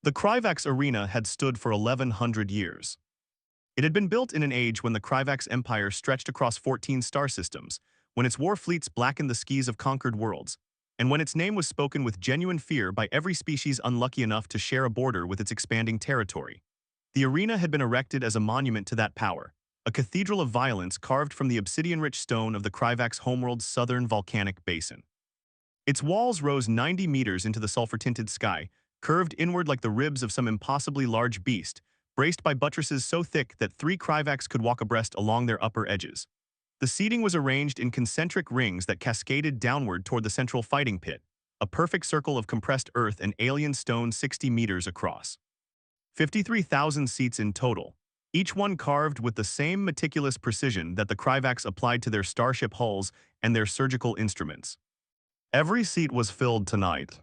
The Kryvax arena had stood for 1100 years. It had been built in an age when the Kryvax Empire stretched across 14 star systems, when its war fleets blackened the skies of conquered worlds, and when its name was spoken with genuine fear by every species unlucky enough to share a border with its expanding territory. The arena had been erected as a monument to that power, a cathedral of violence carved from the obsidian-rich stone of the Kryvax homeworld's southern volcanic basin. Its walls rose 90 meters into the sulfur-tinted sky, curved inward like the ribs of some impossibly large beast, braced by buttresses so thick that 3 Kryvax could walk abreast along their upper edges. The seating was arranged in concentric rings that cascaded downward toward the central fighting pit, a perfect circle of compressed earth and alien stone 60 meters across. 53,000 seats in total, each one carved with the same meticulous precision that the Kryvax applied to their starship hulls and their surgical instruments. Every seat was filled tonight.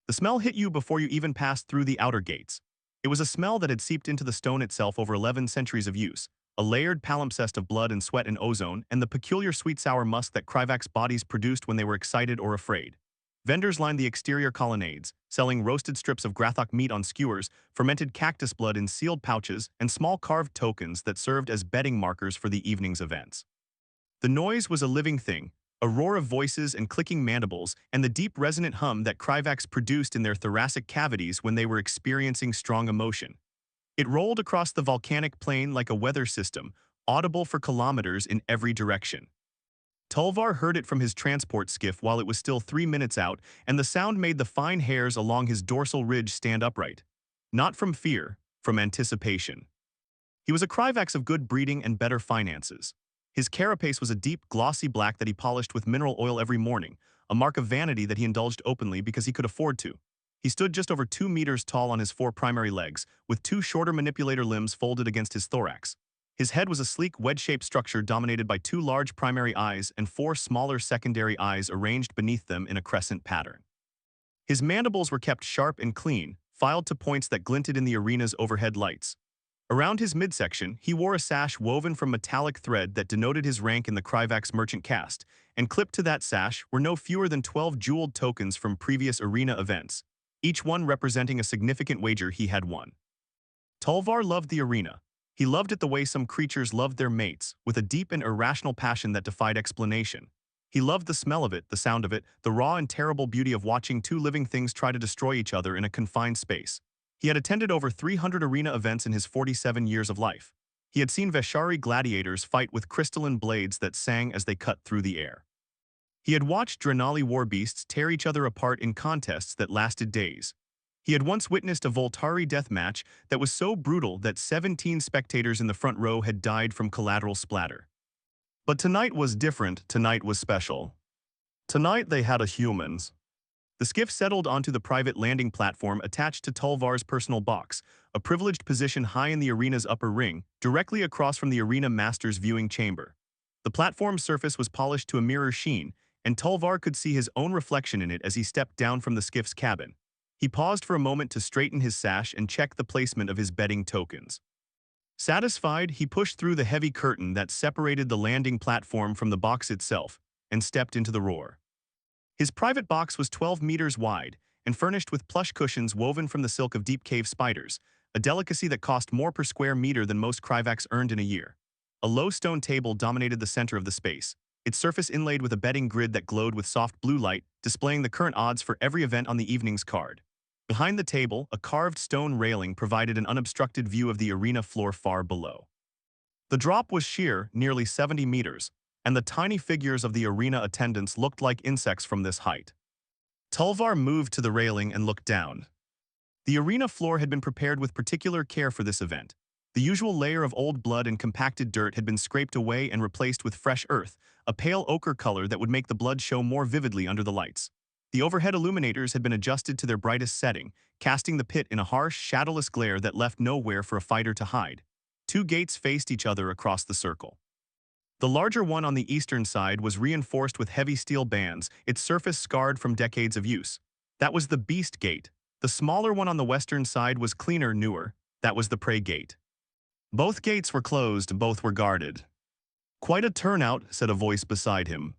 The smell hit you before you even passed through the outer gates. It was a smell that had seeped into the stone itself over 11 centuries of use, a layered palimpsest of blood and sweat and ozone, and the peculiar sweet-sour musk that Kryvax bodies produced when they were excited or afraid. Vendors lined the exterior colonnades, selling roasted strips of Grathok meat on skewers, fermented cactus blood in sealed pouches, and small carved tokens that served as betting markers for the evening's events. The noise was a living thing, a roar of voices and clicking mandibles, and the deep resonant hum that Kryvax produced in their thoracic cavities when they were experiencing strong emotion. It rolled across the volcanic plain like a weather system, audible for kilometers in every direction. Tulvar heard it from his transport skiff while it was still 3 minutes out, and the sound made the fine hairs along his dorsal ridge stand upright. Not from fear, from anticipation. He was a Kryvax of good breeding and better finances. His carapace was a deep, glossy black that he polished with mineral oil every morning, a mark of vanity that he indulged openly because he could afford to. He stood just over 2 meters tall on his 4 primary legs, with 2 shorter manipulator limbs folded against his thorax. His head was a sleek, wedge-shaped structure dominated by 2 large primary eyes and 4 smaller secondary eyes arranged beneath them in a crescent pattern. His mandibles were kept sharp and clean, filed to points that glinted in the arena's overhead lights. Around his midsection, he wore a sash woven from metallic thread that denoted his rank in the Kryvax merchant caste, and clipped to that sash were no fewer than 12 jeweled tokens from previous arena events, each one representing a significant wager he had won. Tulvar loved the arena. He loved it the way some creatures loved their mates, with a deep and irrational passion that defied explanation. He loved the smell of it, the sound of it, the raw and terrible beauty of watching 2 living things try to destroy each other in a confined space. He had attended over 300 arena events in his 47 years of life. He had seen Veshari gladiators fight with crystalline blades that sang as they cut through the air. He had watched Drenali war beasts tear each other apart in contests that lasted days. He had once witnessed a Voltari death match that was so brutal that 17 spectators in the front row had died from collateral splatter. But tonight was different, tonight was special. Tonight they had a humans. The skiff settled onto the private landing platform attached to Tulvar's personal box, a privileged position high in the arena's upper ring, directly across from the arena master's viewing chamber. The platform's surface was polished to a mirror sheen, and Tulvar could see his own reflection in it as he stepped down from the skiff's cabin. He paused for a moment to straighten his sash and check the placement of his betting tokens. Satisfied, he pushed through the heavy curtain that separated the landing platform from the box itself and stepped into the roar. His private box was 12 meters wide and furnished with plush cushions woven from the silk of deep cave spiders, a delicacy that cost more per square meter than most Kryvax earned in a year. A low stone table dominated the center of the space, its surface inlaid with a betting grid that glowed with soft blue light, displaying the current odds for every event on the evening's card. Behind the table, a carved stone railing provided an unobstructed view of the arena floor far below. The drop was sheer, nearly 70 meters, and the tiny figures of the arena attendants looked like insects from this height. Tulvar moved to the railing and looked down. The arena floor had been prepared with particular care for this event. The usual layer of old blood and compacted dirt had been scraped away and replaced with fresh earth, a pale ochre color that would make the blood show more vividly under the lights. The overhead illuminators had been adjusted to their brightest setting, casting the pit in a harsh, shadowless glare that left nowhere for a fighter to hide. 2 gates faced each other across the circle. The larger one on the eastern side was reinforced with heavy steel bands, its surface scarred from decades of use. That was the Beast Gate. The smaller one on the western side was cleaner, newer. That was the Prey Gate. Both gates were closed, both were guarded. "Quite a turnout," said a voice beside him.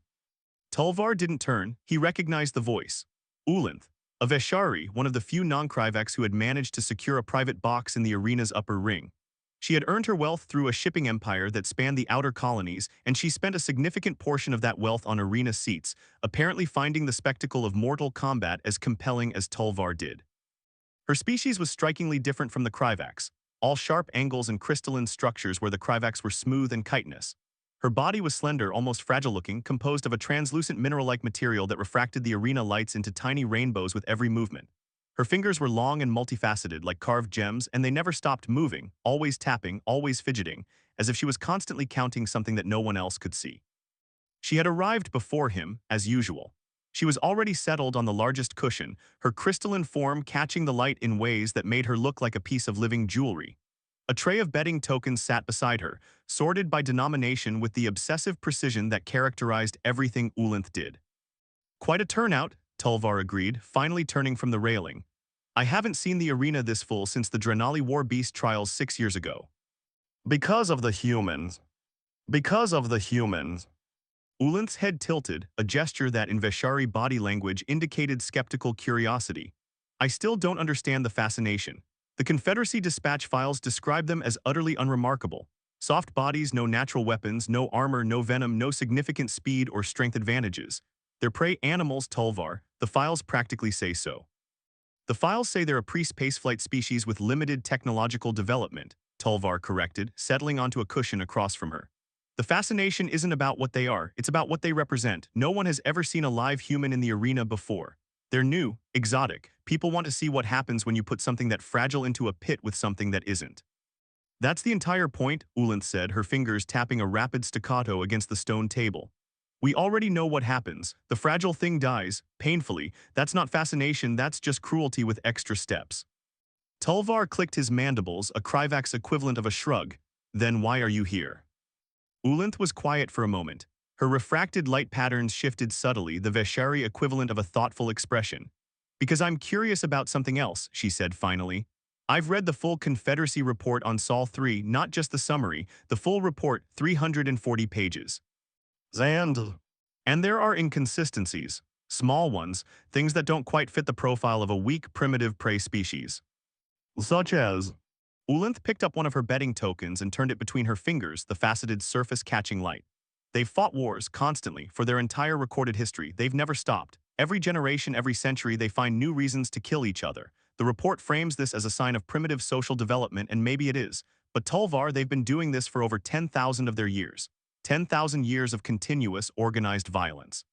Tulvar didn't turn, he recognized the voice. Ulanth, A Veshari, one of the few non-Kryvax who had managed to secure a private box in the arena's upper ring. She had earned her wealth through a shipping empire that spanned the outer colonies, and she spent a significant portion of that wealth on arena seats, apparently finding the spectacle of mortal combat as compelling as Tulvar did. Her species was strikingly different from the Kryvax, all sharp angles and crystalline structures where the Kryvax were smooth and chitinous. Her body was slender, almost fragile-looking, composed of a translucent mineral-like material that refracted the arena lights into tiny rainbows with every movement. Her fingers were long and multifaceted, like carved gems, and they never stopped moving, always tapping, always fidgeting, as if she was constantly counting something that no one else could see. She had arrived before him, as usual. She was already settled on the largest cushion, her crystalline form catching the light in ways that made her look like a piece of living jewelry. A tray of betting tokens sat beside her, sorted by denomination with the obsessive precision that characterized everything Ulinth did. Quite a turnout, Tulvar agreed, finally turning from the railing. I haven't seen the arena this full since the Drenali War Beast trials 6 years ago. Because of the humans. Because of the humans. Ulinth's head tilted, a gesture that in Veshari body language indicated skeptical curiosity. I still don't understand the fascination. The Confederacy dispatch files describe them as utterly unremarkable. Soft bodies, no natural weapons, no armor, no venom, no significant speed or strength advantages. They're prey animals, Tulvar. The files practically say so. The files say they're a pre-spaceflight species with limited technological development, Tulvar corrected, settling onto a cushion across from her. The fascination isn't about what they are, it's about what they represent. No one has ever seen a live human in the arena before. They're new, exotic. People want to see what happens when you put something that fragile into a pit with something that isn't. That's the entire point, Ulinth said, her fingers tapping a rapid staccato against the stone table. We already know what happens. The fragile thing dies, painfully. That's not fascination, that's just cruelty with extra steps. Tulvar clicked his mandibles, a Kryvax equivalent of a shrug. Then why are you here? Ulinth was quiet for a moment. Her refracted light patterns shifted subtly, the Veshari equivalent of a thoughtful expression. Because I'm curious about something else, she said finally. I've read the full Confederacy report on Sol 3, not just the summary, the full report, 340 pages. And there are inconsistencies, small ones, things that don't quite fit the profile of a weak, primitive prey species. Such as? Ulinth picked up one of her betting tokens and turned it between her fingers, the faceted surface catching light. They've fought wars constantly for their entire recorded history. They've never stopped. Every generation, every century, they find new reasons to kill each other. The report frames this as a sign of primitive social development, and maybe it is. But Tulvar, they've been doing this for over 10,000 of their years. 10,000 years of continuous, organized violence.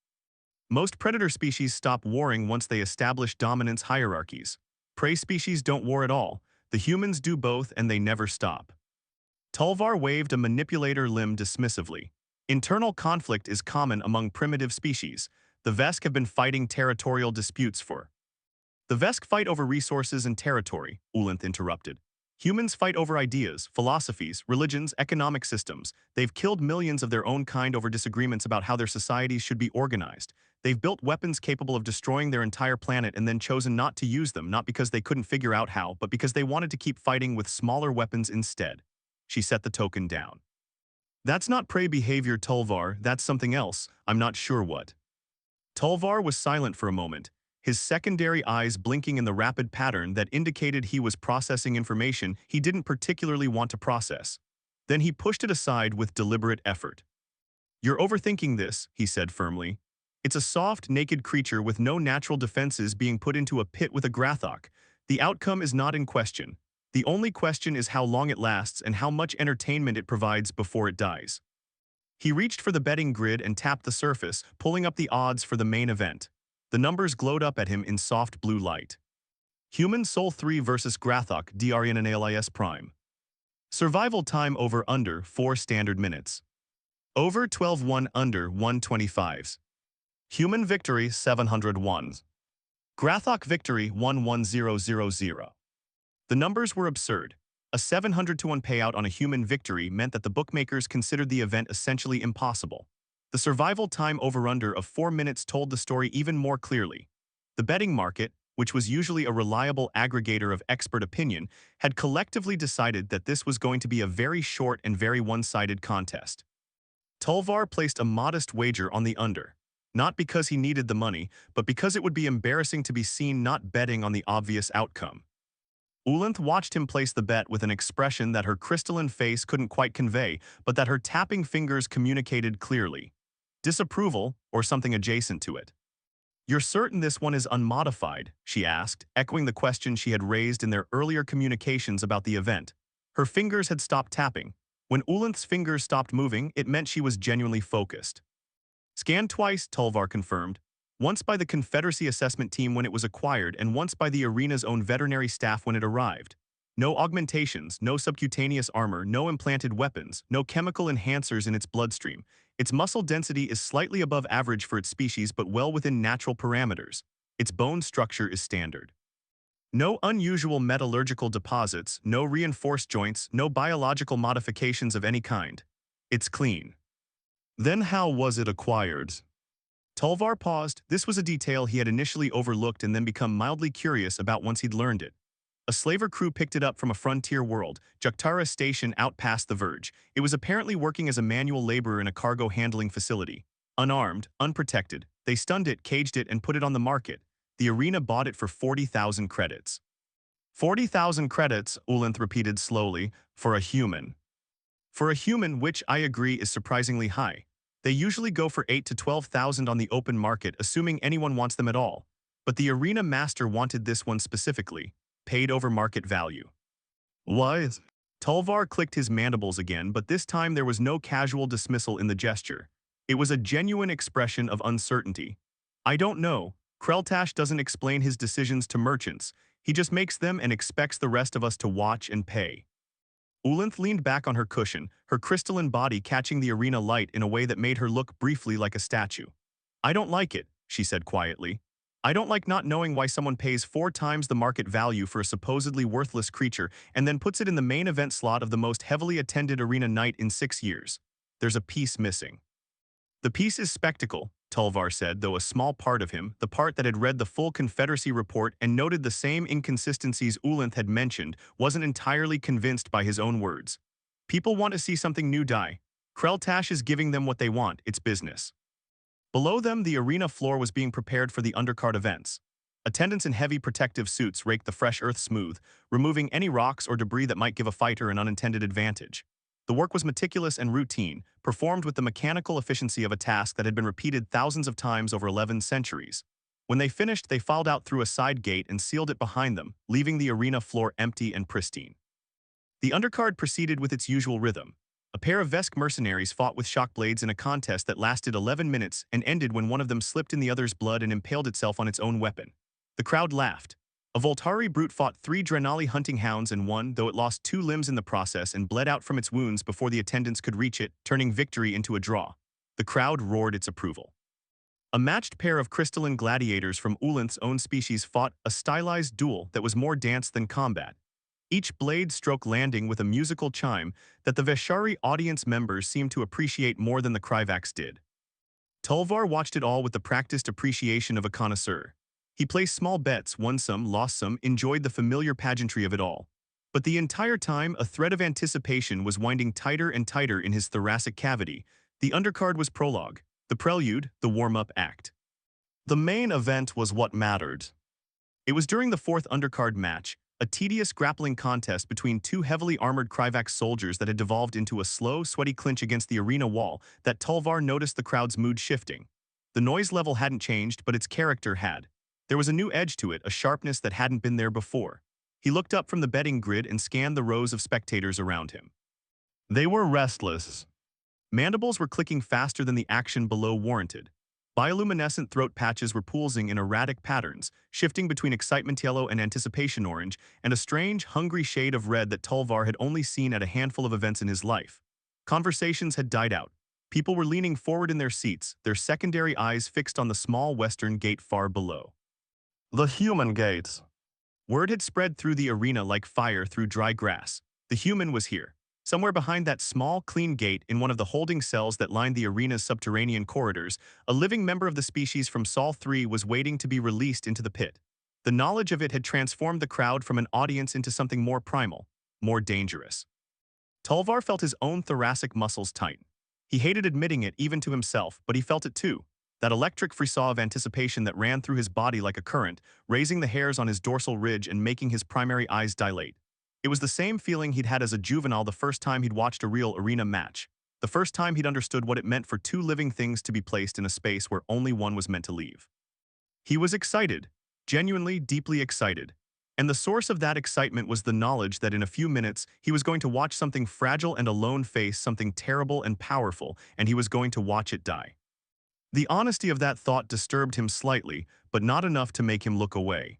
Most predator species stop warring once they establish dominance hierarchies. Prey species don't war at all. The humans do both, and they never stop. Tulvar waved a manipulator limb dismissively. Internal conflict is common among primitive species. The Vesk have been fighting territorial disputes for. The Vesk fight over resources and territory, Ulinth interrupted. Humans fight over ideas, philosophies, religions, economic systems. They've killed millions of their own kind over disagreements about how their societies should be organized. They've built weapons capable of destroying their entire planet and then chosen not to use them, not because they couldn't figure out how, but because they wanted to keep fighting with smaller weapons instead. She set the token down. That's not prey behavior, Tulvar, that's something else, I'm not sure what. Tulvar was silent for a moment, his secondary eyes blinking in the rapid pattern that indicated he was processing information he didn't particularly want to process. Then he pushed it aside with deliberate effort. You're overthinking this, he said firmly. It's a soft, naked creature with no natural defenses being put into a pit with a Grathok. The outcome is not in question. The only question is how long it lasts and how much entertainment it provides before it dies. He reached for the betting grid and tapped the surface, pulling up the odds for the main event. The numbers glowed up at him in soft blue light. Human Sol 3 versus Grathok DRNALIS Prime. Survival time over under 4 standard minutes. Over 12-1 under 125s. Human victory 701. Grathok victory 11000. The numbers were absurd. A 700-1 payout on a human victory meant that the bookmakers considered the event essentially impossible. The survival time over-under of 4 minutes told the story even more clearly. The betting market, which was usually a reliable aggregator of expert opinion, had collectively decided that this was going to be a very short and very one-sided contest. Tulvar placed a modest wager on the under. Not because he needed the money, but because it would be embarrassing to be seen not betting on the obvious outcome. Ulanth watched him place the bet with an expression that her crystalline face couldn't quite convey, but that her tapping fingers communicated clearly. Disapproval, or something adjacent to it. "You're certain this one is unmodified?" she asked, echoing the question she had raised in their earlier communications about the event. Her fingers had stopped tapping. When Ulanth's fingers stopped moving, it meant she was genuinely focused. "Scanned twice," Tulvar confirmed. "Once by the Confederacy assessment team when it was acquired and once by the arena's own veterinary staff when it arrived. No augmentations, no subcutaneous armor, no implanted weapons, no chemical enhancers in its bloodstream. Its muscle density is slightly above average for its species but well within natural parameters. Its bone structure is standard. No unusual metallurgical deposits, no reinforced joints, no biological modifications of any kind. It's clean." "Then how was it acquired?" Tulvar paused. This was a detail he had initially overlooked and then become mildly curious about once he'd learned it. A slaver crew picked it up from a frontier world, Juktara station out past the Verge. It was apparently working as a manual laborer in a cargo handling facility. Unarmed, unprotected, they stunned it, caged it, and put it on the market. The arena bought it for 40,000 credits. 40,000 credits, Ulanth repeated slowly, for a human. For a human, which I agree is surprisingly high. They usually go for 8 to 12,000 on the open market, assuming anyone wants them at all. But the arena master wanted this one specifically, paid over market value. "Why?" Tulvar clicked his mandibles again, but this time there was no casual dismissal in the gesture. It was a genuine expression of uncertainty. "I don't know. Kreltash doesn't explain his decisions to merchants. He just makes them and expects the rest of us to watch and pay." Ulanth leaned back on her cushion, her crystalline body catching the arena light in a way that made her look briefly like a statue. "I don't like it," she said quietly. "I don't like not knowing why someone pays 4 times the market value for a supposedly worthless creature and then puts it in the main event slot of the most heavily attended arena night in 6 years. There's a piece missing." "The piece is spectacle," Tulvar said, though a small part of him, the part that had read the full Confederacy report and noted the same inconsistencies Ulanth had mentioned, wasn't entirely convinced by his own words. "People want to see something new die. Kreltash is giving them what they want, it's business." Below them, the arena floor was being prepared for the undercard events. Attendants in heavy protective suits raked the fresh earth smooth, removing any rocks or debris that might give a fighter an unintended advantage. The work was meticulous and routine, performed with the mechanical efficiency of a task that had been repeated thousands of times over 11 centuries. When they finished, they filed out through a side gate and sealed it behind them, leaving the arena floor empty and pristine. The undercard proceeded with its usual rhythm. A pair of Vesk mercenaries fought with shock blades in a contest that lasted 11 minutes and ended when one of them slipped in the other's blood and impaled itself on its own weapon. The crowd laughed. A Voltari brute fought 3 Drenali hunting hounds and won, though it lost 2 limbs in the process and bled out from its wounds before the attendants could reach it, turning victory into a draw. The crowd roared its approval. A matched pair of crystalline gladiators from Ulanth's own species fought a stylized duel that was more dance than combat. Each blade stroke landing with a musical chime that the Veshari audience members seemed to appreciate more than the Kryvax did. Tulvar watched it all with the practiced appreciation of a connoisseur. He placed small bets, won some, lost some, enjoyed the familiar pageantry of it all. But the entire time, a thread of anticipation was winding tighter and tighter in his thoracic cavity. The undercard was prologue, the prelude, the warm-up act. The main event was what mattered. It was during the 4th undercard match, a tedious grappling contest between 2 heavily armored Kryvax soldiers that had devolved into a slow, sweaty clinch against the arena wall, that Tulvar noticed the crowd's mood shifting. The noise level hadn't changed, but its character had. There was a new edge to it, a sharpness that hadn't been there before. He looked up from the betting grid and scanned the rows of spectators around him. They were restless. Mandibles were clicking faster than the action below warranted. Bioluminescent throat patches were pulsing in erratic patterns, shifting between excitement yellow and anticipation orange, and a strange, hungry shade of red that Tulvar had only seen at a handful of events in his life. Conversations had died out. People were leaning forward in their seats, their secondary eyes fixed on the small western gate far below. The human gate. Word had spread through the arena like fire through dry grass. The human was here. Somewhere behind that small, clean gate in one of the holding cells that lined the arena's subterranean corridors, a living member of the species from Sol 3 was waiting to be released into the pit. The knowledge of it had transformed the crowd from an audience into something more primal, more dangerous. Tulvar felt his own thoracic muscles tighten. He hated admitting it even to himself, but he felt it too. that electric frisson of anticipation that ran through his body like a current, raising the hairs on his dorsal ridge and making his primary eyes dilate. It was the same feeling he'd had as a juvenile the first time he'd watched a real arena match, the first time he'd understood what it meant for two living things to be placed in a space where only one was meant to leave. He was excited, genuinely, deeply excited. And the source of that excitement was the knowledge that in a few minutes he was going to watch something fragile and alone face something terrible and powerful, and he was going to watch it die. The honesty of that thought disturbed him slightly, but not enough to make him look away.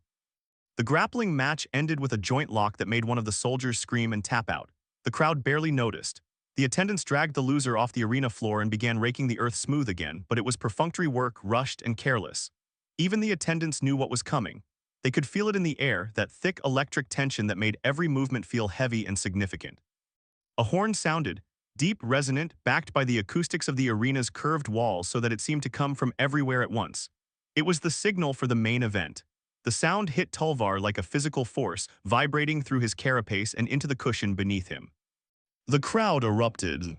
The grappling match ended with a joint lock that made one of the soldiers scream and tap out. The crowd barely noticed. The attendants dragged the loser off the arena floor and began raking the earth smooth again, but it was perfunctory work, rushed and careless. Even the attendants knew what was coming. They could feel it in the air, that thick electric tension that made every movement feel heavy and significant. A horn sounded, deep, resonant, backed by the acoustics of the arena's curved walls so that it seemed to come from everywhere at once. It was the signal for the main event. The sound hit Tulvar like a physical force, vibrating through his carapace and into the cushion beneath him. The crowd erupted.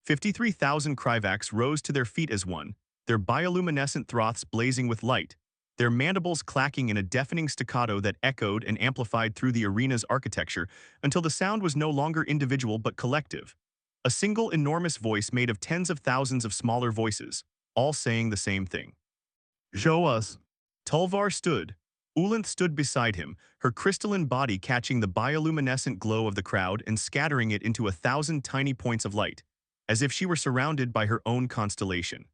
53,000 Kryvacs rose to their feet as one, their bioluminescent throats blazing with light, their mandibles clacking in a deafening staccato that echoed and amplified through the arena's architecture until the sound was no longer individual but collective. A single enormous voice made of tens of thousands of smaller voices, all saying the same thing. Show us. Tulvar stood. Ulanth stood beside him, her crystalline body catching the bioluminescent glow of the crowd and scattering it into 1,000 tiny points of light, as if she were surrounded by her own constellation.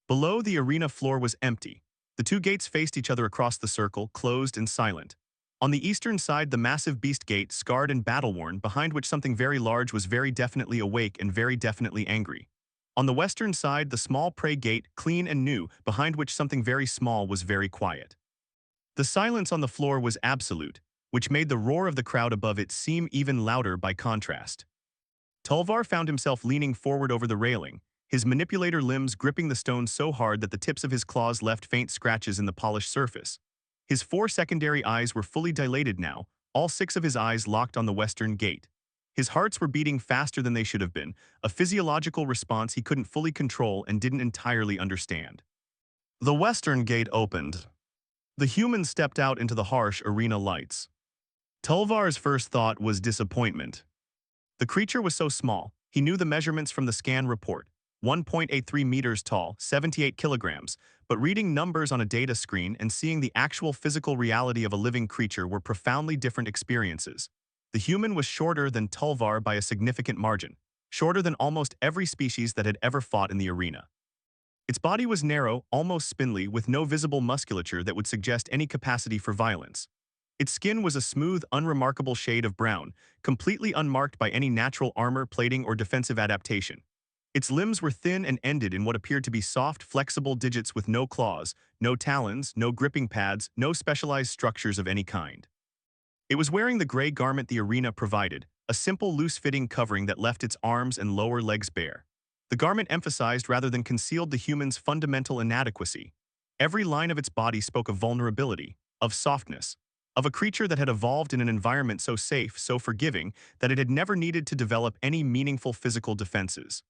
Below, the arena floor was empty. The two gates faced each other across the circle, closed and silent. On the eastern side, the massive beast gate, scarred and battle-worn, behind which something very large was very definitely awake and very definitely angry. On the western side, the small prey gate, clean and new, behind which something very small was very quiet. The silence on the floor was absolute, which made the roar of the crowd above it seem even louder by contrast. Tulvar found himself leaning forward over the railing, his manipulator limbs gripping the stone so hard that the tips of his claws left faint scratches in the polished surface. His 4 secondary eyes were fully dilated now, all 6 of his eyes locked on the western gate. His hearts were beating faster than they should have been, a physiological response he couldn't fully control and didn't entirely understand. The western gate opened. The human stepped out into the harsh arena lights. Tulvar's first thought was disappointment. The creature was so small, he knew the measurements from the scan report. 1.83 meters tall, 78 kilograms, but reading numbers on a data screen and seeing the actual physical reality of a living creature were profoundly different experiences. The human was shorter than Tulvar by a significant margin, shorter than almost every species that had ever fought in the arena. Its body was narrow, almost spindly, with no visible musculature that would suggest any capacity for violence. Its skin was a smooth, unremarkable shade of brown, completely unmarked by any natural armor, plating, or defensive adaptation. Its limbs were thin and ended in what appeared to be soft, flexible digits with no claws, no talons, no gripping pads, no specialized structures of any kind. It was wearing the gray garment the arena provided, a simple, loose-fitting covering that left its arms and lower legs bare. The garment emphasized rather than concealed the human's fundamental inadequacy. Every line of its body spoke of vulnerability, of softness, of a creature that had evolved in an environment so safe, so forgiving, that it had never needed to develop any meaningful physical defenses.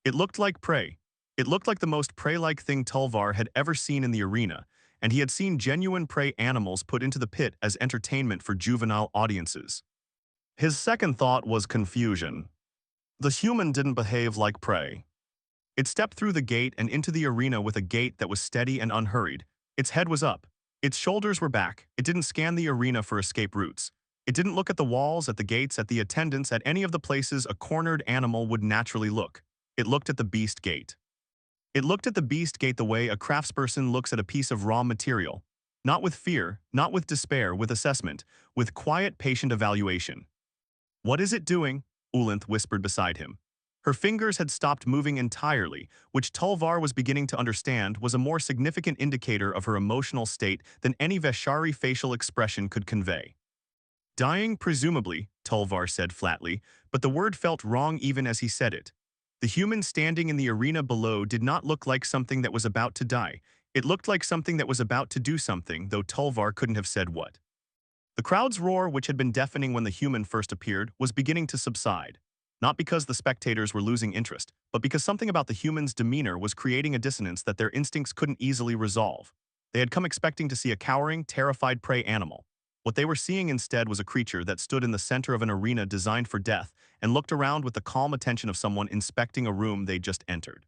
It looked like prey. It looked like the most prey-like thing Tulvar had ever seen in the arena, and he had seen genuine prey animals put into the pit as entertainment for juvenile audiences. His second thought was confusion. The human didn't behave like prey. It stepped through the gate and into the arena with a gait that was steady and unhurried. Its head was up. Its shoulders were back. It didn't scan the arena for escape routes. It didn't look at the walls, at the gates, at the attendants, at any of the places a cornered animal would naturally look. It looked at the beast gate. It looked at the beast gate the way a craftsperson looks at a piece of raw material. Not with fear, not with despair, with assessment, with quiet, patient evaluation. What is it doing? Ulanth whispered beside him. Her fingers had stopped moving entirely, which Tulvar was beginning to understand was a more significant indicator of her emotional state than any Veshari facial expression could convey. Dying, presumably, Tulvar said flatly, but the word felt wrong even as he said it. The human standing in the arena below did not look like something that was about to die. It looked like something that was about to do something, though Tulvar couldn't have said what. The crowd's roar, which had been deafening when the human first appeared, was beginning to subside. not because the spectators were losing interest, but because something about the humans' demeanor was creating a dissonance that their instincts couldn't easily resolve. They had come expecting to see a cowering, terrified prey animal. What they were seeing instead was a creature that stood in the center of an arena designed for death and looked around with the calm attention of someone inspecting a room they just entered.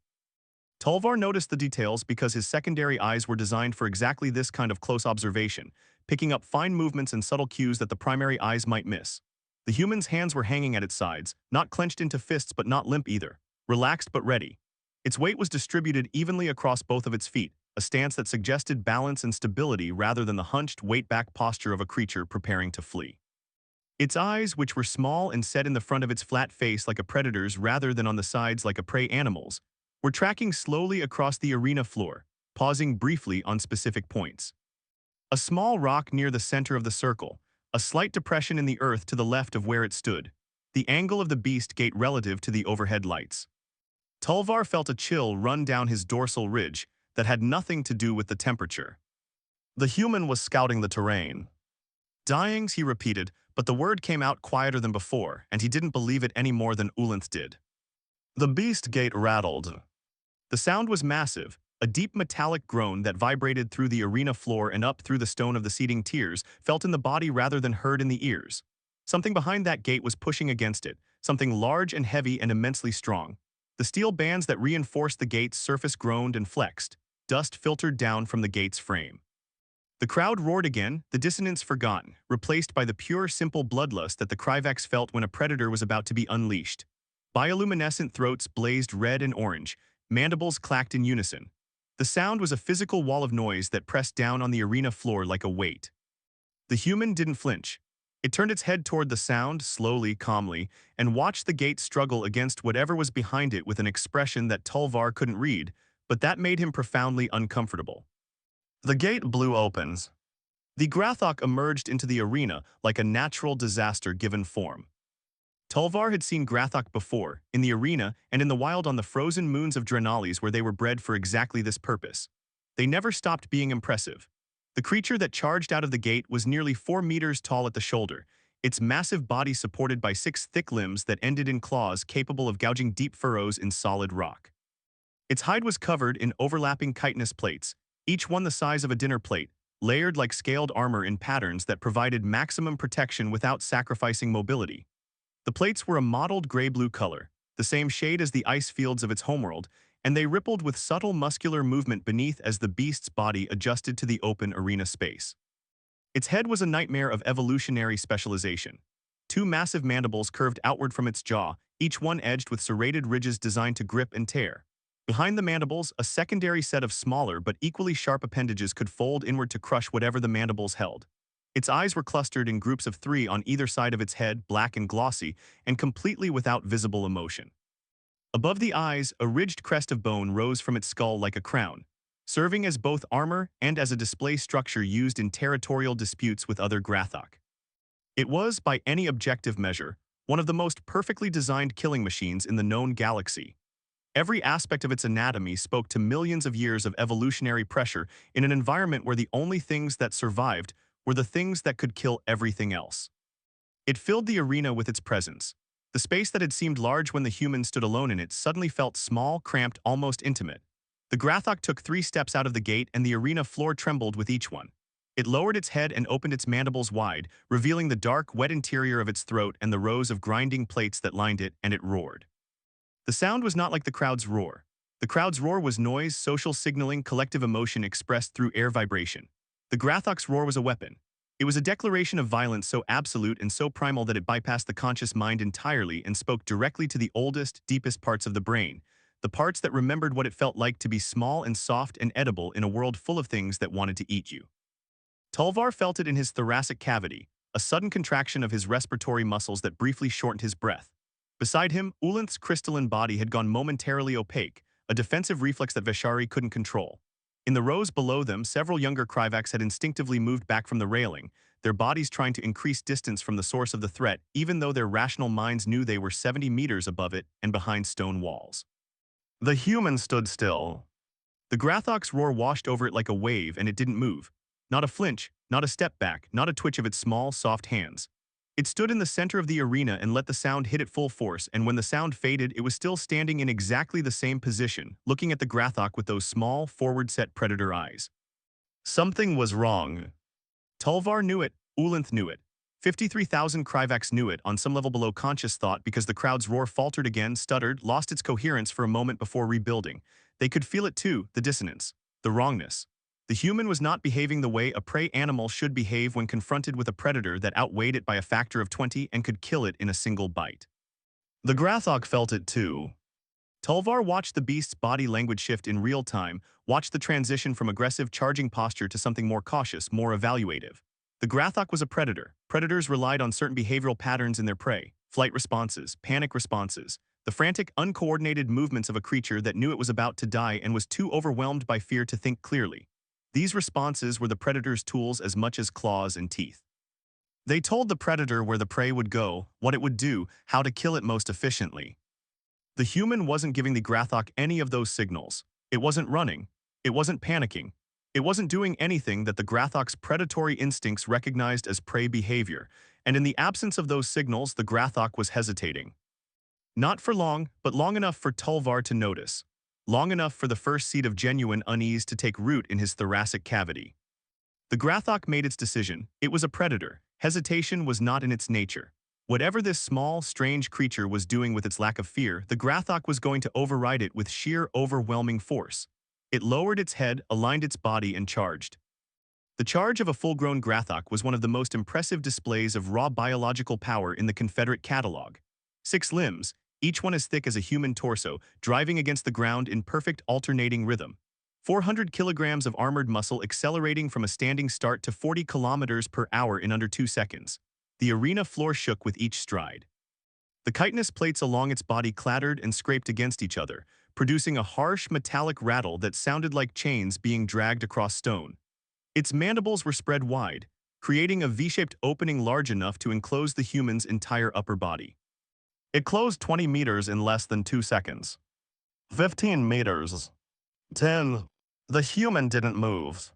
Tulvar noticed the details because his secondary eyes were designed for exactly this kind of close observation, picking up fine movements and subtle cues that the primary eyes might miss. The human's hands were hanging at its sides, not clenched into fists but not limp either, relaxed but ready. Its weight was distributed evenly across both of its feet, a stance that suggested balance and stability rather than the hunched, weight-back posture of a creature preparing to flee. Its eyes, which were small and set in the front of its flat face like a predator's rather than on the sides like a prey animal's, were tracking slowly across the arena floor, pausing briefly on specific points. A small rock near the center of the circle, a slight depression in the earth to the left of where it stood, the angle of the beast gate relative to the overhead lights. Tulvar felt a chill run down his dorsal ridge that had nothing to do with the temperature. The human was scouting the terrain. Dyings, he repeated, but the word came out quieter than before, and he didn't believe it any more than Ulinth did. The beast gate rattled. The sound was massive, a deep metallic groan that vibrated through the arena floor and up through the stone of the seating tiers, felt in the body rather than heard in the ears. Something behind that gate was pushing against it, something large and heavy and immensely strong. The steel bands that reinforced the gate's surface groaned and flexed. Dust filtered down from the gate's frame. The crowd roared again, the dissonance forgotten, replaced by the pure, simple bloodlust that the Kryvax felt when a predator was about to be unleashed. Bioluminescent throats blazed red and orange, mandibles clacked in unison. The sound was a physical wall of noise that pressed down on the arena floor like a weight. The human didn't flinch. It turned its head toward the sound, slowly, calmly, and watched the gate struggle against whatever was behind it with an expression that Tulvar couldn't read, but that made him profoundly uncomfortable. The gate blew open. The Grathok emerged into the arena like a natural disaster given form. Tulvar had seen Grathok before, in the arena and in the wild on the frozen moons of Drenalis where they were bred for exactly this purpose. They never stopped being impressive. The creature that charged out of the gate was nearly 4 meters tall at the shoulder, its massive body supported by 6 thick limbs that ended in claws capable of gouging deep furrows in solid rock. Its hide was covered in overlapping chitinous plates, each one the size of a dinner plate, layered like scaled armor in patterns that provided maximum protection without sacrificing mobility. The plates were a mottled gray-blue color, the same shade as the ice fields of its homeworld, and they rippled with subtle muscular movement beneath as the beast's body adjusted to the open arena space. Its head was a nightmare of evolutionary specialization. 2 massive mandibles curved outward from its jaw, each one edged with serrated ridges designed to grip and tear. Behind the mandibles, a secondary set of smaller but equally sharp appendages could fold inward to crush whatever the mandibles held. Its eyes were clustered in groups of 3 on either side of its head, black and glossy, and completely without visible emotion. Above the eyes, a ridged crest of bone rose from its skull like a crown, serving as both armor and as a display structure used in territorial disputes with other Grathok. It was, by any objective measure, one of the most perfectly designed killing machines in the known galaxy. Every aspect of its anatomy spoke to millions of years of evolutionary pressure in an environment where the only things that survived were the things that could kill everything else. It filled the arena with its presence. The space that had seemed large when the human stood alone in it suddenly felt small, cramped, almost intimate. The Grathok took 3 steps out of the gate and the arena floor trembled with each one. It lowered its head and opened its mandibles wide, revealing the dark, wet interior of its throat and the rows of grinding plates that lined it, and it roared. The sound was not like the crowd's roar. The crowd's roar was noise, social signaling, collective emotion expressed through air vibration. The Grathok's roar was a weapon. It was a declaration of violence so absolute and so primal that it bypassed the conscious mind entirely and spoke directly to the oldest, deepest parts of the brain, the parts that remembered what it felt like to be small and soft and edible in a world full of things that wanted to eat you. Tulvar felt it in his thoracic cavity, a sudden contraction of his respiratory muscles that briefly shortened his breath. Beside him, Ulinth's crystalline body had gone momentarily opaque, a defensive reflex that Veshari couldn't control. In the rows below them, several younger Kryvax had instinctively moved back from the railing, their bodies trying to increase distance from the source of the threat, even though their rational minds knew they were 70 meters above it and behind stone walls. The human stood still. The Grathok's roar washed over it like a wave, and it didn't move. Not a flinch, not a step back, not a twitch of its small, soft hands. It stood in the center of the arena and let the sound hit it full force, and when the sound faded, it was still standing in exactly the same position, looking at the Grathok with those small, forward-set predator eyes. Something was wrong. Tulvar knew it, Ulinth knew it. 53,000 Kryvax knew it on some level below conscious thought because the crowd's roar faltered again, stuttered, lost its coherence for a moment before rebuilding. They could feel it too, the dissonance, the wrongness. The human was not behaving the way a prey animal should behave when confronted with a predator that outweighed it by a factor of 20 and could kill it in a single bite. The Grathok felt it too. Tulvar watched the beast's body language shift in real time, watched the transition from aggressive charging posture to something more cautious, more evaluative. The Grathok was a predator. Predators relied on certain behavioral patterns in their prey, flight responses, panic responses, the frantic, uncoordinated movements of a creature that knew it was about to die and was too overwhelmed by fear to think clearly. These responses were the predator's tools as much as claws and teeth. They told the predator where the prey would go, what it would do, how to kill it most efficiently. The human wasn't giving the Grathok any of those signals. It wasn't running. It wasn't panicking. It wasn't doing anything that the Grathok's predatory instincts recognized as prey behavior, and in the absence of those signals, the Grathok was hesitating. Not for long, but long enough for Tulvar to notice. Long enough for the first seed of genuine unease to take root in his thoracic cavity. The Grathok made its decision. It was a predator. Hesitation was not in its nature. Whatever this small, strange creature was doing with its lack of fear, the Grathok was going to override it with sheer, overwhelming force. It lowered its head, aligned its body, and charged. The charge of a full-grown Grathok was one of the most impressive displays of raw biological power in the Confederate catalog. 6 limbs, each one as thick as a human torso, driving against the ground in perfect alternating rhythm. 400 kilograms of armored muscle accelerating from a standing start to 40 kilometers per hour in under 2 seconds. The arena floor shook with each stride. The chitinous plates along its body clattered and scraped against each other, producing a harsh metallic rattle that sounded like chains being dragged across stone. Its mandibles were spread wide, creating a V-shaped opening large enough to enclose the human's entire upper body. It closed 20 meters in less than 2 seconds. 15 meters. 10. The human didn't move.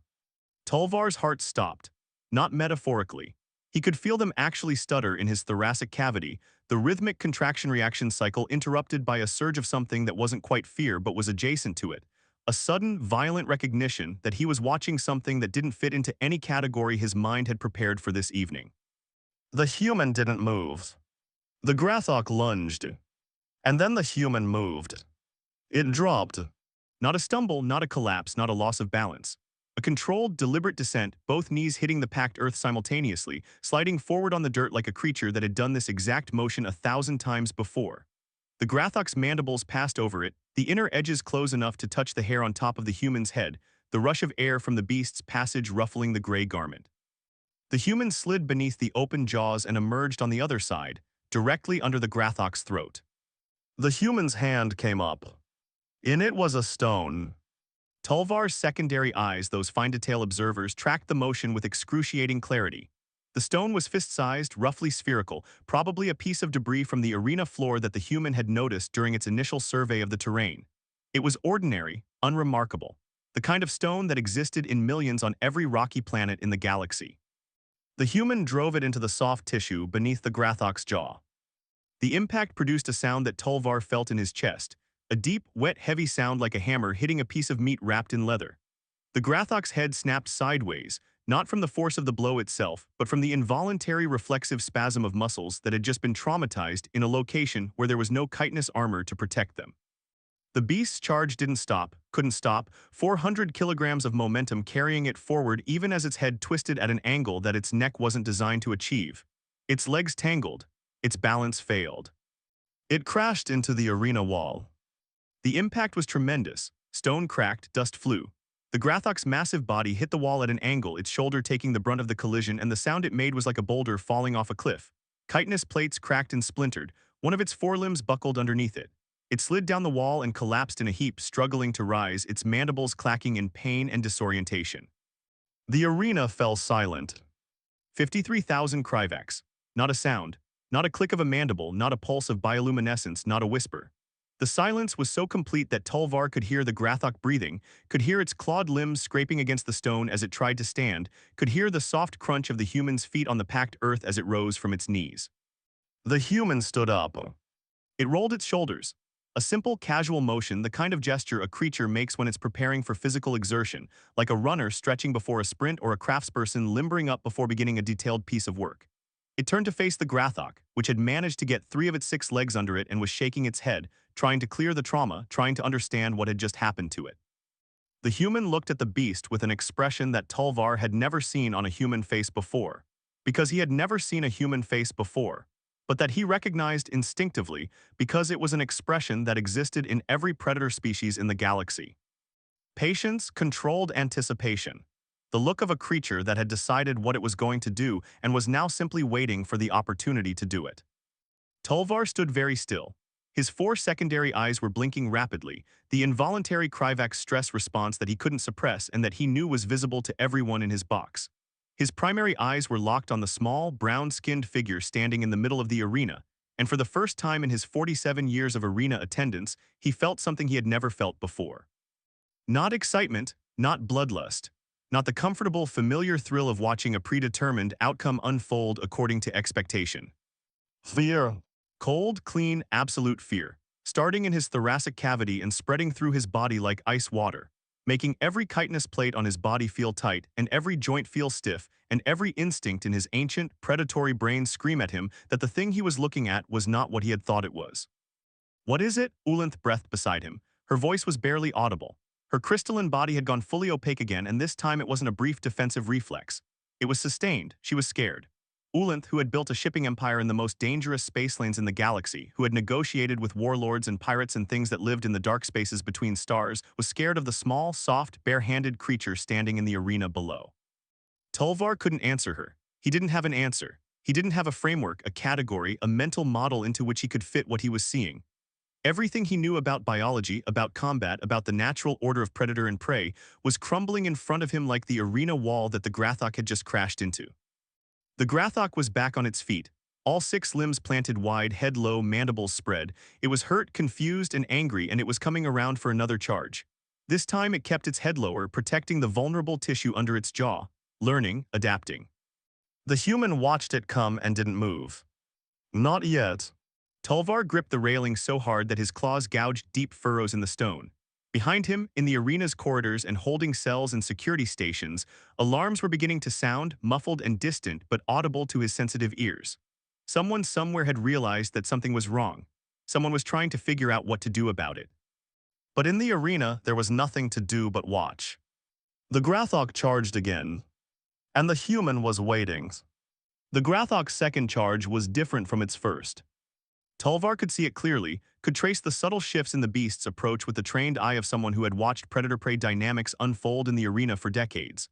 Tulvar's heart stopped, not metaphorically. He could feel them actually stutter in his thoracic cavity, the rhythmic contraction reaction cycle interrupted by a surge of something that wasn't quite fear but was adjacent to it. A sudden, violent recognition that he was watching something that didn't fit into any category his mind had prepared for this evening. The human didn't move. The Grathok lunged, and then the human moved. It dropped. Not a stumble, not a collapse, not a loss of balance. A controlled, deliberate descent, both knees hitting the packed earth simultaneously, sliding forward on the dirt like a creature that had done this exact motion 1,000 times before. The Grathok's mandibles passed over it, the inner edges close enough to touch the hair on top of the human's head, the rush of air from the beast's passage ruffling the gray garment. The human slid beneath the open jaws and emerged on the other side, directly under the Grathok's throat. The human's hand came up. In it was a stone. Tulvar's secondary eyes, those fine-detail observers, tracked the motion with excruciating clarity. The stone was fist-sized, roughly spherical, probably a piece of debris from the arena floor that the human had noticed during its initial survey of the terrain. It was ordinary, unremarkable, the kind of stone that existed in millions on every rocky planet in the galaxy. The human drove it into the soft tissue beneath the Grathok's jaw. The impact produced a sound that Tulvar felt in his chest, a deep, wet, heavy sound like a hammer hitting a piece of meat wrapped in leather. The Grathok's head snapped sideways, not from the force of the blow itself, but from the involuntary reflexive spasm of muscles that had just been traumatized in a location where there was no chitinous armor to protect them. The beast's charge didn't stop, couldn't stop, 400 kilograms of momentum carrying it forward even as its head twisted at an angle that its neck wasn't designed to achieve. Its legs tangled, its balance failed. It crashed into the arena wall. The impact was tremendous. Stone cracked, dust flew. The Grathok's massive body hit the wall at an angle, its shoulder taking the brunt of the collision, and the sound it made was like a boulder falling off a cliff. Chitinous plates cracked and splintered. One of its forelimbs buckled underneath it. It slid down the wall and collapsed in a heap, struggling to rise, its mandibles clacking in pain and disorientation. The arena fell silent. 53,000 Kryvax. Not a sound. Not a click of a mandible, not a pulse of bioluminescence, not a whisper. The silence was so complete that Tulvar could hear the Grathok breathing, could hear its clawed limbs scraping against the stone as it tried to stand, could hear the soft crunch of the human's feet on the packed earth as it rose from its knees. The human stood up. It rolled its shoulders. A simple, casual motion, the kind of gesture a creature makes when it's preparing for physical exertion, like a runner stretching before a sprint or a craftsperson limbering up before beginning a detailed piece of work. It turned to face the Grathok, which had managed to get 3 of its 6 legs under it and was shaking its head, trying to clear the trauma, trying to understand what had just happened to it. The human looked at the beast with an expression that Tulvar had never seen on a human face before, because he had never seen a human face before, but that he recognized instinctively because it was an expression that existed in every predator species in the galaxy. Patience, controlled anticipation. The look of a creature that had decided what it was going to do and was now simply waiting for the opportunity to do it. Tulvar stood very still. His 4 secondary eyes were blinking rapidly, the involuntary Kryvak's stress response that he couldn't suppress and that he knew was visible to everyone in his box. His primary eyes were locked on the small, brown-skinned figure standing in the middle of the arena, and for the first time in his 47 years of arena attendance, he felt something he had never felt before. Not excitement, not bloodlust, not the comfortable, familiar thrill of watching a predetermined outcome unfold according to expectation. Fear. Cold, clean, absolute fear, starting in his thoracic cavity and spreading through his body like ice water, making every chitinous plate on his body feel tight and every joint feel stiff and every instinct in his ancient, predatory brain scream at him that the thing he was looking at was not what he had thought it was. What is it? Ulanth breathed beside him. Her voice was barely audible. Her crystalline body had gone fully opaque again, and this time it wasn't a brief defensive reflex. It was sustained. She was scared. Ulanth, who had built a shipping empire in the most dangerous space lanes in the galaxy, who had negotiated with warlords and pirates and things that lived in the dark spaces between stars, was scared of the small, soft, bare-handed creature standing in the arena below. Tulvar couldn't answer her. He didn't have an answer. He didn't have a framework, a category, a mental model into which he could fit what he was seeing. Everything he knew about biology, about combat, about the natural order of predator and prey, was crumbling in front of him like the arena wall that the Grathok had just crashed into. The Grathok was back on its feet, all 6 limbs planted wide, head low, mandibles spread. It was hurt, confused, and angry, and it was coming around for another charge. This time it kept its head lower, protecting the vulnerable tissue under its jaw, learning, adapting. The human watched it come and didn't move. Not yet. Tulvar gripped the railing so hard that his claws gouged deep furrows in the stone. Behind him, in the arena's corridors and holding cells and security stations, alarms were beginning to sound, muffled and distant but audible to his sensitive ears. Someone somewhere had realized that something was wrong. Someone was trying to figure out what to do about it. But in the arena, there was nothing to do but watch. The Grathok charged again, and the human was waiting. The Grathok's second charge was different from its first. Tulvar could see it clearly, could trace the subtle shifts in the beast's approach with the trained eye of someone who had watched predator-prey dynamics unfold in the arena for decades.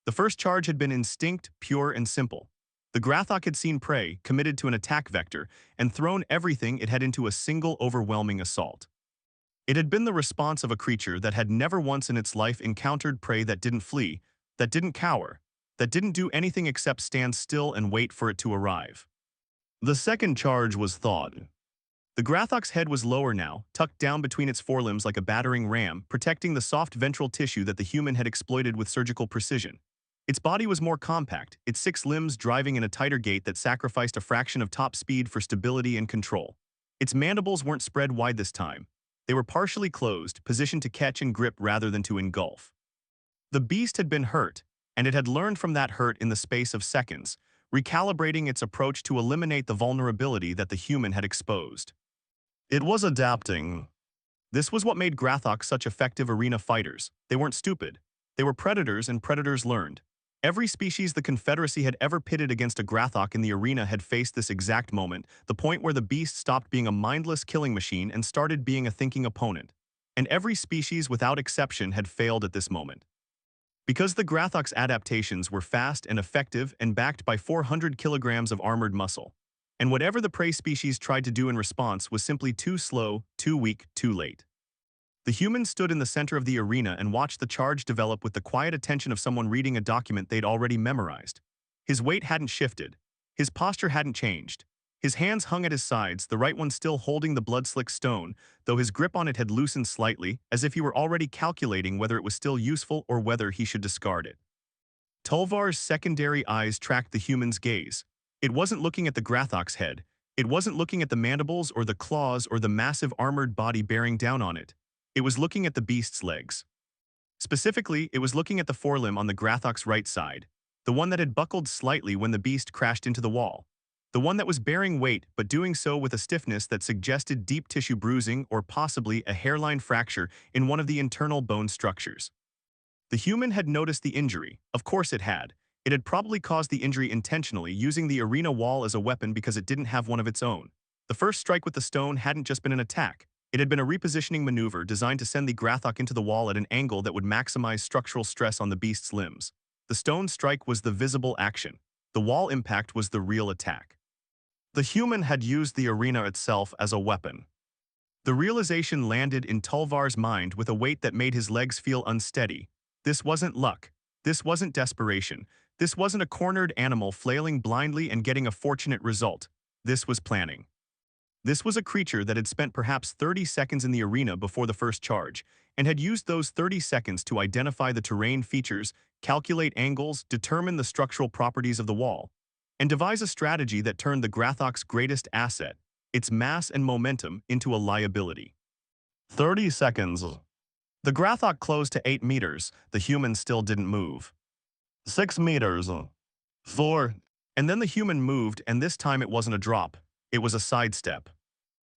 The first charge had been instinct, pure and simple. The Grathok had seen prey, committed to an attack vector, and thrown everything it had into a single overwhelming assault. It had been the response of a creature that had never once in its life encountered prey that didn't flee, that didn't cower, that didn't do anything except stand still and wait for it to arrive. The second charge was thought. The Grathok's head was lower now, tucked down between its forelimbs like a battering ram, protecting the soft ventral tissue that the human had exploited with surgical precision. Its body was more compact, its 6 limbs driving in a tighter gait that sacrificed a fraction of top speed for stability and control. Its mandibles weren't spread wide this time. They were partially closed, positioned to catch and grip rather than to engulf. The beast had been hurt, and it had learned from that hurt in the space of seconds, recalibrating its approach to eliminate the vulnerability that the human had exposed. It was adapting. This was what made Grathok such effective arena fighters. They weren't stupid. They were predators, and predators learned. Every species the Confederacy had ever pitted against a Grathok in the arena had faced this exact moment, the point where the beast stopped being a mindless killing machine and started being a thinking opponent. And every species, without exception, had failed at this moment. Because the Grathok's adaptations were fast and effective and backed by 400 kilograms of armored muscle. And whatever the prey species tried to do in response was simply too slow, too weak, too late. The human stood in the center of the arena and watched the charge develop with the quiet attention of someone reading a document they'd already memorized. His weight hadn't shifted. His posture hadn't changed. His hands hung at his sides, the right one still holding the blood-slick stone, though his grip on it had loosened slightly, as if he were already calculating whether it was still useful or whether he should discard it. Tulvar's secondary eyes tracked the human's gaze. It wasn't looking at the Grathok's head. It wasn't looking at the mandibles or the claws or the massive armored body bearing down on it. It was looking at the beast's legs. Specifically, it was looking at the forelimb on the Grathok's right side, the one that had buckled slightly when the beast crashed into the wall. The one that was bearing weight but doing so with a stiffness that suggested deep tissue bruising or possibly a hairline fracture in one of the internal bone structures. The human had noticed the injury. Of course it had. It had probably caused the injury intentionally, using the arena wall as a weapon because it didn't have one of its own. The first strike with the stone hadn't just been an attack. It had been a repositioning maneuver designed to send the Grathok into the wall at an angle that would maximize structural stress on the beast's limbs. The stone strike was the visible action. The wall impact was the real attack. The human had used the arena itself as a weapon. The realization landed in Tulvar's mind with a weight that made his legs feel unsteady. This wasn't luck. This wasn't desperation. This wasn't a cornered animal flailing blindly and getting a fortunate result. This was planning. This was a creature that had spent perhaps 30 seconds in the arena before the first charge, and had used those 30 seconds to identify the terrain features, calculate angles, determine the structural properties of the wall, and devise a strategy that turned the Grathok's greatest asset, its mass and momentum, into a liability. 30 seconds. The Grathok closed to 8 meters. The human still didn't move. 6 meters. 4. And then the human moved, and this time it wasn't a drop. It was a sidestep.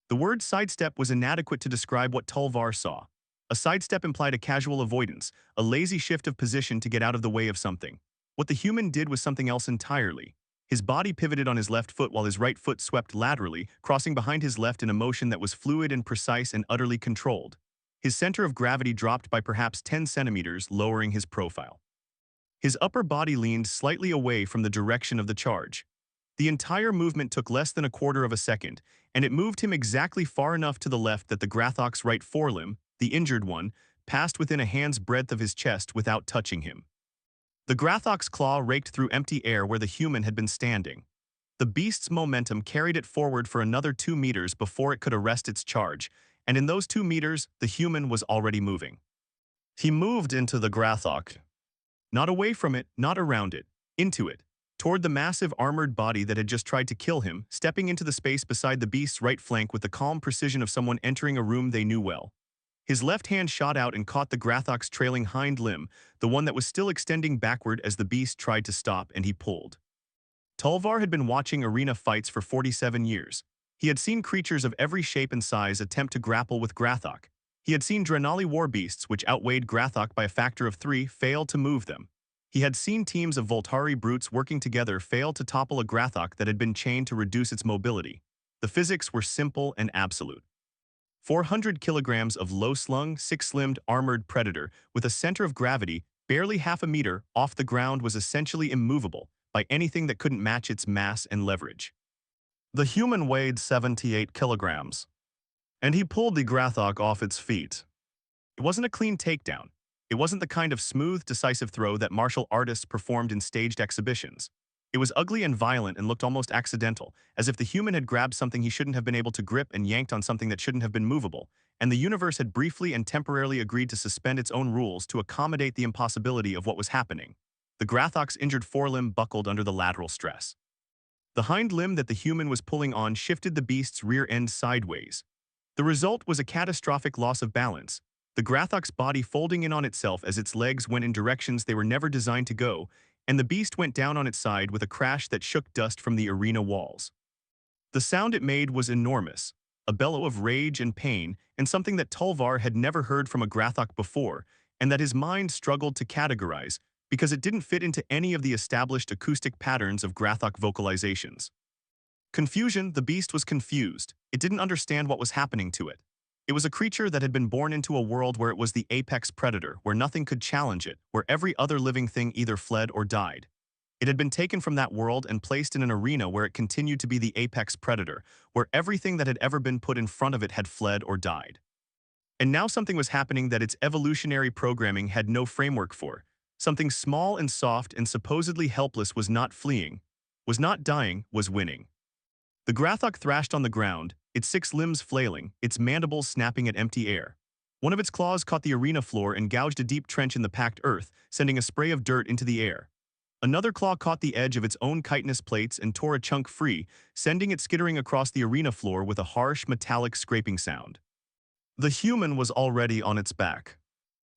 The word sidestep was inadequate to describe what Tulvar saw. A sidestep implied a casual avoidance, a lazy shift of position to get out of the way of something. What the human did was something else entirely. His body pivoted on his left foot while his right foot swept laterally, crossing behind his left in a motion that was fluid and precise and utterly controlled. His center of gravity dropped by perhaps 10 centimeters, lowering his profile. His upper body leaned slightly away from the direction of the charge. The entire movement took less than a quarter of a second, and it moved him exactly far enough to the left that the Grathok's right forelimb, the injured one, passed within a hand's breadth of his chest without touching him. The Grathok's claw raked through empty air where the human had been standing. The beast's momentum carried it forward for another 2 meters before it could arrest its charge, and in those 2 meters, the human was already moving. He moved into the Grathok. Not away from it, not around it, into it, toward the massive armored body that had just tried to kill him, stepping into the space beside the beast's right flank with the calm precision of someone entering a room they knew well. His left hand shot out and caught the Grathok's trailing hind limb, the one that was still extending backward as the beast tried to stop, and he pulled. Tulvar had been watching arena fights for 47 years. He had seen creatures of every shape and size attempt to grapple with Grathok. He had seen Drenali war beasts, which outweighed Grathok by a factor of 3, fail to move them. He had seen teams of Voltari brutes working together fail to topple a Grathok that had been chained to reduce its mobility. The physics were simple and absolute. 400 kilograms of low-slung, six-limbed, armored predator with a center of gravity barely half a meter off the ground was essentially immovable by anything that couldn't match its mass and leverage. The human weighed 78 kilograms, and he pulled the Grathok off its feet. It wasn't a clean takedown. It wasn't the kind of smooth, decisive throw that martial artists performed in staged exhibitions. It was ugly and violent and looked almost accidental, as if the human had grabbed something he shouldn't have been able to grip and yanked on something that shouldn't have been movable, and the universe had briefly and temporarily agreed to suspend its own rules to accommodate the impossibility of what was happening. The Grathok's injured forelimb buckled under the lateral stress. The hind limb that the human was pulling on shifted the beast's rear end sideways. The result was a catastrophic loss of balance, the Grathok's body folding in on itself as its legs went in directions they were never designed to go, and the beast went down on its side with a crash that shook dust from the arena walls. The sound it made was enormous, a bellow of rage and pain, and something that Tulvar had never heard from a Grathok before, and that his mind struggled to categorize because it didn't fit into any of the established acoustic patterns of Grathok vocalizations. Confusion, the beast was confused. It didn't understand what was happening to it. It was a creature that had been born into a world where it was the apex predator, where nothing could challenge it, where every other living thing either fled or died. It had been taken from that world and placed in an arena where it continued to be the apex predator, where everything that had ever been put in front of it had fled or died. And now something was happening that its evolutionary programming had no framework for. Something small and soft and supposedly helpless was not fleeing, was not dying, was winning. The Grathok thrashed on the ground, its 6 limbs flailing, its mandibles snapping at empty air. One of its claws caught the arena floor and gouged a deep trench in the packed earth, sending a spray of dirt into the air. Another claw caught the edge of its own chitinous plates and tore a chunk free, sending it skittering across the arena floor with a harsh, metallic scraping sound. The human was already on its back.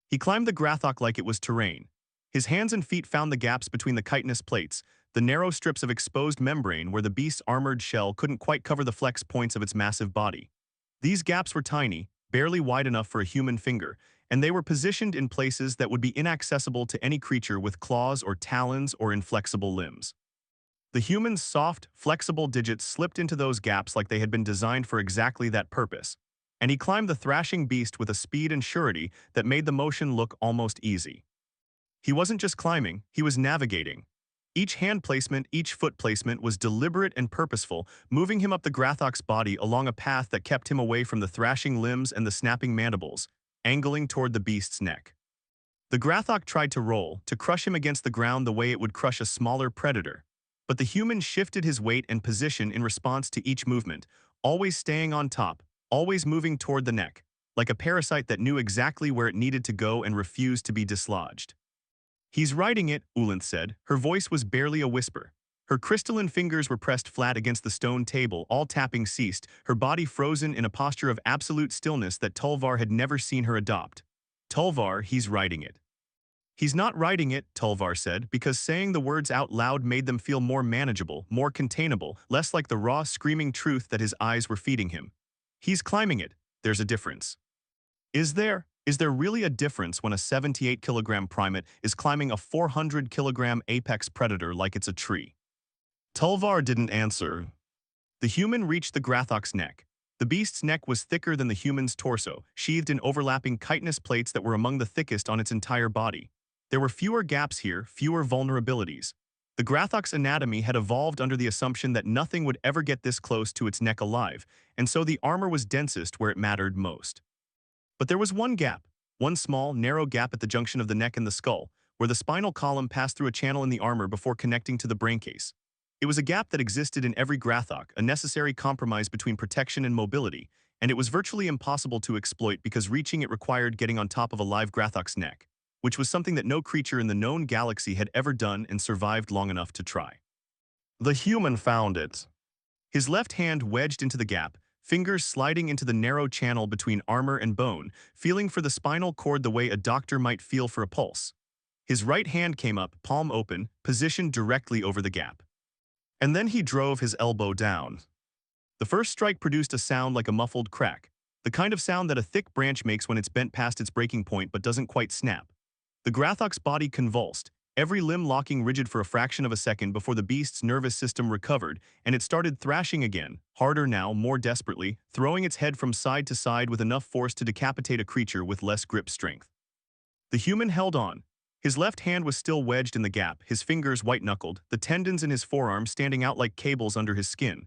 He climbed the Grathok like it was terrain. His hands and feet found the gaps between the chitinous plates, the narrow strips of exposed membrane where the beast's armored shell couldn't quite cover the flex points of its massive body. These gaps were tiny, barely wide enough for a human finger, and they were positioned in places that would be inaccessible to any creature with claws or talons or inflexible limbs. The human's soft, flexible digits slipped into those gaps like they had been designed for exactly that purpose, and he climbed the thrashing beast with a speed and surety that made the motion look almost easy. He wasn't just climbing, he was navigating. Each hand placement, each foot placement was deliberate and purposeful, moving him up the Grathok's body along a path that kept him away from the thrashing limbs and the snapping mandibles, angling toward the beast's neck. The Grathok tried to roll, to crush him against the ground the way it would crush a smaller predator. But the human shifted his weight and position in response to each movement, always staying on top, always moving toward the neck, like a parasite that knew exactly where it needed to go and refused to be dislodged. "He's riding it," Ulanth said. Her voice was barely a whisper. Her crystalline fingers were pressed flat against the stone table, all tapping ceased, her body frozen in a posture of absolute stillness that Tulvar had never seen her adopt. "Tulvar, he's riding it." "He's not riding it," Tulvar said, because saying the words out loud made them feel more manageable, more containable, less like the raw, screaming truth that his eyes were feeding him. "He's climbing it. There's a difference." Is there? Is there really a difference when a 78-kilogram primate is climbing a 400-kilogram apex predator like it's a tree? Tulvar didn't answer. The human reached the Grathok's neck. The beast's neck was thicker than the human's torso, sheathed in overlapping chitinous plates that were among the thickest on its entire body. There were fewer gaps here, fewer vulnerabilities. The Grathok's anatomy had evolved under the assumption that nothing would ever get this close to its neck alive, and so the armor was densest where it mattered most. But there was one gap, one small, narrow gap at the junction of the neck and the skull, where the spinal column passed through a channel in the armor before connecting to the braincase. It was a gap that existed in every Grathok, a necessary compromise between protection and mobility, and it was virtually impossible to exploit because reaching it required getting on top of a live Grathok's neck, which was something that no creature in the known galaxy had ever done and survived long enough to try. The human found it. His left hand wedged into the gap, fingers sliding into the narrow channel between armor and bone, feeling for the spinal cord the way a doctor might feel for a pulse. His right hand came up, palm open, positioned directly over the gap. And then he drove his elbow down. The first strike produced a sound like a muffled crack, the kind of sound that a thick branch makes when it's bent past its breaking point but doesn't quite snap. The Grathok's body convulsed, every limb locking rigid for a fraction of a second before the beast's nervous system recovered, and it started thrashing again, harder now, more desperately, throwing its head from side to side with enough force to decapitate a creature with less grip strength. The human held on. His left hand was still wedged in the gap, his fingers white-knuckled, the tendons in his forearm standing out like cables under his skin.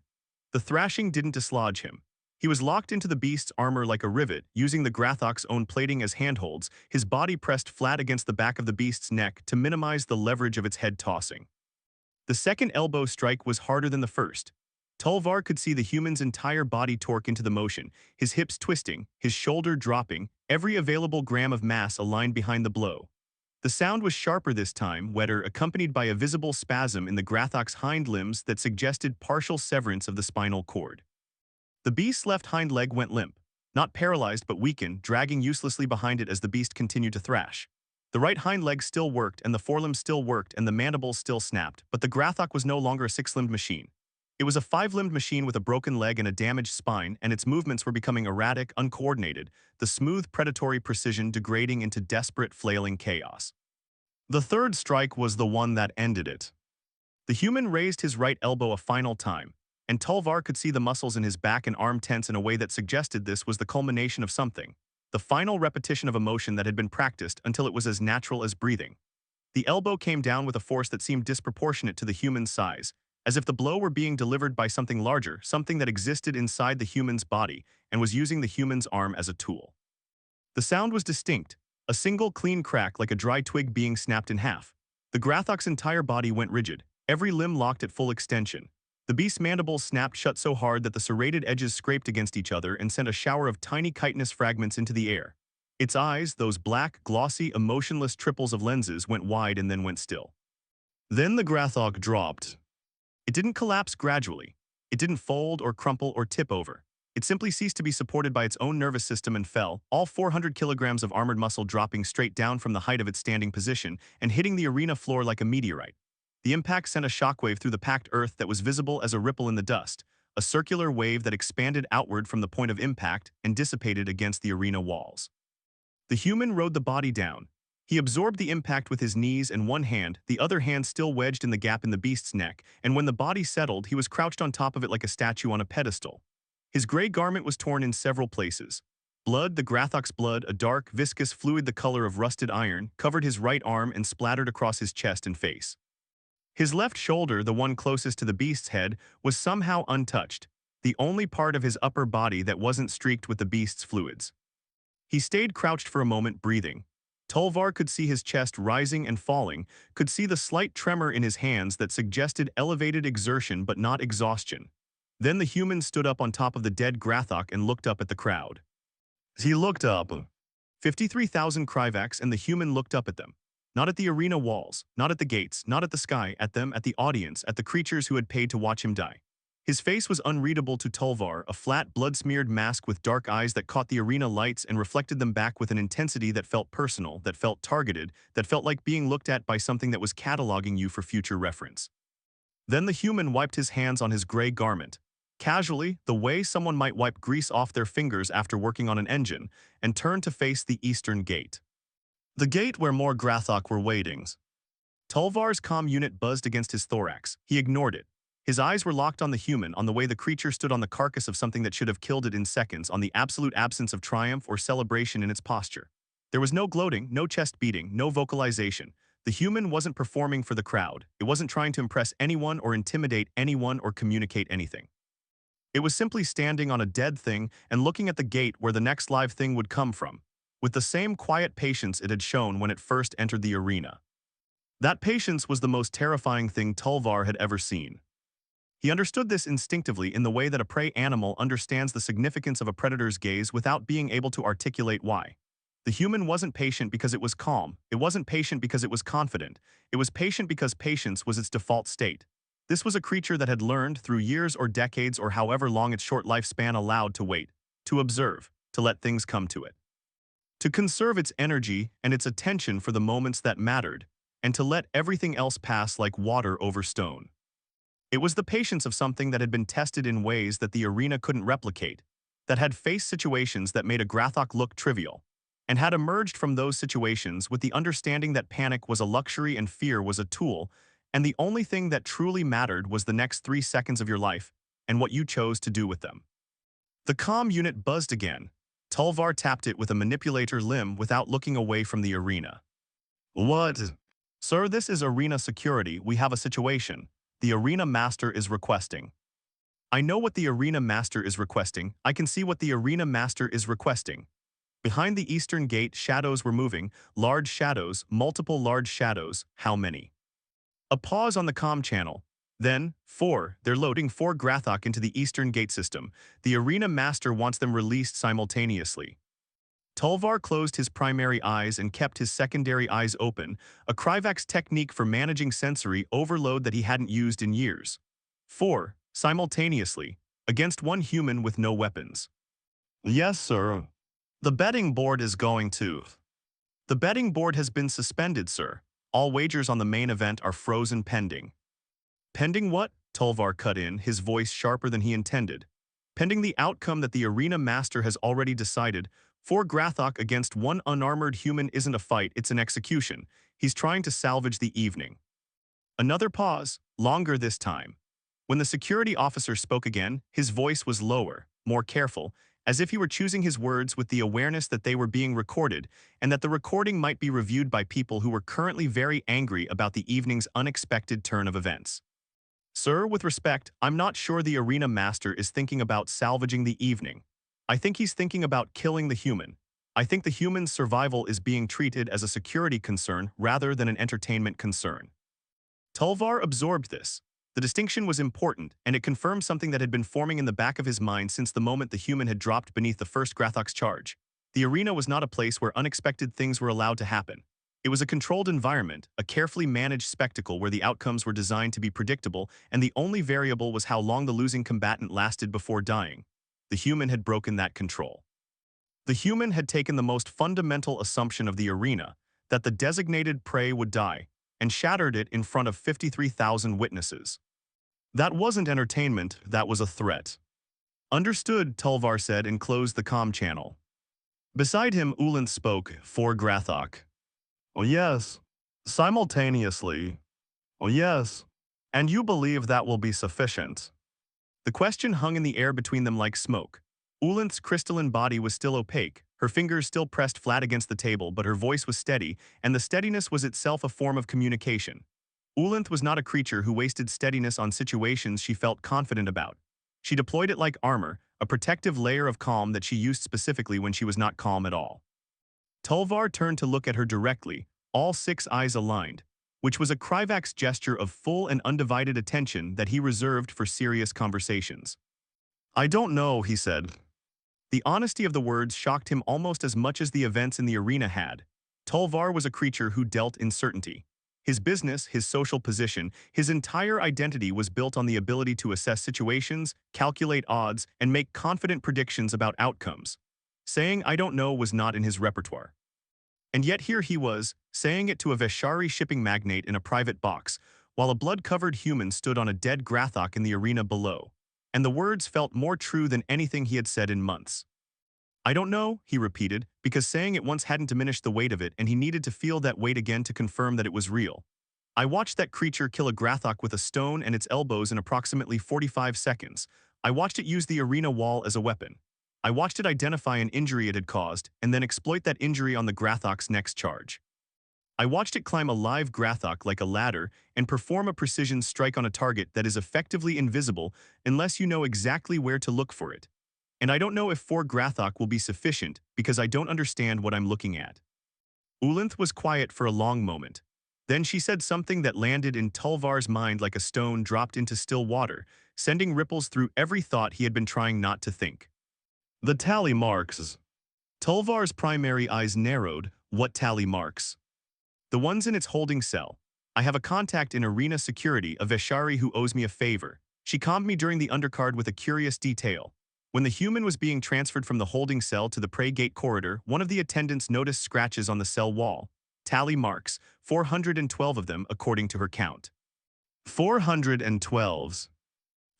The thrashing didn't dislodge him. He was locked into the beast's armor like a rivet, using the Grathok's own plating as handholds, his body pressed flat against the back of the beast's neck to minimize the leverage of its head tossing. The second elbow strike was harder than the first. Tulvar could see the human's entire body torque into the motion, his hips twisting, his shoulder dropping, every available gram of mass aligned behind the blow. The sound was sharper this time, wetter, accompanied by a visible spasm in the Grathok's hind limbs that suggested partial severance of the spinal cord. The beast's left hind leg went limp, not paralyzed but weakened, dragging uselessly behind it as the beast continued to thrash. The right hind leg still worked, and the forelimbs still worked, and the mandibles still snapped, but the Grathok was no longer a 6-limbed machine. It was a 5-limbed machine with a broken leg and a damaged spine, and its movements were becoming erratic, uncoordinated, the smooth predatory precision degrading into desperate, flailing chaos. The third strike was the one that ended it. The human raised his right elbow a final time, and Tulvar could see the muscles in his back and arm tense in a way that suggested this was the culmination of something, the final repetition of a motion that had been practiced until it was as natural as breathing. The elbow came down with a force that seemed disproportionate to the human's size, as if the blow were being delivered by something larger, something that existed inside the human's body and was using the human's arm as a tool. The sound was distinct, a single clean crack like a dry twig being snapped in half. The Grathok's entire body went rigid, every limb locked at full extension. The beast's mandibles snapped shut so hard that the serrated edges scraped against each other and sent a shower of tiny chitinous fragments into the air. Its eyes, those black, glossy, emotionless triples of lenses, went wide and then went still. Then the Grathog dropped. It didn't collapse gradually. It didn't fold or crumple or tip over. It simply ceased to be supported by its own nervous system and fell, all 400 kilograms of armored muscle dropping straight down from the height of its standing position and hitting the arena floor like a meteorite. The impact sent a shockwave through the packed earth that was visible as a ripple in the dust, a circular wave that expanded outward from the point of impact and dissipated against the arena walls. The human rode the body down. He absorbed the impact with his knees and one hand, the other hand still wedged in the gap in the beast's neck, and when the body settled, he was crouched on top of it like a statue on a pedestal. His gray garment was torn in several places. Blood, the Grathok's blood, a dark, viscous fluid the color of rusted iron, covered his right arm and splattered across his chest and face. His left shoulder, the one closest to the beast's head, was somehow untouched, the only part of his upper body that wasn't streaked with the beast's fluids. He stayed crouched for a moment, breathing. Tulvar could see his chest rising and falling, could see the slight tremor in his hands that suggested elevated exertion but not exhaustion. Then the human stood up on top of the dead Grathok and looked up at the crowd. He looked up. 53,000 Kryvax and the human looked up at them. Not at the arena walls, not at the gates, not at the sky, at them, at the audience, at the creatures who had paid to watch him die. His face was unreadable to Tulvar, a flat, blood-smeared mask with dark eyes that caught the arena lights and reflected them back with an intensity that felt personal, that felt targeted, that felt like being looked at by something that was cataloging you for future reference. Then the human wiped his hands on his gray garment, casually, the way someone might wipe grease off their fingers after working on an engine, and turned to face the eastern gate. The gate where more Grathok were waiting. Tulvar's comm unit buzzed against his thorax. He ignored it. His eyes were locked on the human, on the way the creature stood on the carcass of something that should have killed it in seconds, on the absolute absence of triumph or celebration in its posture. There was no gloating, no chest beating, no vocalization. The human wasn't performing for the crowd. It wasn't trying to impress anyone or intimidate anyone or communicate anything. It was simply standing on a dead thing and looking at the gate where the next live thing would come from, with the same quiet patience it had shown when it first entered the arena. That patience was the most terrifying thing Tulvar had ever seen. He understood this instinctively in the way that a prey animal understands the significance of a predator's gaze without being able to articulate why. The human wasn't patient because it was calm. It wasn't patient because it was confident. It was patient because patience was its default state. This was a creature that had learned, through years or decades or however long its short lifespan allowed, to wait, to observe, to let things come to it. To conserve its energy and its attention for the moments that mattered, and to let everything else pass like water over stone. It was the patience of something that had been tested in ways that the arena couldn't replicate, that had faced situations that made a Grathok look trivial, and had emerged from those situations with the understanding that panic was a luxury and fear was a tool, and the only thing that truly mattered was the next 3 seconds of your life and what you chose to do with them. The comm unit buzzed again. Tulvar tapped it with a manipulator limb without looking away from the arena. What? Sir, this is arena security. We have a situation. The arena master is requesting. I know what the arena master is requesting. I can see what the arena master is requesting. Behind the eastern gate, shadows were moving. Large shadows, multiple large shadows. How many? A pause on the comm channel. Then, 4. They're loading 4 Grathok into the eastern gate system. The arena master wants them released simultaneously. Tulvar closed his primary eyes and kept his secondary eyes open, a Kryvax technique for managing sensory overload that he hadn't used in years. 4. Simultaneously, against one human with no weapons. Yes, sir. The betting board is going to. The betting board has been suspended, sir. All wagers on the main event are frozen pending. Pending what? Tulvar cut in, his voice sharper than he intended. Pending the outcome that the arena master has already decided. 4 Grathok against 1 unarmored human isn't a fight, it's an execution. He's trying to salvage the evening. Another pause, longer this time. When the security officer spoke again, his voice was lower, more careful, as if he were choosing his words with the awareness that they were being recorded and that the recording might be reviewed by people who were currently very angry about the evening's unexpected turn of events. Sir, with respect, I'm not sure the arena master is thinking about salvaging the evening. I think he's thinking about killing the human. I think the human's survival is being treated as a security concern rather than an entertainment concern. Tulvar absorbed this. The distinction was important, and it confirmed something that had been forming in the back of his mind since the moment the human had dropped beneath the first Grathok's charge. The arena was not a place where unexpected things were allowed to happen. It was a controlled environment, a carefully managed spectacle where the outcomes were designed to be predictable, and the only variable was how long the losing combatant lasted before dying. The human had broken that control. The human had taken the most fundamental assumption of the arena, that the designated prey would die, and shattered it in front of 53,000 witnesses. That wasn't entertainment, that was a threat. Understood, Tulvar said and closed the comm channel. Beside him, Ulanth spoke, for Grathok. Oh yes. Simultaneously. Oh yes. And you believe that will be sufficient? The question hung in the air between them like smoke. Ulanth's crystalline body was still opaque, her fingers still pressed flat against the table, but her voice was steady, and the steadiness was itself a form of communication. Ulanth was not a creature who wasted steadiness on situations she felt confident about. She deployed it like armor, a protective layer of calm that she used specifically when she was not calm at all. Tulvar turned to look at her directly, all six eyes aligned, which was a Kryvax gesture of full and undivided attention that he reserved for serious conversations. I don't know, he said. The honesty of the words shocked him almost as much as the events in the arena had. Tulvar was a creature who dealt in certainty. His business, his social position, his entire identity was built on the ability to assess situations, calculate odds, and make confident predictions about outcomes. Saying I don't know was not in his repertoire. And yet here he was, saying it to a Veshari shipping magnate in a private box, while a blood-covered human stood on a dead Grathok in the arena below. And the words felt more true than anything he had said in months. I don't know, he repeated, because saying it once hadn't diminished the weight of it, and he needed to feel that weight again to confirm that it was real. I watched that creature kill a Grathok with a stone and its elbows in approximately 45 seconds. I watched it use the arena wall as a weapon. I watched it identify an injury it had caused, and then exploit that injury on the Grathok's next charge. I watched it climb a live Grathok like a ladder and perform a precision strike on a target that is effectively invisible unless you know exactly where to look for it. And I don't know if 4 Grathok will be sufficient because I don't understand what I'm looking at. Ulanth was quiet for a long moment. Then she said something that landed in Tulvar's mind like a stone dropped into still water, sending ripples through every thought he had been trying not to think. The tally marks. Tulvar's primary eyes narrowed. What tally marks? The ones in its holding cell. I have a contact in arena security, a Veshari who owes me a favor. She calmed me during the undercard with a curious detail. When the human was being transferred from the holding cell to the prey gate corridor, one of the attendants noticed scratches on the cell wall. Tally marks, 412 of them according to her count. 412s.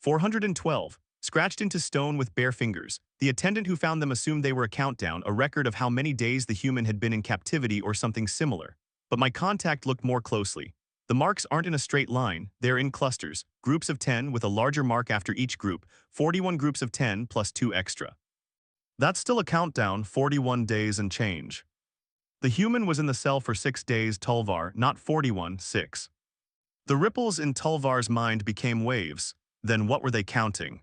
412, scratched into stone with bare fingers. The attendant who found them assumed they were a countdown, a record of how many days the human had been in captivity or something similar. But my contact looked more closely. The marks aren't in a straight line, they're in clusters, groups of 10 with a larger mark after each group, 41 groups of 10 plus 2 extra. That's still a countdown, 41 days and change. The human was in the cell for 6 days, Tulvar, not 41, 6. The ripples in Tulvar's mind became waves. Then what were they counting?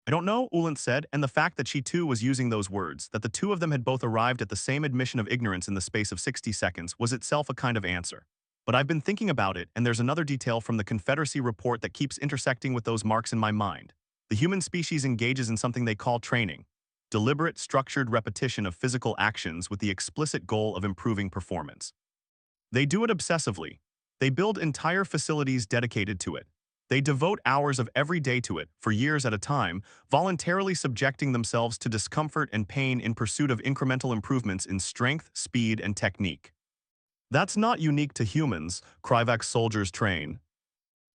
I don't know, Ulanth said, and the fact that she too was using those words, that the two of them had both arrived at the same admission of ignorance in the space of 60 seconds, was itself a kind of answer. But I've been thinking about it, and there's another detail from the Confederacy report that keeps intersecting with those marks in my mind. The human species engages in something they call training. Deliberate, structured repetition of physical actions with the explicit goal of improving performance. They do it obsessively. They build entire facilities dedicated to it. They devote hours of every day to it, for years at a time, voluntarily subjecting themselves to discomfort and pain in pursuit of incremental improvements in strength, speed, and technique. That's not unique to humans, Kryvax soldiers train.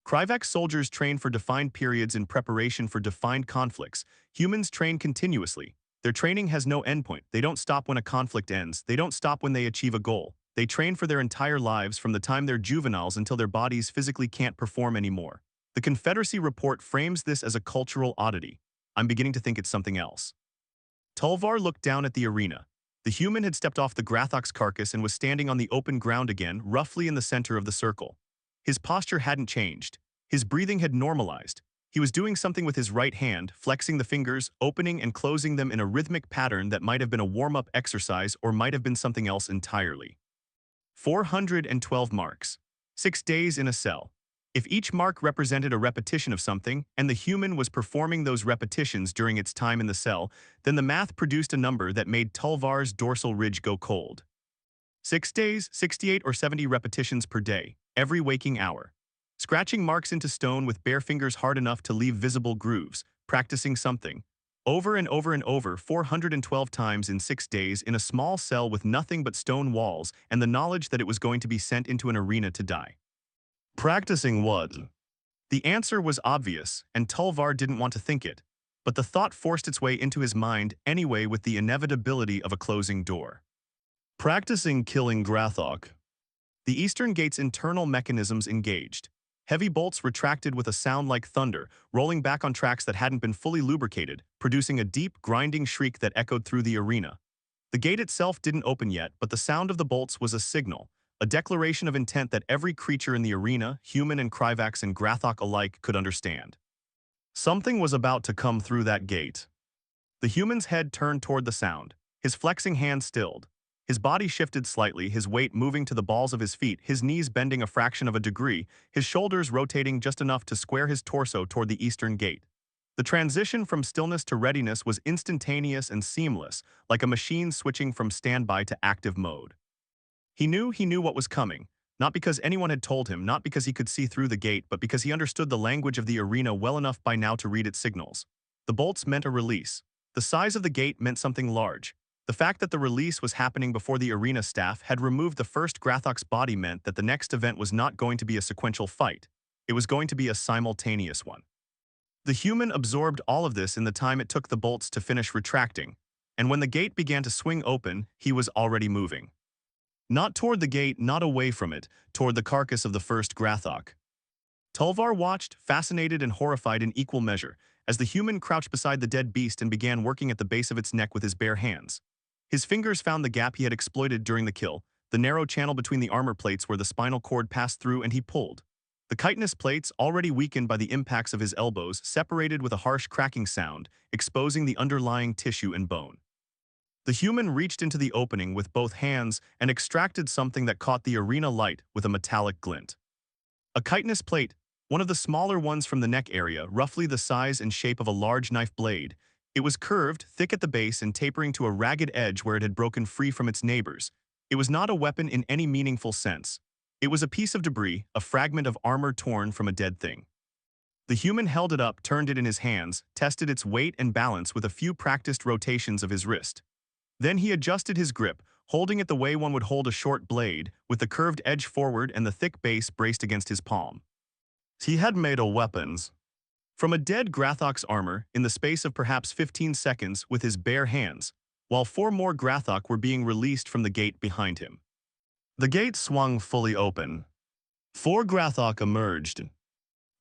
Kryvax soldiers train for defined periods in preparation for defined conflicts. Humans train continuously. Their training has no endpoint. They don't stop when a conflict ends. They don't stop when they achieve a goal. They train for their entire lives from the time they're juveniles until their bodies physically can't perform anymore. The Confederacy report frames this as a cultural oddity. I'm beginning to think it's something else. Tulvar looked down at the arena. The human had stepped off the Grathok's carcass and was standing on the open ground again, roughly in the center of the circle. His posture hadn't changed. His breathing had normalized. He was doing something with his right hand, flexing the fingers, opening and closing them in a rhythmic pattern that might have been a warm-up exercise or might have been something else entirely. 412 marks. 6 days in a cell. If each mark represented a repetition of something, and the human was performing those repetitions during its time in the cell, then the math produced a number that made Tulvar's dorsal ridge go cold. 6 days, 68 or 70 repetitions per day, every waking hour. Scratching marks into stone with bare fingers hard enough to leave visible grooves, practicing something. Over and over and over 412 times in 6 days in a small cell with nothing but stone walls and the knowledge that it was going to be sent into an arena to die. Practicing what? The answer was obvious, and Tulvar didn't want to think it, but the thought forced its way into his mind anyway with the inevitability of a closing door. Practicing killing Grathok. The Eastern Gate's internal mechanisms engaged. Heavy bolts retracted with a sound like thunder, rolling back on tracks that hadn't been fully lubricated, producing a deep, grinding shriek that echoed through the arena. The gate itself didn't open yet, but the sound of the bolts was a signal, a declaration of intent that every creature in the arena, human and Kryvax and Grathok alike, could understand. Something was about to come through that gate. The human's head turned toward the sound, his flexing hand stilled. His body shifted slightly, his weight moving to the balls of his feet, his knees bending a fraction of a degree, his shoulders rotating just enough to square his torso toward the eastern gate. The transition from stillness to readiness was instantaneous and seamless, like a machine switching from standby to active mode. He knew what was coming, not because anyone had told him, not because he could see through the gate, but because he understood the language of the arena well enough by now to read its signals. The bolts meant a release. The size of the gate meant something large. The fact that the release was happening before the arena staff had removed the first Grathok's body meant that the next event was not going to be a sequential fight. It was going to be a simultaneous one. The human absorbed all of this in the time it took the bolts to finish retracting, and when the gate began to swing open, he was already moving. Not toward the gate, not away from it, toward the carcass of the first Grathok. Tulvar watched, fascinated and horrified in equal measure, as the human crouched beside the dead beast and began working at the base of its neck with his bare hands. His fingers found the gap he had exploited during the kill, the narrow channel between the armor plates where the spinal cord passed through, and he pulled. The chitinous plates, already weakened by the impacts of his elbows, separated with a harsh cracking sound, exposing the underlying tissue and bone. The human reached into the opening with both hands and extracted something that caught the arena light with a metallic glint. A chitinous plate, one of the smaller ones from the neck area, roughly the size and shape of a large knife blade. It was curved, thick at the base, and tapering to a ragged edge where it had broken free from its neighbors. It was not a weapon in any meaningful sense. It was a piece of debris, a fragment of armor torn from a dead thing. The human held it up, turned it in his hands, tested its weight and balance with a few practiced rotations of his wrist. Then he adjusted his grip, holding it the way one would hold a short blade, with the curved edge forward and the thick base braced against his palm. He had made a weapons. From a dead Grathok's armor, in the space of perhaps 15 seconds with his bare hands, while 4 more Grathok were being released from the gate behind him. The gate swung fully open. 4 Grathok emerged.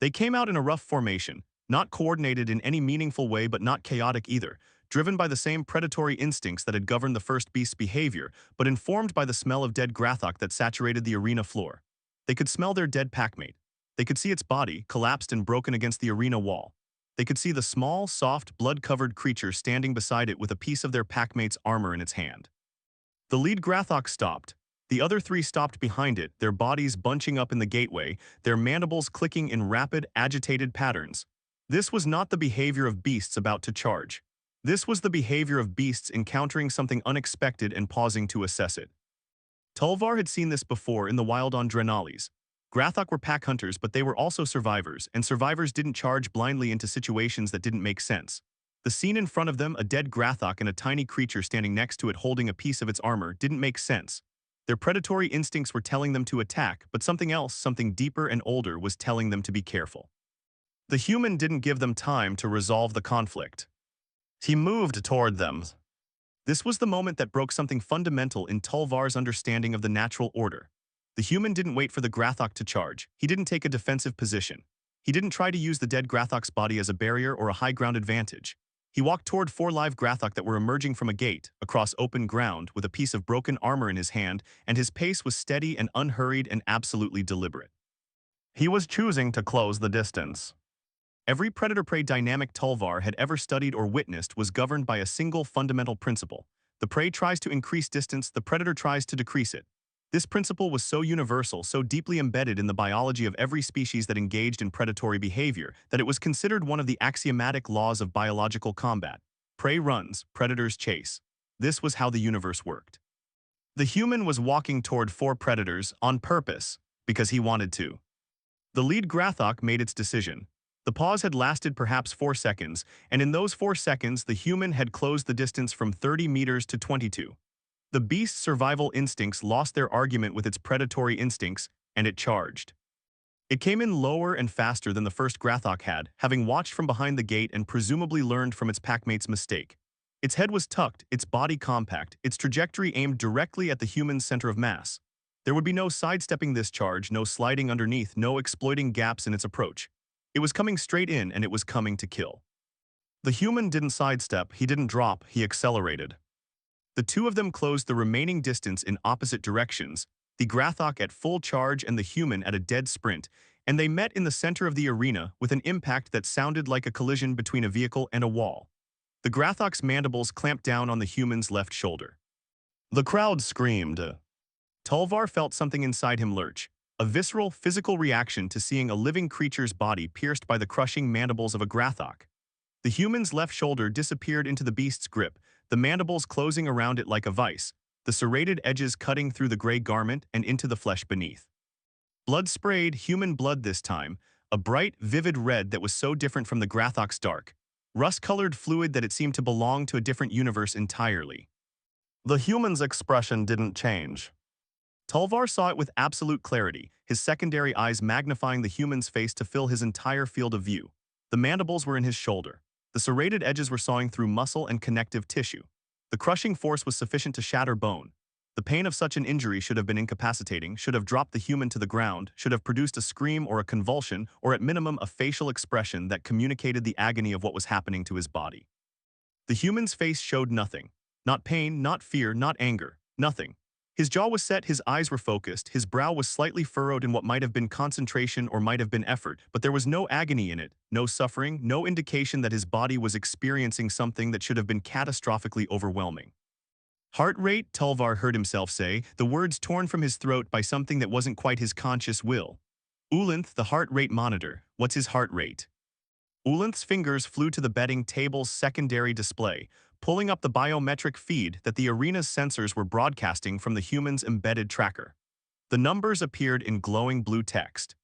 They came out in a rough formation, not coordinated in any meaningful way but not chaotic either, driven by the same predatory instincts that had governed the first beast's behavior, but informed by the smell of dead Grathok that saturated the arena floor. They could smell their dead packmate. They could see its body, collapsed and broken against the arena wall. They could see the small, soft, blood-covered creature standing beside it with a piece of their packmate's armor in its hand. The lead Grathok stopped. The other 3 stopped behind it, their bodies bunching up in the gateway, their mandibles clicking in rapid, agitated patterns. This was not the behavior of beasts about to charge. This was the behavior of beasts encountering something unexpected and pausing to assess it. Tulvar had seen this before in the wild on Drenalis. Grathok were pack hunters, but they were also survivors, and survivors didn't charge blindly into situations that didn't make sense. The scene in front of them, a dead Grathok and a tiny creature standing next to it holding a piece of its armor, didn't make sense. Their predatory instincts were telling them to attack, but something else, something deeper and older, was telling them to be careful. The human didn't give them time to resolve the conflict. He moved toward them. This was the moment that broke something fundamental in Tulvar's understanding of the natural order. The human didn't wait for the Grathok to charge. He didn't take a defensive position. He didn't try to use the dead Grathok's body as a barrier or a high ground advantage. He walked toward 4 live Grathok that were emerging from a gate, across open ground, with a piece of broken armor in his hand, and his pace was steady and unhurried and absolutely deliberate. He was choosing to close the distance. Every predator-prey dynamic Tulvar had ever studied or witnessed was governed by a single fundamental principle. The prey tries to increase distance, the predator tries to decrease it. This principle was so universal, so deeply embedded in the biology of every species that engaged in predatory behavior, that it was considered one of the axiomatic laws of biological combat. Prey runs, predators chase. This was how the universe worked. The human was walking toward four predators on purpose, because he wanted to. The lead Grathok made its decision. The pause had lasted perhaps 4 seconds, and in those 4 seconds the human had closed the distance from 30 meters to 22. The beast's survival instincts lost their argument with its predatory instincts, and it charged. It came in lower and faster than the first Grathok had, having watched from behind the gate and presumably learned from its packmate's mistake. Its head was tucked, its body compact, its trajectory aimed directly at the human's center of mass. There would be no sidestepping this charge, no sliding underneath, no exploiting gaps in its approach. It was coming straight in, and it was coming to kill. The human didn't sidestep, he didn't drop, he accelerated. The two of them closed the remaining distance in opposite directions, the Grathok at full charge and the human at a dead sprint, and they met in the center of the arena with an impact that sounded like a collision between a vehicle and a wall. The Grathok's mandibles clamped down on the human's left shoulder. The crowd screamed. Tulvar felt something inside him lurch, a visceral, physical reaction to seeing a living creature's body pierced by the crushing mandibles of a Grathok. The human's left shoulder disappeared into the beast's grip, the mandibles closing around it like a vice, the serrated edges cutting through the gray garment and into the flesh beneath. Blood sprayed, human blood this time, a bright, vivid red that was so different from the Grathok's dark, rust-colored fluid that it seemed to belong to a different universe entirely. The human's expression didn't change. Tulvar saw it with absolute clarity, his secondary eyes magnifying the human's face to fill his entire field of view. The mandibles were in his shoulder. The serrated edges were sawing through muscle and connective tissue. The crushing force was sufficient to shatter bone. The pain of such an injury should have been incapacitating, should have dropped the human to the ground, should have produced a scream or a convulsion, or at minimum a facial expression that communicated the agony of what was happening to his body. The human's face showed nothing. Not pain, not fear, not anger. Nothing. His jaw was set, his eyes were focused, his brow was slightly furrowed in what might have been concentration or might have been effort, but there was no agony in it, no suffering, no indication that his body was experiencing something that should have been catastrophically overwhelming. Heart rate, Tulvar heard himself say, the words torn from his throat by something that wasn't quite his conscious will. Ulinth, the heart rate monitor. What's his heart rate? Ulinth's fingers flew to the betting table's secondary display, pulling up the biometric feed that the arena's sensors were broadcasting from the human's embedded tracker. The numbers appeared in glowing blue text.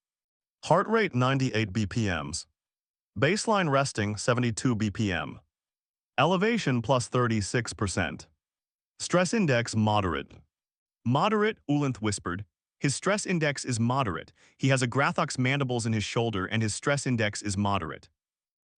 Heart rate 98 BPMs. Baseline resting 72 BPM. Elevation plus 36%. Stress index moderate. Moderate, Ulinth whispered. His stress index is moderate. He has a Grathok's mandibles in his shoulder and his stress index is moderate.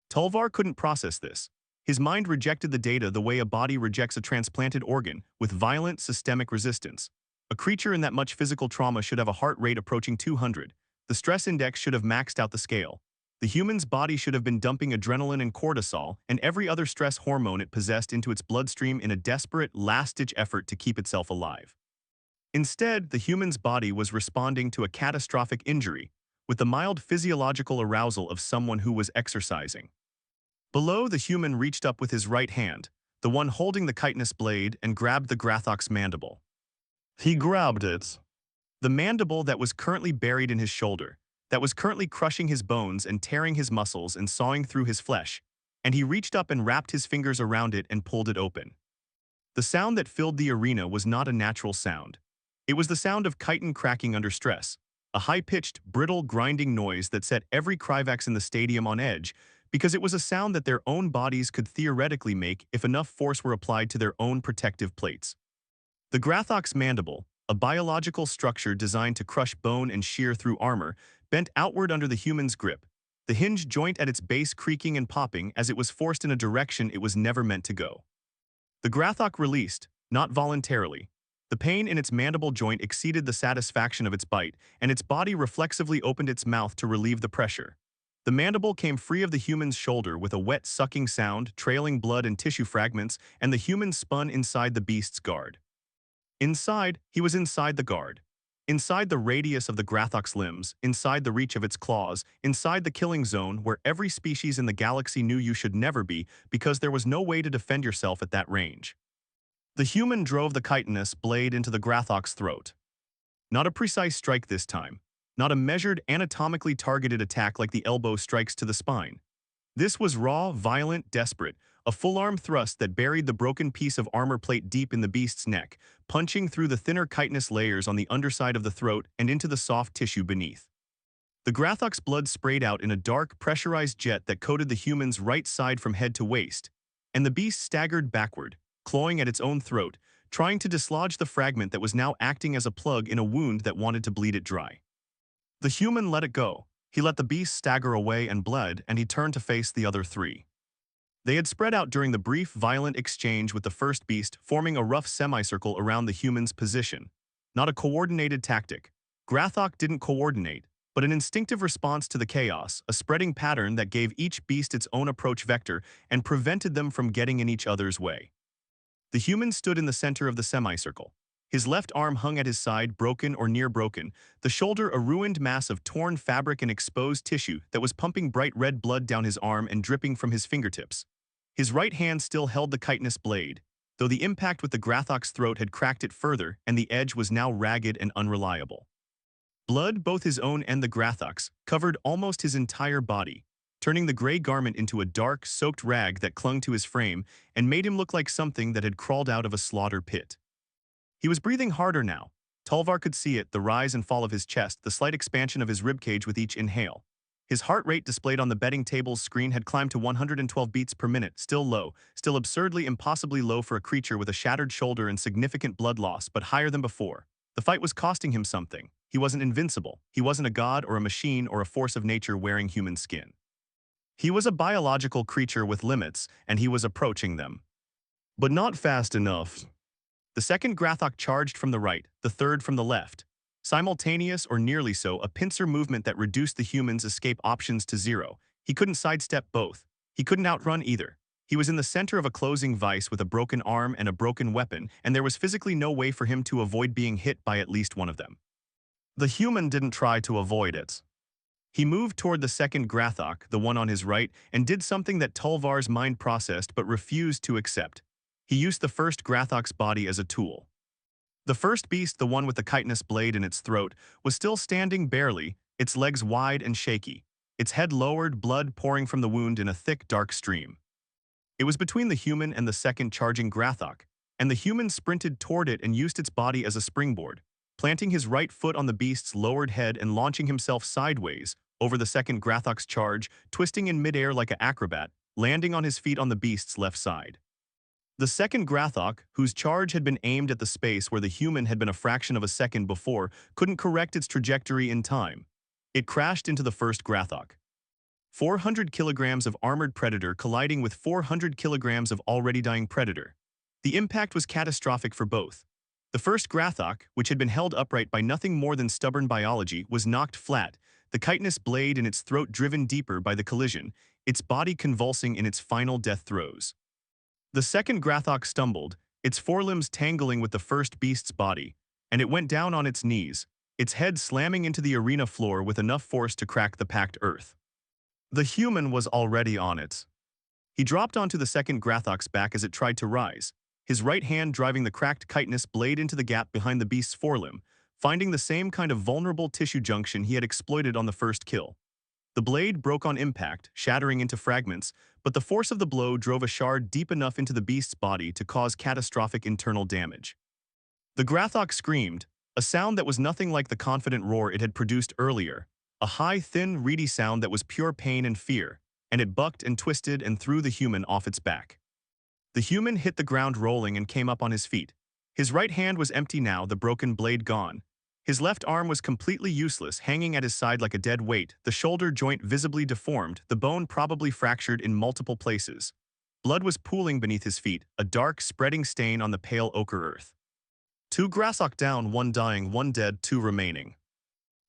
Tulvar couldn't process this. His mind rejected the data the way a body rejects a transplanted organ, with violent systemic resistance. A creature in that much physical trauma should have a heart rate approaching 200. The stress index should have maxed out the scale. The human's body should have been dumping adrenaline and cortisol and every other stress hormone it possessed into its bloodstream in a desperate, last-ditch effort to keep itself alive. Instead, the human's body was responding to a catastrophic injury, with the mild physiological arousal of someone who was exercising. Below, the human reached up with his right hand, the one holding the chitinous blade, and grabbed the Grathok's mandible. He grabbed it. The mandible that was currently buried in his shoulder, that was currently crushing his bones and tearing his muscles and sawing through his flesh, and he reached up and wrapped his fingers around it and pulled it open. The sound that filled the arena was not a natural sound. It was the sound of chitin cracking under stress, a high-pitched, brittle, grinding noise that set every Kryvax in the stadium on edge, because it was a sound that their own bodies could theoretically make if enough force were applied to their own protective plates. The Grathok's mandible, a biological structure designed to crush bone and shear through armor, bent outward under the human's grip, the hinged joint at its base creaking and popping as it was forced in a direction it was never meant to go. The Grathok released, not voluntarily. The pain in its mandible joint exceeded the satisfaction of its bite, and its body reflexively opened its mouth to relieve the pressure. The mandible came free of the human's shoulder with a wet sucking sound, trailing blood and tissue fragments, and the human spun inside the beast's guard. Inside, he was inside the guard. Inside the radius of the Grathok's limbs, inside the reach of its claws, inside the killing zone where every species in the galaxy knew you should never be because there was no way to defend yourself at that range. The human drove the chitinous blade into the Grathok's throat. Not a precise strike this time. Not a measured, anatomically targeted attack like the elbow strikes to the spine. This was raw, violent, desperate, a full-arm thrust that buried the broken piece of armor plate deep in the beast's neck, punching through the thinner chitinous layers on the underside of the throat and into the soft tissue beneath. The Grathok's blood sprayed out in a dark, pressurized jet that coated the human's right side from head to waist, and the beast staggered backward, clawing at its own throat, trying to dislodge the fragment that was now acting as a plug in a wound that wanted to bleed it dry. The human let it go. He let the beast stagger away and bled, and he turned to face the other three. They had spread out during the brief, violent exchange with the first beast, forming a rough semicircle around the human's position. Not a coordinated tactic. Grathok didn't coordinate, but an instinctive response to the chaos, a spreading pattern that gave each beast its own approach vector and prevented them from getting in each other's way. The human stood in the center of the semicircle. His left arm hung at his side, broken or near broken, the shoulder a ruined mass of torn fabric and exposed tissue that was pumping bright red blood down his arm and dripping from his fingertips. His right hand still held the chitinous blade, though the impact with the Grathok's throat had cracked it further and the edge was now ragged and unreliable. Blood, both his own and the Grathok's, covered almost his entire body, turning the gray garment into a dark, soaked rag that clung to his frame and made him look like something that had crawled out of a slaughter pit. He was breathing harder now. Tulvar could see it, the rise and fall of his chest, the slight expansion of his ribcage with each inhale. His heart rate displayed on the betting table's screen had climbed to 112 beats per minute, still low, still absurdly, impossibly low for a creature with a shattered shoulder and significant blood loss, but higher than before. The fight was costing him something. He wasn't invincible. He wasn't a god or a machine or a force of nature wearing human skin. He was a biological creature with limits, and he was approaching them. But not fast enough. The second Grathok charged from the right, the third from the left. Simultaneous, or nearly so, a pincer movement that reduced the human's escape options to zero. He couldn't sidestep both. He couldn't outrun either. He was in the center of a closing vise with a broken arm and a broken weapon, and there was physically no way for him to avoid being hit by at least one of them. The human didn't try to avoid it. He moved toward the second Grathok, the one on his right, and did something that Tulvar's mind processed but refused to accept. He used the first Grathok's body as a tool. The first beast, the one with the chitinous blade in its throat, was still standing barely, its legs wide and shaky, its head lowered, blood pouring from the wound in a thick, dark stream. It was between the human and the second charging Grathok, and the human sprinted toward it and used its body as a springboard, planting his right foot on the beast's lowered head and launching himself sideways over the second Grathok's charge, twisting in midair like an acrobat, landing on his feet on the beast's left side. The second Grathok, whose charge had been aimed at the space where the human had been a fraction of a second before, couldn't correct its trajectory in time. It crashed into the first Grathok. 400 kilograms of armored predator colliding with 400 kilograms of already dying predator. The impact was catastrophic for both. The first Grathok, which had been held upright by nothing more than stubborn biology, was knocked flat, the chitinous blade in its throat driven deeper by the collision, its body convulsing in its final death throes. The second Grathok stumbled, its forelimbs tangling with the first beast's body, and it went down on its knees, its head slamming into the arena floor with enough force to crack the packed earth. The human was already on it. He dropped onto the second Grathok's back as it tried to rise, his right hand driving the cracked chitinous blade into the gap behind the beast's forelimb, finding the same kind of vulnerable tissue junction he had exploited on the first kill. The blade broke on impact, shattering into fragments, but the force of the blow drove a shard deep enough into the beast's body to cause catastrophic internal damage. The Grathok screamed, a sound that was nothing like the confident roar it had produced earlier, a high, thin, reedy sound that was pure pain and fear, and it bucked and twisted and threw the human off its back. The human hit the ground rolling and came up on his feet. His right hand was empty now, the broken blade gone. His left arm was completely useless, hanging at his side like a dead weight, the shoulder joint visibly deformed, the bone probably fractured in multiple places. Blood was pooling beneath his feet, a dark, spreading stain on the pale ochre earth. 2 Grathok down, 1 dying, 1 dead, 2 remaining.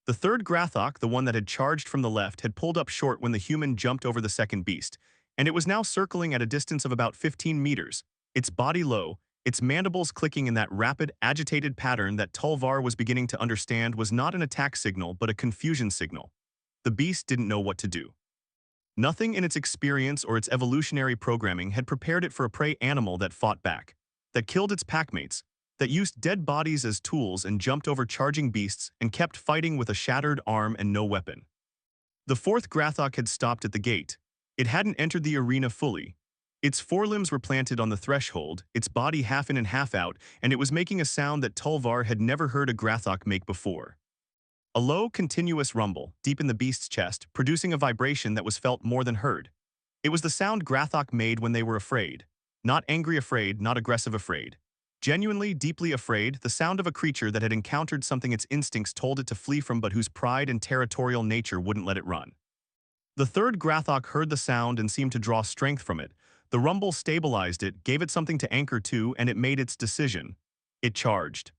The third Grathok, the one that had charged from the left, had pulled up short when the human jumped over the second beast, and it was now circling at a distance of about 15 meters, its body low, its mandibles clicking in that rapid, agitated pattern that Tulvar was beginning to understand was not an attack signal but a confusion signal. The beast didn't know what to do. Nothing in its experience or its evolutionary programming had prepared it for a prey animal that fought back, that killed its packmates, that used dead bodies as tools and jumped over charging beasts and kept fighting with a shattered arm and no weapon. The fourth Grathok had stopped at the gate. It hadn't entered the arena fully. Its forelimbs were planted on the threshold, its body half in and half out, and it was making a sound that Tulvar had never heard a Grathok make before. A low, continuous rumble, deep in the beast's chest, producing a vibration that was felt more than heard. It was the sound Grathok made when they were afraid. Not angry afraid, not aggressive afraid. Genuinely, deeply afraid, the sound of a creature that had encountered something its instincts told it to flee from but whose pride and territorial nature wouldn't let it run. The third Grathok heard the sound and seemed to draw strength from it. The rumble stabilized it, gave it something to anchor to, and it made its decision. It charged.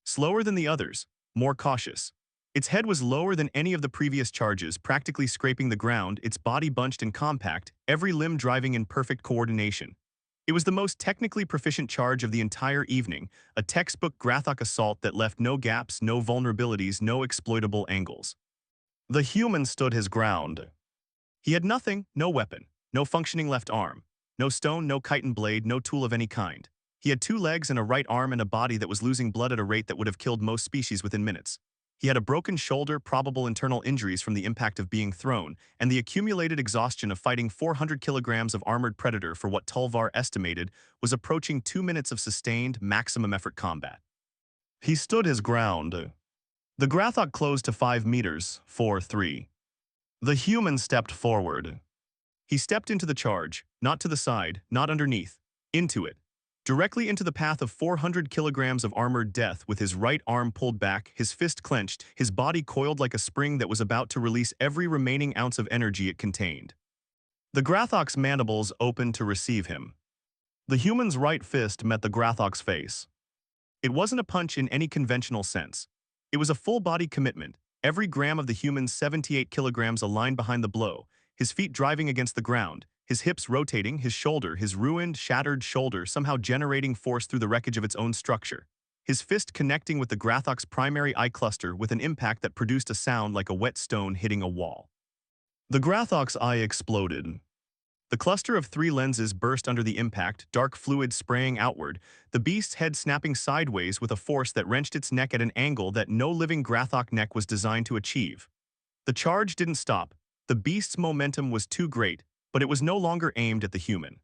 Slower than the others, more cautious. Its head was lower than any of the previous charges, practically scraping the ground, its body bunched and compact, every limb driving in perfect coordination. It was the most technically proficient charge of the entire evening, a textbook Grathok assault that left no gaps, no vulnerabilities, no exploitable angles. The human stood his ground. He had nothing, no weapon, no functioning left arm, no stone, no chitin blade, no tool of any kind. He had 2 legs and a right arm and a body that was losing blood at a rate that would have killed most species within minutes. He had a broken shoulder, probable internal injuries from the impact of being thrown, and the accumulated exhaustion of fighting 400 kilograms of armored predator for what Tulvar estimated was approaching 2 minutes of sustained, maximum effort combat. He stood his ground. The Grathok closed to 5 meters, 4-3. The human stepped forward. He stepped into the charge, not to the side, not underneath, into it. Directly into the path of 400 kilograms of armored death with his right arm pulled back, his fist clenched, his body coiled like a spring that was about to release every remaining ounce of energy it contained. The Grathok's mandibles opened to receive him. The human's right fist met the Grathok's face. It wasn't a punch in any conventional sense. It was a full-body commitment, every gram of the human's 78 kilograms aligned behind the blow, his feet driving against the ground, his hips rotating, his shoulder, his ruined, shattered shoulder somehow generating force through the wreckage of its own structure. His fist connecting with the Grathok's primary eye cluster with an impact that produced a sound like a wet stone hitting a wall. The Grathok's eye exploded. The cluster of 3 lenses burst under the impact, dark fluid spraying outward, the beast's head snapping sideways with a force that wrenched its neck at an angle that no living Grathok neck was designed to achieve. The charge didn't stop. The beast's momentum was too great, but it was no longer aimed at the human.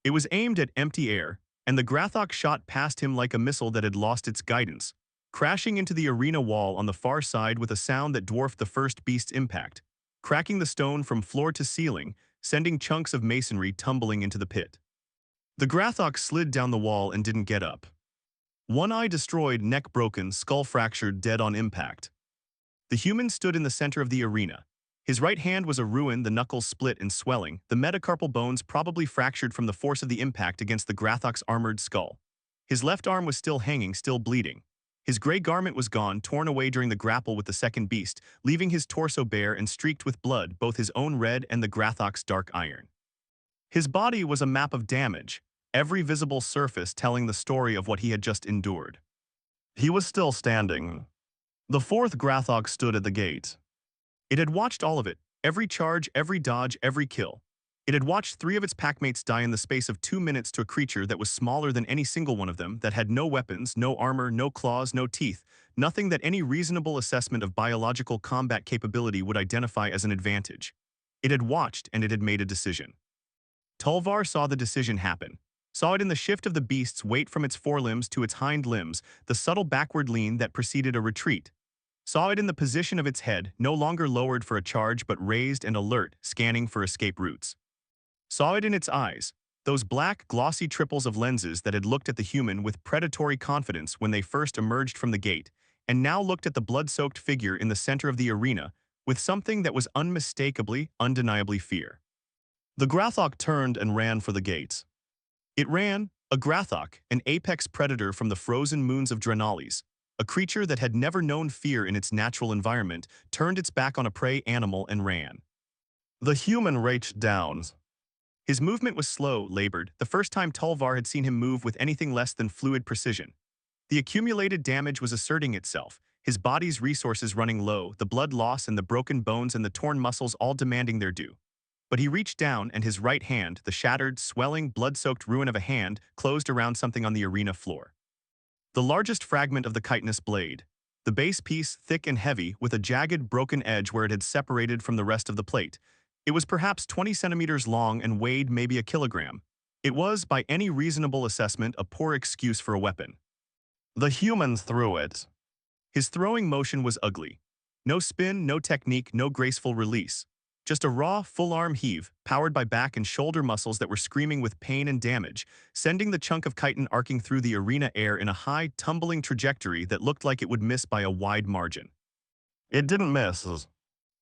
It was aimed at empty air, and the Grathok shot past him like a missile that had lost its guidance, crashing into the arena wall on the far side with a sound that dwarfed the first beast's impact, cracking the stone from floor to ceiling, sending chunks of masonry tumbling into the pit. The Grathok slid down the wall and didn't get up. One eye destroyed, neck broken, skull fractured, dead on impact. The human stood in the center of the arena. His right hand was a ruin, the knuckles split and swelling, the metacarpal bones probably fractured from the force of the impact against the Grathok's armored skull. His left arm was still hanging, still bleeding. His gray garment was gone, torn away during the grapple with the second beast, leaving his torso bare and streaked with blood, both his own red and the Grathok's dark iron. His body was a map of damage, every visible surface telling the story of what he had just endured. He was still standing. The fourth Grathok stood at the gate. It had watched all of it, every charge, every dodge, every kill. It had watched 3 of its packmates die in the space of 2 minutes to a creature that was smaller than any single one of them, that had no weapons, no armor, no claws, no teeth, nothing that any reasonable assessment of biological combat capability would identify as an advantage. It had watched and it had made a decision. Tulvar saw the decision happen, saw it in the shift of the beast's weight from its forelimbs to its hind limbs, the subtle backward lean that preceded a retreat. Saw it in the position of its head, no longer lowered for a charge but raised and alert, scanning for escape routes. Saw it in its eyes, those black, glossy triples of lenses that had looked at the human with predatory confidence when they first emerged from the gate, and now looked at the blood-soaked figure in the center of the arena with something that was unmistakably, undeniably fear. The Grathok turned and ran for the gates. It ran, a Grathok, an apex predator from the frozen moons of Drenales. A creature that had never known fear in its natural environment turned its back on a prey animal and ran. The human reached down. His movement was slow, labored, the first time Tulvar had seen him move with anything less than fluid precision. The accumulated damage was asserting itself, his body's resources running low, the blood loss and the broken bones and the torn muscles all demanding their due. But he reached down and his right hand, the shattered, swelling, blood-soaked ruin of a hand, closed around something on the arena floor. The largest fragment of the chitinous blade. The base piece, thick and heavy, with a jagged, broken edge where it had separated from the rest of the plate. It was perhaps 20 centimeters long and weighed maybe a kilogram. It was, by any reasonable assessment, a poor excuse for a weapon. The human threw it. His throwing motion was ugly. No spin, no technique, no graceful release. Just a raw, full-arm heave, powered by back and shoulder muscles that were screaming with pain and damage, sending the chunk of chitin arcing through the arena air in a high, tumbling trajectory that looked like it would miss by a wide margin. It didn't miss.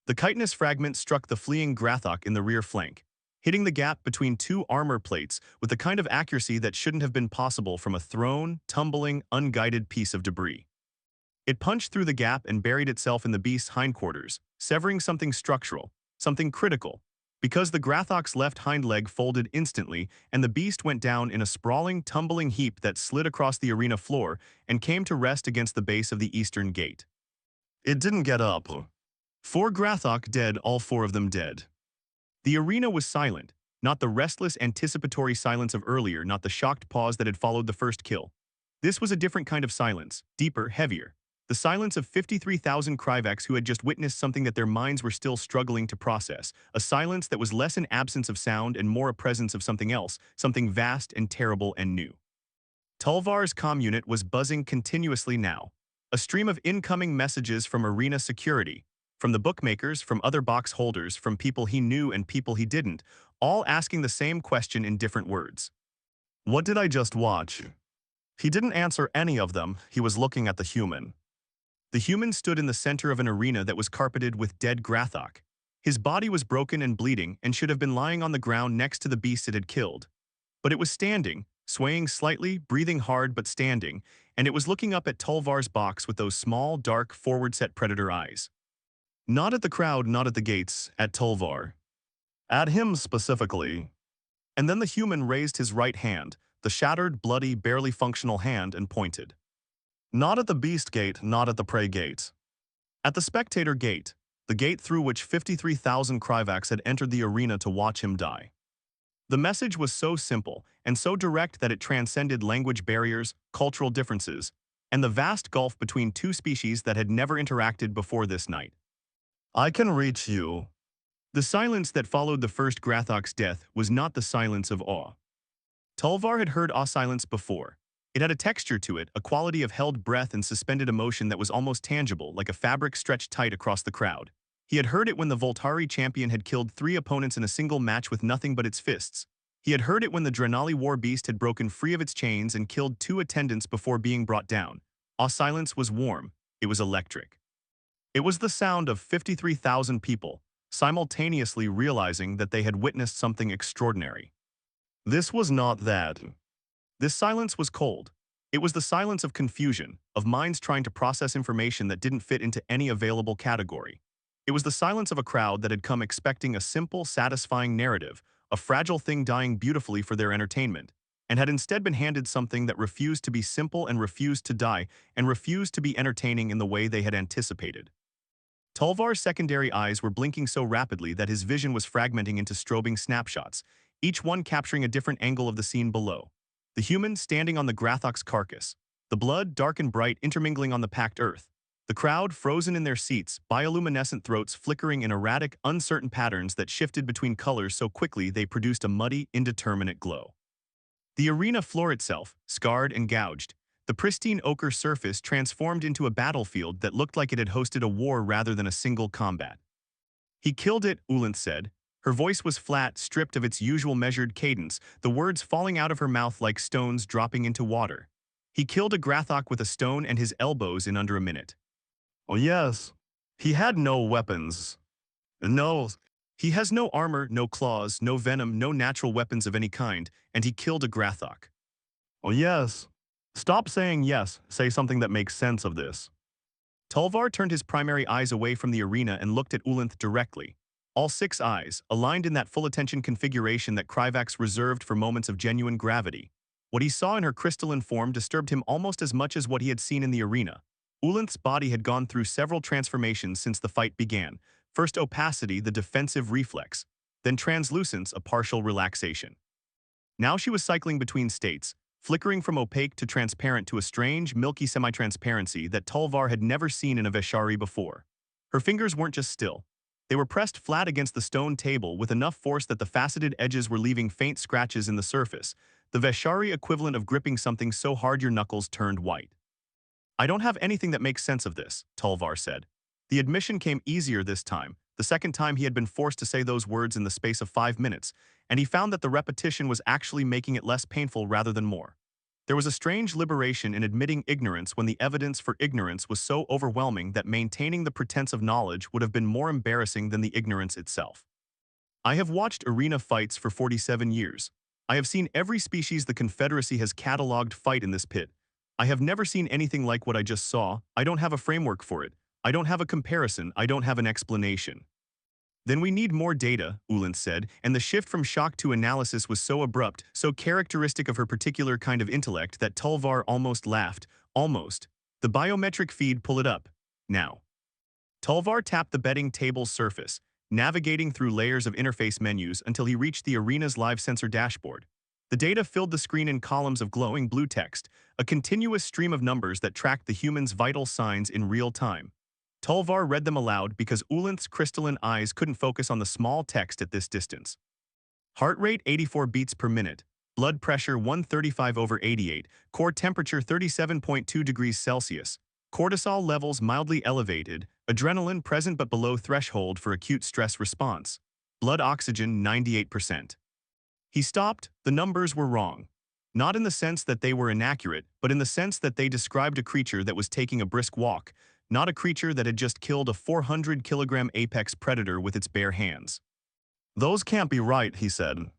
The chitinous fragment struck the fleeing Grathok in the rear flank, hitting the gap between two armor plates with the kind of accuracy that shouldn't have been possible from a thrown, tumbling, unguided piece of debris. It punched through the gap and buried itself in the beast's hindquarters, severing something structural, something critical, because the Grathok's left hind leg folded instantly and the beast went down in a sprawling, tumbling heap that slid across the arena floor and came to rest against the base of the eastern gate. It didn't get up. 4 Grathok dead, all 4 of them dead. The arena was silent, not the restless, anticipatory silence of earlier, not the shocked pause that had followed the first kill. This was a different kind of silence, deeper, heavier. The silence of 53,000 Kryvax who had just witnessed something that their minds were still struggling to process, a silence that was less an absence of sound and more a presence of something else, something vast and terrible and new. Tulvar's comm unit was buzzing continuously now, a stream of incoming messages from arena security, from the bookmakers, from other box holders, from people he knew and people he didn't, all asking the same question in different words. What did I just watch? He didn't answer any of them, he was looking at the human. The human stood in the center of an arena that was carpeted with dead Grathok. His body was broken and bleeding and should have been lying on the ground next to the beast it had killed. But it was standing, swaying slightly, breathing hard but standing, and it was looking up at Tulvar's box with those small, dark, forward-set predator eyes. Not at the crowd, not at the gates, at Tulvar. At him specifically. And then the human raised his right hand, the shattered, bloody, barely functional hand, and pointed. Not at the beast gate, not at the prey gate. At the spectator gate, the gate through which 53,000 Kryvax had entered the arena to watch him die. The message was so simple and so direct that it transcended language barriers, cultural differences, and the vast gulf between two species that had never interacted before this night. I can reach you. The silence that followed the first Grathok's death was not the silence of awe. Tulvar had heard awe silence before. It had a texture to it, a quality of held breath and suspended emotion that was almost tangible, like a fabric stretched tight across the crowd. He had heard it when the Voltari champion had killed 3 opponents in a single match with nothing but its fists. He had heard it when the Drenali war beast had broken free of its chains and killed 2 attendants before being brought down. Awe silence was warm. It was electric. It was the sound of 53,000 people, simultaneously realizing that they had witnessed something extraordinary. This was not that. This silence was cold. It was the silence of confusion, of minds trying to process information that didn't fit into any available category. It was the silence of a crowd that had come expecting a simple, satisfying narrative, a fragile thing dying beautifully for their entertainment, and had instead been handed something that refused to be simple and refused to die and refused to be entertaining in the way they had anticipated. Tulvar's secondary eyes were blinking so rapidly that his vision was fragmenting into strobing snapshots, each one capturing a different angle of the scene below. The human standing on the Grathok's carcass, the blood dark and bright intermingling on the packed earth, the crowd frozen in their seats, bioluminescent throats flickering in erratic, uncertain patterns that shifted between colors so quickly they produced a muddy, indeterminate glow. The arena floor itself, scarred and gouged, the pristine ochre surface transformed into a battlefield that looked like it had hosted a war rather than a single combat. He killed it, Ulanth said. Her voice was flat, stripped of its usual measured cadence, the words falling out of her mouth like stones dropping into water. He killed a Grathok with a stone and his elbows in under a minute. Oh yes. He had no weapons. No. He has no armor, no claws, no venom, no natural weapons of any kind, and he killed a Grathok. Oh yes. Stop saying yes, say something that makes sense of this. Tulvar turned his primary eyes away from the arena and looked at Ulanth directly. All 6 eyes, aligned in that full-attention configuration that Kryvax reserved for moments of genuine gravity. What he saw in her crystalline form disturbed him almost as much as what he had seen in the arena. Ulanth's body had gone through several transformations since the fight began. First opacity, the defensive reflex, then translucence, a partial relaxation. Now she was cycling between states, flickering from opaque to transparent to a strange, milky semi-transparency that Tulvar had never seen in a Veshari before. Her fingers weren't just still. They were pressed flat against the stone table with enough force that the faceted edges were leaving faint scratches in the surface, the Veshari equivalent of gripping something so hard your knuckles turned white. "I don't have anything that makes sense of this," Tulvar said. The admission came easier this time, the second time he had been forced to say those words in the space of 5 minutes, and he found that the repetition was actually making it less painful rather than more. There was a strange liberation in admitting ignorance when the evidence for ignorance was so overwhelming that maintaining the pretense of knowledge would have been more embarrassing than the ignorance itself. "I have watched arena fights for 47 years. I have seen every species the Confederacy has catalogued fight in this pit. I have never seen anything like what I just saw. I don't have a framework for it. I don't have a comparison. I don't have an explanation." "Then we need more data," Ulanth said, and the shift from shock to analysis was so abrupt, so characteristic of her particular kind of intellect that Tulvar almost laughed. "Almost. The biometric feed, pull it up. Now." Tulvar tapped the betting table's surface, navigating through layers of interface menus until he reached the arena's live sensor dashboard. The data filled the screen in columns of glowing blue text, a continuous stream of numbers that tracked the human's vital signs in real time. Tulvar read them aloud because Ulanth's crystalline eyes couldn't focus on the small text at this distance. Heart rate 84 beats per minute, blood pressure 135/88, core temperature 37.2 degrees Celsius, cortisol levels mildly elevated, adrenaline present but below threshold for acute stress response, blood oxygen 98%. He stopped. The numbers were wrong. Not in the sense that they were inaccurate, but in the sense that they described a creature that was taking a brisk walk, not a creature that had just killed a 400-kilogram apex predator with its bare hands. "Those can't be right," he said.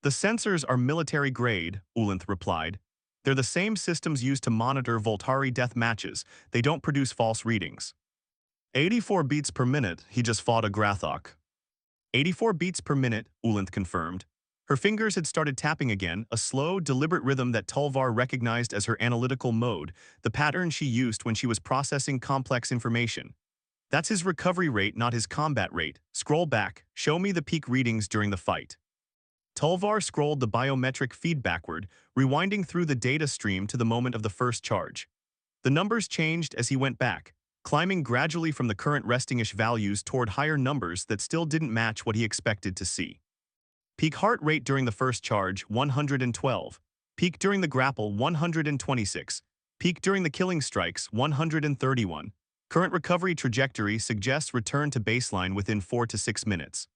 "The sensors are military-grade," Ulanth replied. "They're the same systems used to monitor Voltari death matches. They don't produce false readings." 84 beats per minute, he just fought a Grathok. 84 beats per minute, Ulanth confirmed. Her fingers had started tapping again, a slow, deliberate rhythm that Tulvar recognized as her analytical mode, the pattern she used when she was processing complex information. "That's his recovery rate, not his combat rate. Scroll back. Show me the peak readings during the fight." Tulvar scrolled the biometric feed backward, rewinding through the data stream to the moment of the first charge. The numbers changed as he went back, climbing gradually from the current resting-ish values toward higher numbers that still didn't match what he expected to see. Peak heart rate during the first charge, 112. Peak during the grapple, 126. Peak during the killing strikes, 131. Current recovery trajectory suggests return to baseline within 4 to 6 minutes.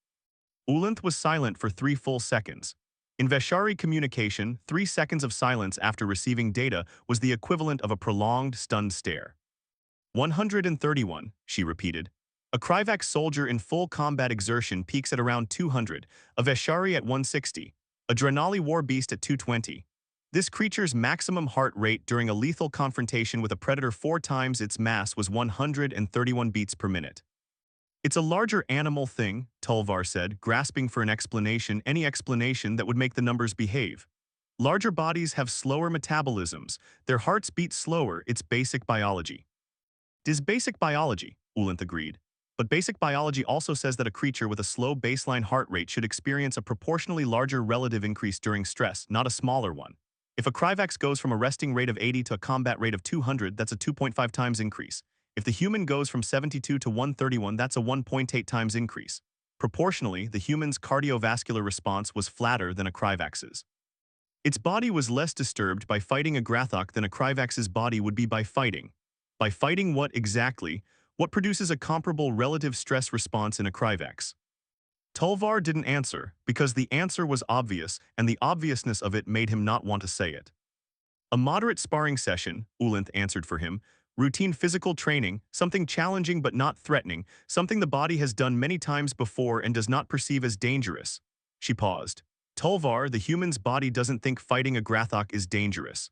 Ulanth was silent for 3 full seconds. In Veshari communication, 3 seconds of silence after receiving data was the equivalent of a prolonged, stunned stare. 131, she repeated. A Kryvax soldier in full combat exertion peaks at around 200, a Veshari at 160, a Drenali war beast at 220. This creature's maximum heart rate during a lethal confrontation with a predator 4 times its mass was 131 beats per minute. "It's a larger animal thing," Tulvar said, grasping for an explanation, any explanation that would make the numbers behave. "Larger bodies have slower metabolisms. Their hearts beat slower. It's basic biology." "It is basic biology," Ulanth agreed. "But basic biology also says that a creature with a slow baseline heart rate should experience a proportionally larger relative increase during stress, not a smaller one. If a Kryvax goes from a resting rate of 80 to a combat rate of 200, that's a 2.5 times increase. If the human goes from 72 to 131, that's a 1.8 times increase. Proportionally, the human's cardiovascular response was flatter than a Kryvax's. Its body was less disturbed by fighting a Grathok than a Kryvax's body would be by fighting. By fighting what exactly? What produces a comparable relative stress response in a Kryvax?" Tulvar didn't answer, because the answer was obvious, and the obviousness of it made him not want to say it. "A moderate sparring session," Ulanth answered for him. "Routine physical training, something challenging but not threatening, something the body has done many times before and does not perceive as dangerous." She paused. "Tulvar, the human's body doesn't think fighting a Grathok is dangerous."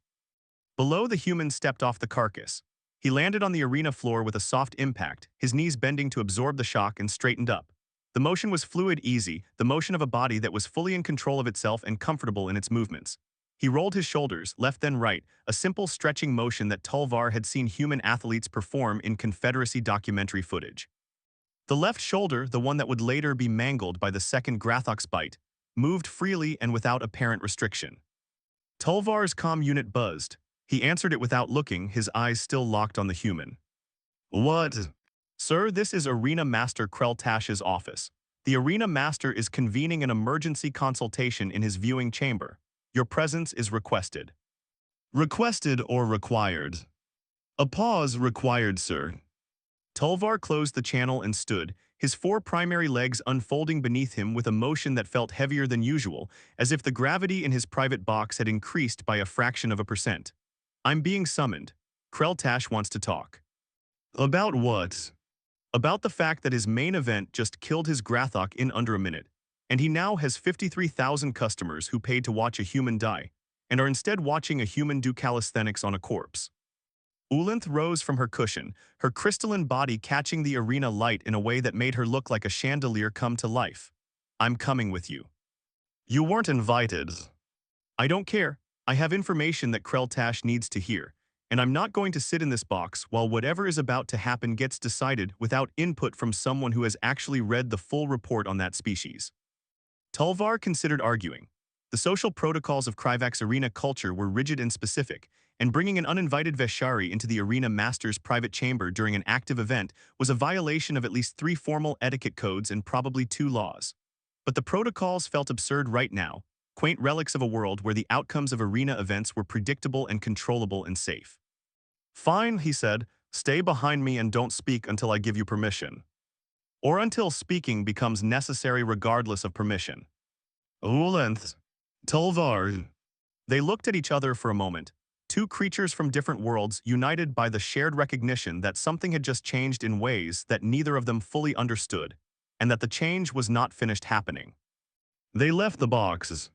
Below, the human stepped off the carcass. He landed on the arena floor with a soft impact, his knees bending to absorb the shock, and straightened up. The motion was fluid, easy, the motion of a body that was fully in control of itself and comfortable in its movements. He rolled his shoulders, left then right, a simple stretching motion that Tulvar had seen human athletes perform in Confederacy documentary footage. The left shoulder, the one that would later be mangled by the second Grathok's bite, moved freely and without apparent restriction. Tulvar's comm unit buzzed. He answered it without looking, his eyes still locked on the human. What? Sir, this is Arena Master Krell-Tash's office. The Arena Master is convening an emergency consultation in his viewing chamber. Your presence is requested. Requested or required? A pause required, sir. Tulvar closed the channel and stood, his four primary legs unfolding beneath him with a motion that felt heavier than usual, as if the gravity in his private box had increased by a fraction of a percent. I'm being summoned. Krell-Tash wants to talk. About what? About the fact that his main event just killed his Grathok in under a minute, and he now has 53,000 customers who paid to watch a human die, and are instead watching a human do calisthenics on a corpse. Ulinth rose from her cushion, her crystalline body catching the arena light in a way that made her look like a chandelier come to life. I'm coming with you. You weren't invited. I don't care. I have information that Krell-Tash needs to hear, and I'm not going to sit in this box while whatever is about to happen gets decided without input from someone who has actually read the full report on that species. Tulvar considered arguing. The social protocols of Kryvak's arena culture were rigid and specific, and bringing an uninvited Veshari into the arena master's private chamber during an active event was a violation of at least 3 formal etiquette codes and probably 2 laws. But the protocols felt absurd right now, quaint relics of a world where the outcomes of arena events were predictable and controllable and safe. Fine, he said, stay behind me and don't speak until I give you permission. Or until speaking becomes necessary regardless of permission. Ulinth. Tulvar. They looked at each other for a moment, two creatures from different worlds united by the shared recognition that something had just changed in ways that neither of them fully understood, and that the change was not finished happening. They left the boxes.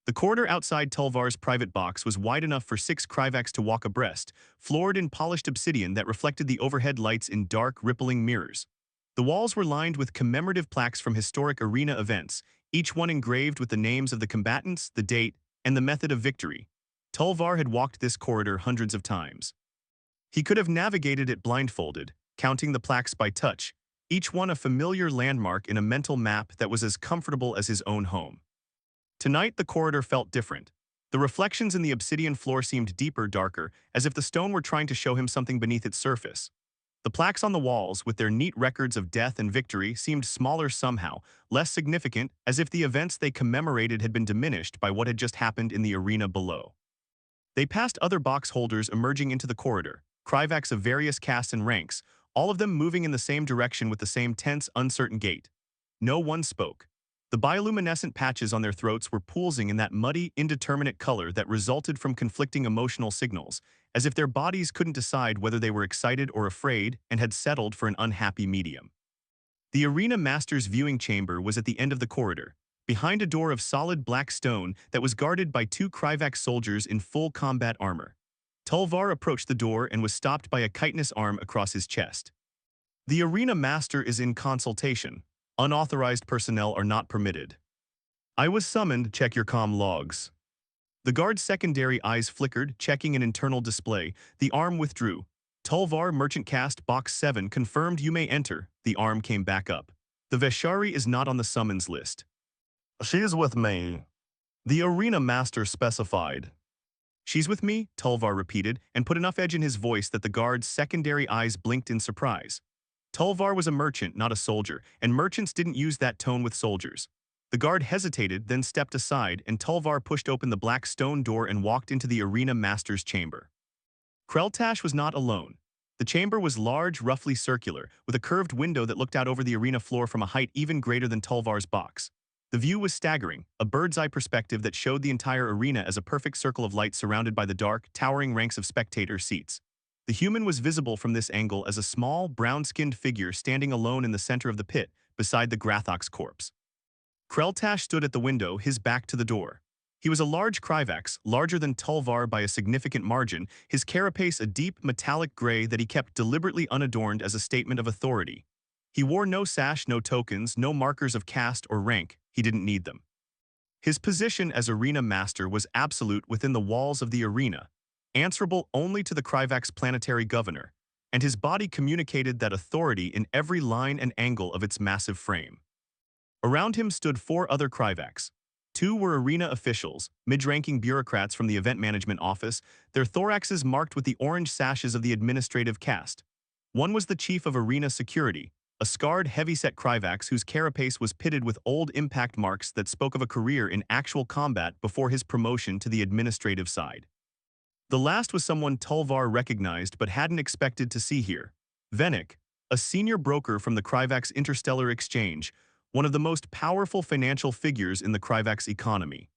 The corridor outside Tulvar's private box was wide enough for 6 Kryvaks to walk abreast, floored in polished obsidian that reflected the overhead lights in dark, rippling mirrors. The walls were lined with commemorative plaques from historic arena events, each one engraved with the names of the combatants, the date, and the method of victory. Tulvar had walked this corridor hundreds of times. He could have navigated it blindfolded, counting the plaques by touch, each one a familiar landmark in a mental map that was as comfortable as his own home. Tonight, the corridor felt different. The reflections in the obsidian floor seemed deeper, darker, as if the stone were trying to show him something beneath its surface. The plaques on the walls, with their neat records of death and victory, seemed smaller somehow, less significant, as if the events they commemorated had been diminished by what had just happened in the arena below. They passed other box holders emerging into the corridor, Kryvaks of various castes and ranks, all of them moving in the same direction with the same tense, uncertain gait. No one spoke. The bioluminescent patches on their throats were pulsing in that muddy, indeterminate color that resulted from conflicting emotional signals, as if their bodies couldn't decide whether they were excited or afraid and had settled for an unhappy medium. The arena master's viewing chamber was at the end of the corridor, behind a door of solid black stone that was guarded by 2 Kryvak soldiers in full combat armor. Tulvar approached the door and was stopped by a chitinous arm across his chest. The arena master is in consultation. Unauthorized personnel are not permitted. I was summoned, check your comm logs. The guard's secondary eyes flickered, checking an internal display. The arm withdrew. Tulvar Merchant Cast Box 7 confirmed you may enter. The arm came back up. The Veshari is not on the summons list. She's with me. The arena master specified. She's with me, Tulvar repeated, and put enough edge in his voice that the guard's secondary eyes blinked in surprise. Tulvar was a merchant, not a soldier, and merchants didn't use that tone with soldiers. The guard hesitated, then stepped aside, and Tulvar pushed open the black stone door and walked into the arena master's chamber. Krell-Tash was not alone. The chamber was large, roughly circular, with a curved window that looked out over the arena floor from a height even greater than Tulvar's box. The view was staggering, a bird's-eye perspective that showed the entire arena as a perfect circle of light surrounded by the dark, towering ranks of spectator seats. The human was visible from this angle as a small, brown-skinned figure standing alone in the center of the pit, beside the Grathok's corpse. Krell-Tash stood at the window, his back to the door. He was a large Kryvax, larger than Tulvar by a significant margin, his carapace a deep, metallic gray that he kept deliberately unadorned as a statement of authority. He wore no sash, no tokens, no markers of caste or rank. He didn't need them. His position as arena master was absolute within the walls of the arena, answerable only to the Kryvak's planetary governor, and his body communicated that authority in every line and angle of its massive frame. Around him stood 4 other Kryvaks. Two were arena officials, mid-ranking bureaucrats from the event management office, their thoraxes marked with the orange sashes of the administrative caste. One was the chief of arena security, a scarred, heavy-set Kryvax whose carapace was pitted with old impact marks that spoke of a career in actual combat before his promotion to the administrative side. The last was someone Tulvar recognized but hadn't expected to see here. Venik, a senior broker from the Kryvax Interstellar Exchange, one of the most powerful financial figures in the Kryvax economy.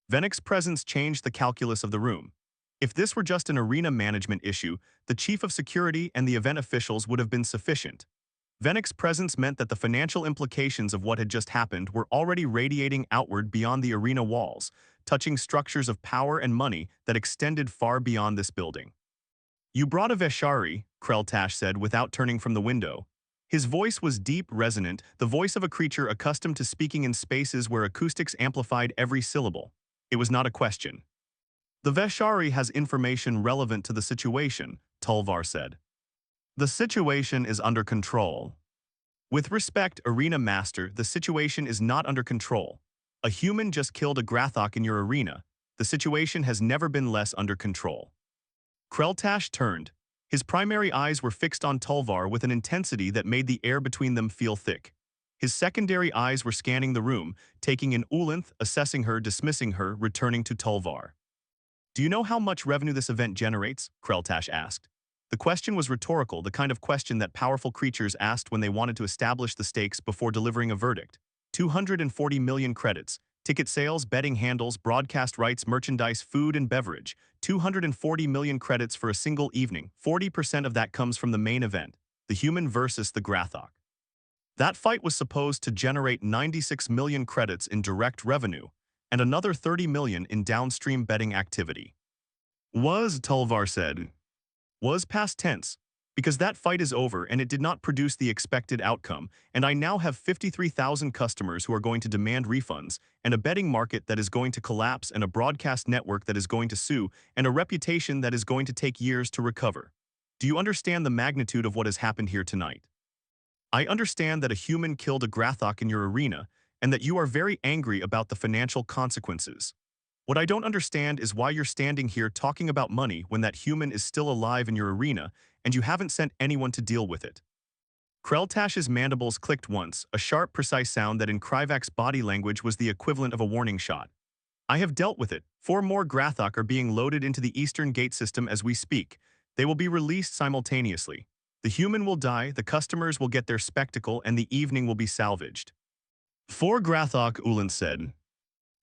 Venik's presence changed the calculus of the room. If this were just an arena management issue, the chief of security and the event officials would have been sufficient. Venik's presence meant that the financial implications of what had just happened were already radiating outward beyond the arena walls, touching structures of power and money that extended far beyond this building. "You brought a Veshari," Kreltash said without turning from the window. His voice was deep, resonant, the voice of a creature accustomed to speaking in spaces where acoustics amplified every syllable. It was not a question. "The Veshari has information relevant to the situation," Tulvar said. "The situation is under control." "With respect, Arena Master, the situation is not under control. A human just killed a Grathok in your arena. The situation has never been less under control." Kreltash turned. His primary eyes were fixed on Tulvar with an intensity that made the air between them feel thick. His secondary eyes were scanning the room, taking in Ulanth, assessing her, dismissing her, returning to Tulvar. "Do you know how much revenue this event generates?" Kreltash asked. The question was rhetorical, the kind of question that powerful creatures asked when they wanted to establish the stakes before delivering a verdict. 240 million credits. Ticket sales, betting handles, broadcast rights, merchandise, food and beverage. 240 million credits for a single evening. 40% of that comes from the main event, the human versus the Grathok. That fight was supposed to generate 96 million credits in direct revenue, and another 30 million in downstream betting activity. "Was," Tulvar said. "Was past tense, because that fight is over and it did not produce the expected outcome, and I now have 53,000 customers who are going to demand refunds, and a betting market that is going to collapse, and a broadcast network that is going to sue, and a reputation that is going to take years to recover. Do you understand the magnitude of what has happened here tonight? I understand that a human killed a Grathok in your arena, and that you are very angry about the financial consequences. What I don't understand is why you're standing here talking about money when that human is still alive in your arena, and you haven't sent anyone to deal with it." Kreltash's mandibles clicked once, a sharp, precise sound that in Kryvak's body language was the equivalent of a warning shot. "I have dealt with it. 4 more Grathok are being loaded into the Eastern Gate system as we speak. They will be released simultaneously. The human will die, the customers will get their spectacle, and the evening will be salvaged." "4 Grathok," Ulan said.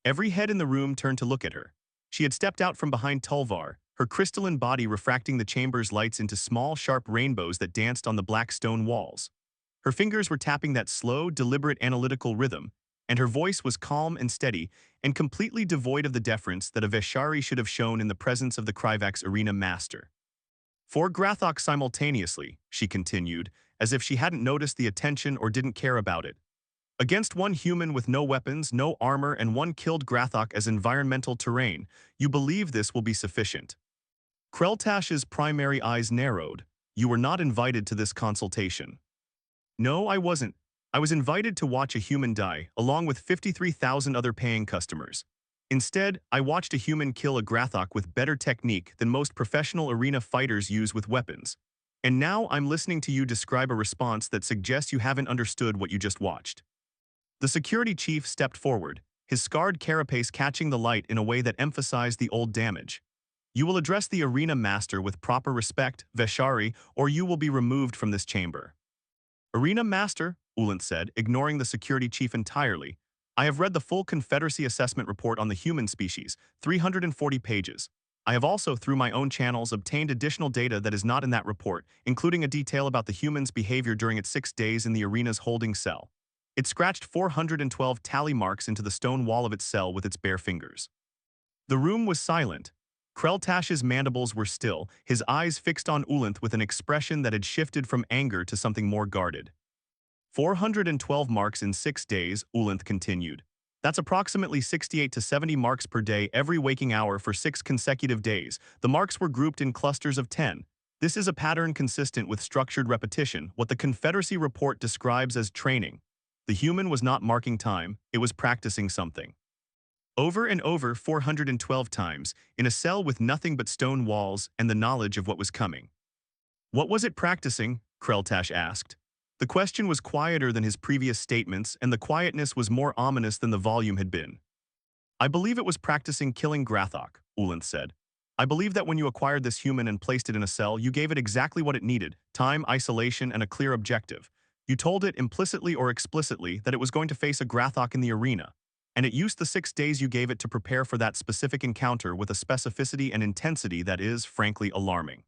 Every head in the room turned to look at her. She had stepped out from behind Tulvar, her crystalline body refracting the chamber's lights into small, sharp rainbows that danced on the black stone walls. Her fingers were tapping that slow, deliberate, analytical rhythm, and her voice was calm and steady, and completely devoid of the deference that a Veshari should have shown in the presence of the Kryvax arena master. "4 Grathok simultaneously," she continued, as if she hadn't noticed the attention or didn't care about it. "Against 1 human with no weapons, no armor, and 1 killed Grathok as environmental terrain, you believe this will be sufficient?" Kreltash's primary eyes narrowed. "You were not invited to this consultation." "No, I wasn't. I was invited to watch a human die, along with 53,000 other paying customers. Instead, I watched a human kill a Grathok with better technique than most professional arena fighters use with weapons. And now I'm listening to you describe a response that suggests you haven't understood what you just watched." The security chief stepped forward, his scarred carapace catching the light in a way that emphasized the old damage. "You will address the arena master with proper respect, Veshari, or you will be removed from this chamber." "Arena master," Ulant said, ignoring the security chief entirely. "I have read the full Confederacy assessment report on the human species, 340 pages. I have also, through my own channels, obtained additional data that is not in that report, including a detail about the human's behavior during its 6 days in the arena's holding cell. It scratched 412 tally marks into the stone wall of its cell with its bare fingers." The room was silent. Kreltash's mandibles were still, his eyes fixed on Ulanth with an expression that had shifted from anger to something more guarded. 412 marks in 6 days, Ulanth continued. That's approximately 68 to 70 marks per day every waking hour for 6 consecutive days. The marks were grouped in clusters of 10. This is a pattern consistent with structured repetition, what the Confederacy report describes as training. The human was not marking time, it was practicing something. Over and over 412 times, in a cell with nothing but stone walls and the knowledge of what was coming. What was it practicing? Kreltash asked. The question was quieter than his previous statements, and the quietness was more ominous than the volume had been. I believe it was practicing killing Grathok, Ulanth said. I believe that when you acquired this human and placed it in a cell, you gave it exactly what it needed: time, isolation, and a clear objective. You told it, implicitly or explicitly, that it was going to face a Grathok in the arena, and it used the 6 days you gave it to prepare for that specific encounter with a specificity and intensity that is, frankly, alarming.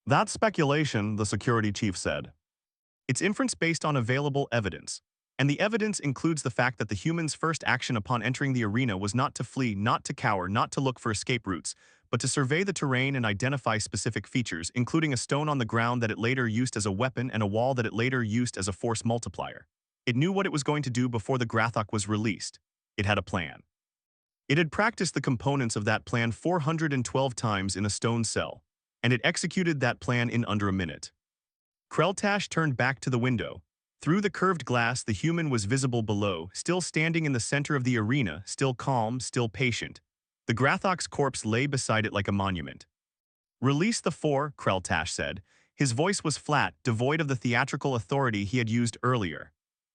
That's speculation, the security chief said. It's inference based on available evidence. And the evidence includes the fact that the human's first action upon entering the arena was not to flee, not to cower, not to look for escape routes, but to survey the terrain and identify specific features, including a stone on the ground that it later used as a weapon and a wall that it later used as a force multiplier. It knew what it was going to do before the Grathok was released. It had a plan. It had practiced the components of that plan 412 times in a stone cell, and it executed that plan in under a minute. Kreltash turned back to the window. Through the curved glass, the human was visible below, still standing in the center of the arena, still calm, still patient. The Grathok's corpse lay beside it like a monument. Release the 4, Kreltash said. His voice was flat, devoid of the theatrical authority he had used earlier.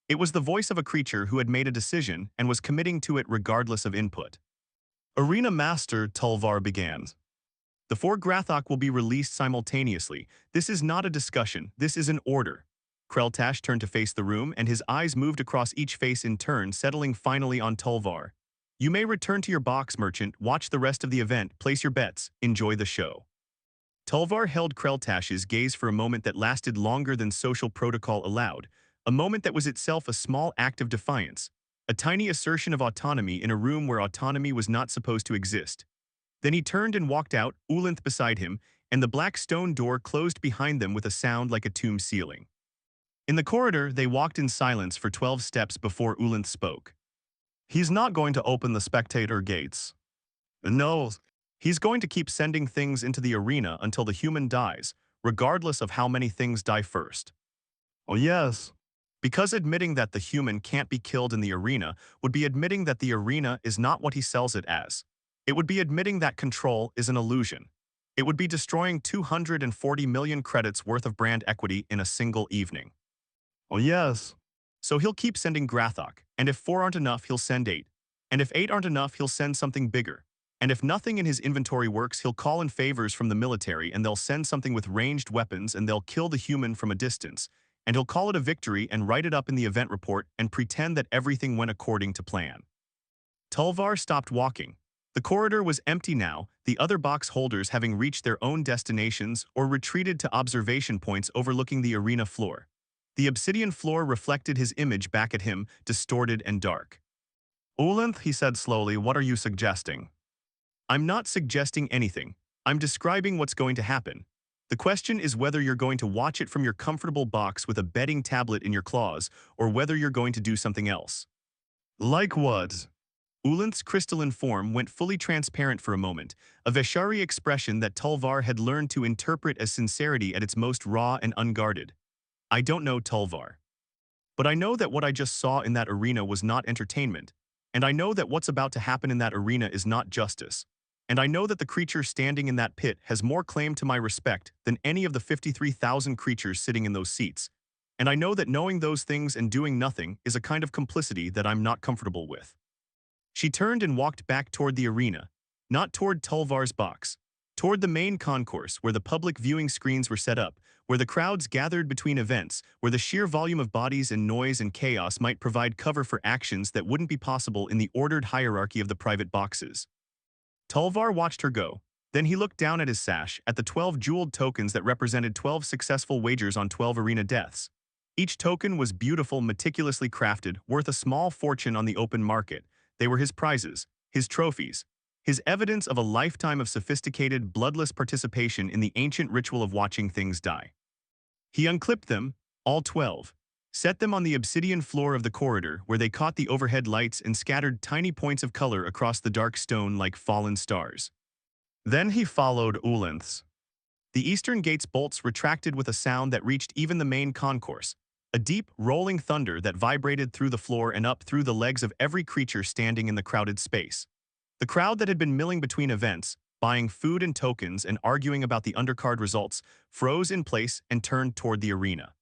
It was the voice of a creature who had made a decision and was committing to it regardless of input. Arena Master, Tulvar began. The 4 Grathok will be released simultaneously. This is not a discussion, this is an order. Kreltash turned to face the room, and his eyes moved across each face in turn, settling finally on Tulvar. You may return to your box, merchant, watch the rest of the event, place your bets, enjoy the show. Tulvar held Kreltash's gaze for a moment that lasted longer than social protocol allowed, a moment that was itself a small act of defiance, a tiny assertion of autonomy in a room where autonomy was not supposed to exist. Then he turned and walked out, Ulanth beside him, and the black stone door closed behind them with a sound like a tomb ceiling. In the corridor, they walked in silence for 12 steps before Ulanth spoke. He's not going to open the spectator gates. No, he's going to keep sending things into the arena until the human dies, regardless of how many things die first. Oh yes. Because admitting that the human can't be killed in the arena would be admitting that the arena is not what he sells it as. It would be admitting that control is an illusion. It would be destroying 240 million credits worth of brand equity in a single evening. Oh yes. So he'll keep sending Grathok, and if 4 aren't enough, he'll send 8. And if 8 aren't enough, he'll send something bigger. And if nothing in his inventory works, he'll call in favors from the military, and they'll send something with ranged weapons, and they'll kill the human from a distance. And he'll call it a victory and write it up in the event report and pretend that everything went according to plan. Tulvar stopped walking. The corridor was empty now, the other box holders having reached their own destinations or retreated to observation points overlooking the arena floor. The obsidian floor reflected his image back at him, distorted and dark. Ulanth, he said slowly, what are you suggesting? I'm not suggesting anything. I'm describing what's going to happen. The question is whether you're going to watch it from your comfortable box with a betting tablet in your claws, or whether you're going to do something else. Like what? Ulanth's crystalline form went fully transparent for a moment, a Veshari expression that Tulvar had learned to interpret as sincerity at its most raw and unguarded. I don't know, Tulvar. But I know that what I just saw in that arena was not entertainment, and I know that what's about to happen in that arena is not justice. And I know that the creature standing in that pit has more claim to my respect than any of the 53,000 creatures sitting in those seats. And I know that knowing those things and doing nothing is a kind of complicity that I'm not comfortable with. She turned and walked back toward the arena, not toward Tulvar's box, toward the main concourse where the public viewing screens were set up, where the crowds gathered between events, where the sheer volume of bodies and noise and chaos might provide cover for actions that wouldn't be possible in the ordered hierarchy of the private boxes. Tulvar watched her go. Then he looked down at his sash, at the 12 jeweled tokens that represented 12 successful wagers on 12 arena deaths. Each token was beautiful, meticulously crafted, worth a small fortune on the open market. They were his prizes, his trophies, his evidence of a lifetime of sophisticated, bloodless participation in the ancient ritual of watching things die. He unclipped them, all 12, set them on the obsidian floor of the corridor where they caught the overhead lights and scattered tiny points of color across the dark stone like fallen stars. Then he followed Ulanth's. The eastern gate's bolts retracted with a sound that reached even the main concourse. a deep, rolling thunder that vibrated through the floor and up through the legs of every creature standing in the crowded space. The crowd that had been milling between events, buying food and tokens and arguing about the undercard results, froze in place and turned toward the arena.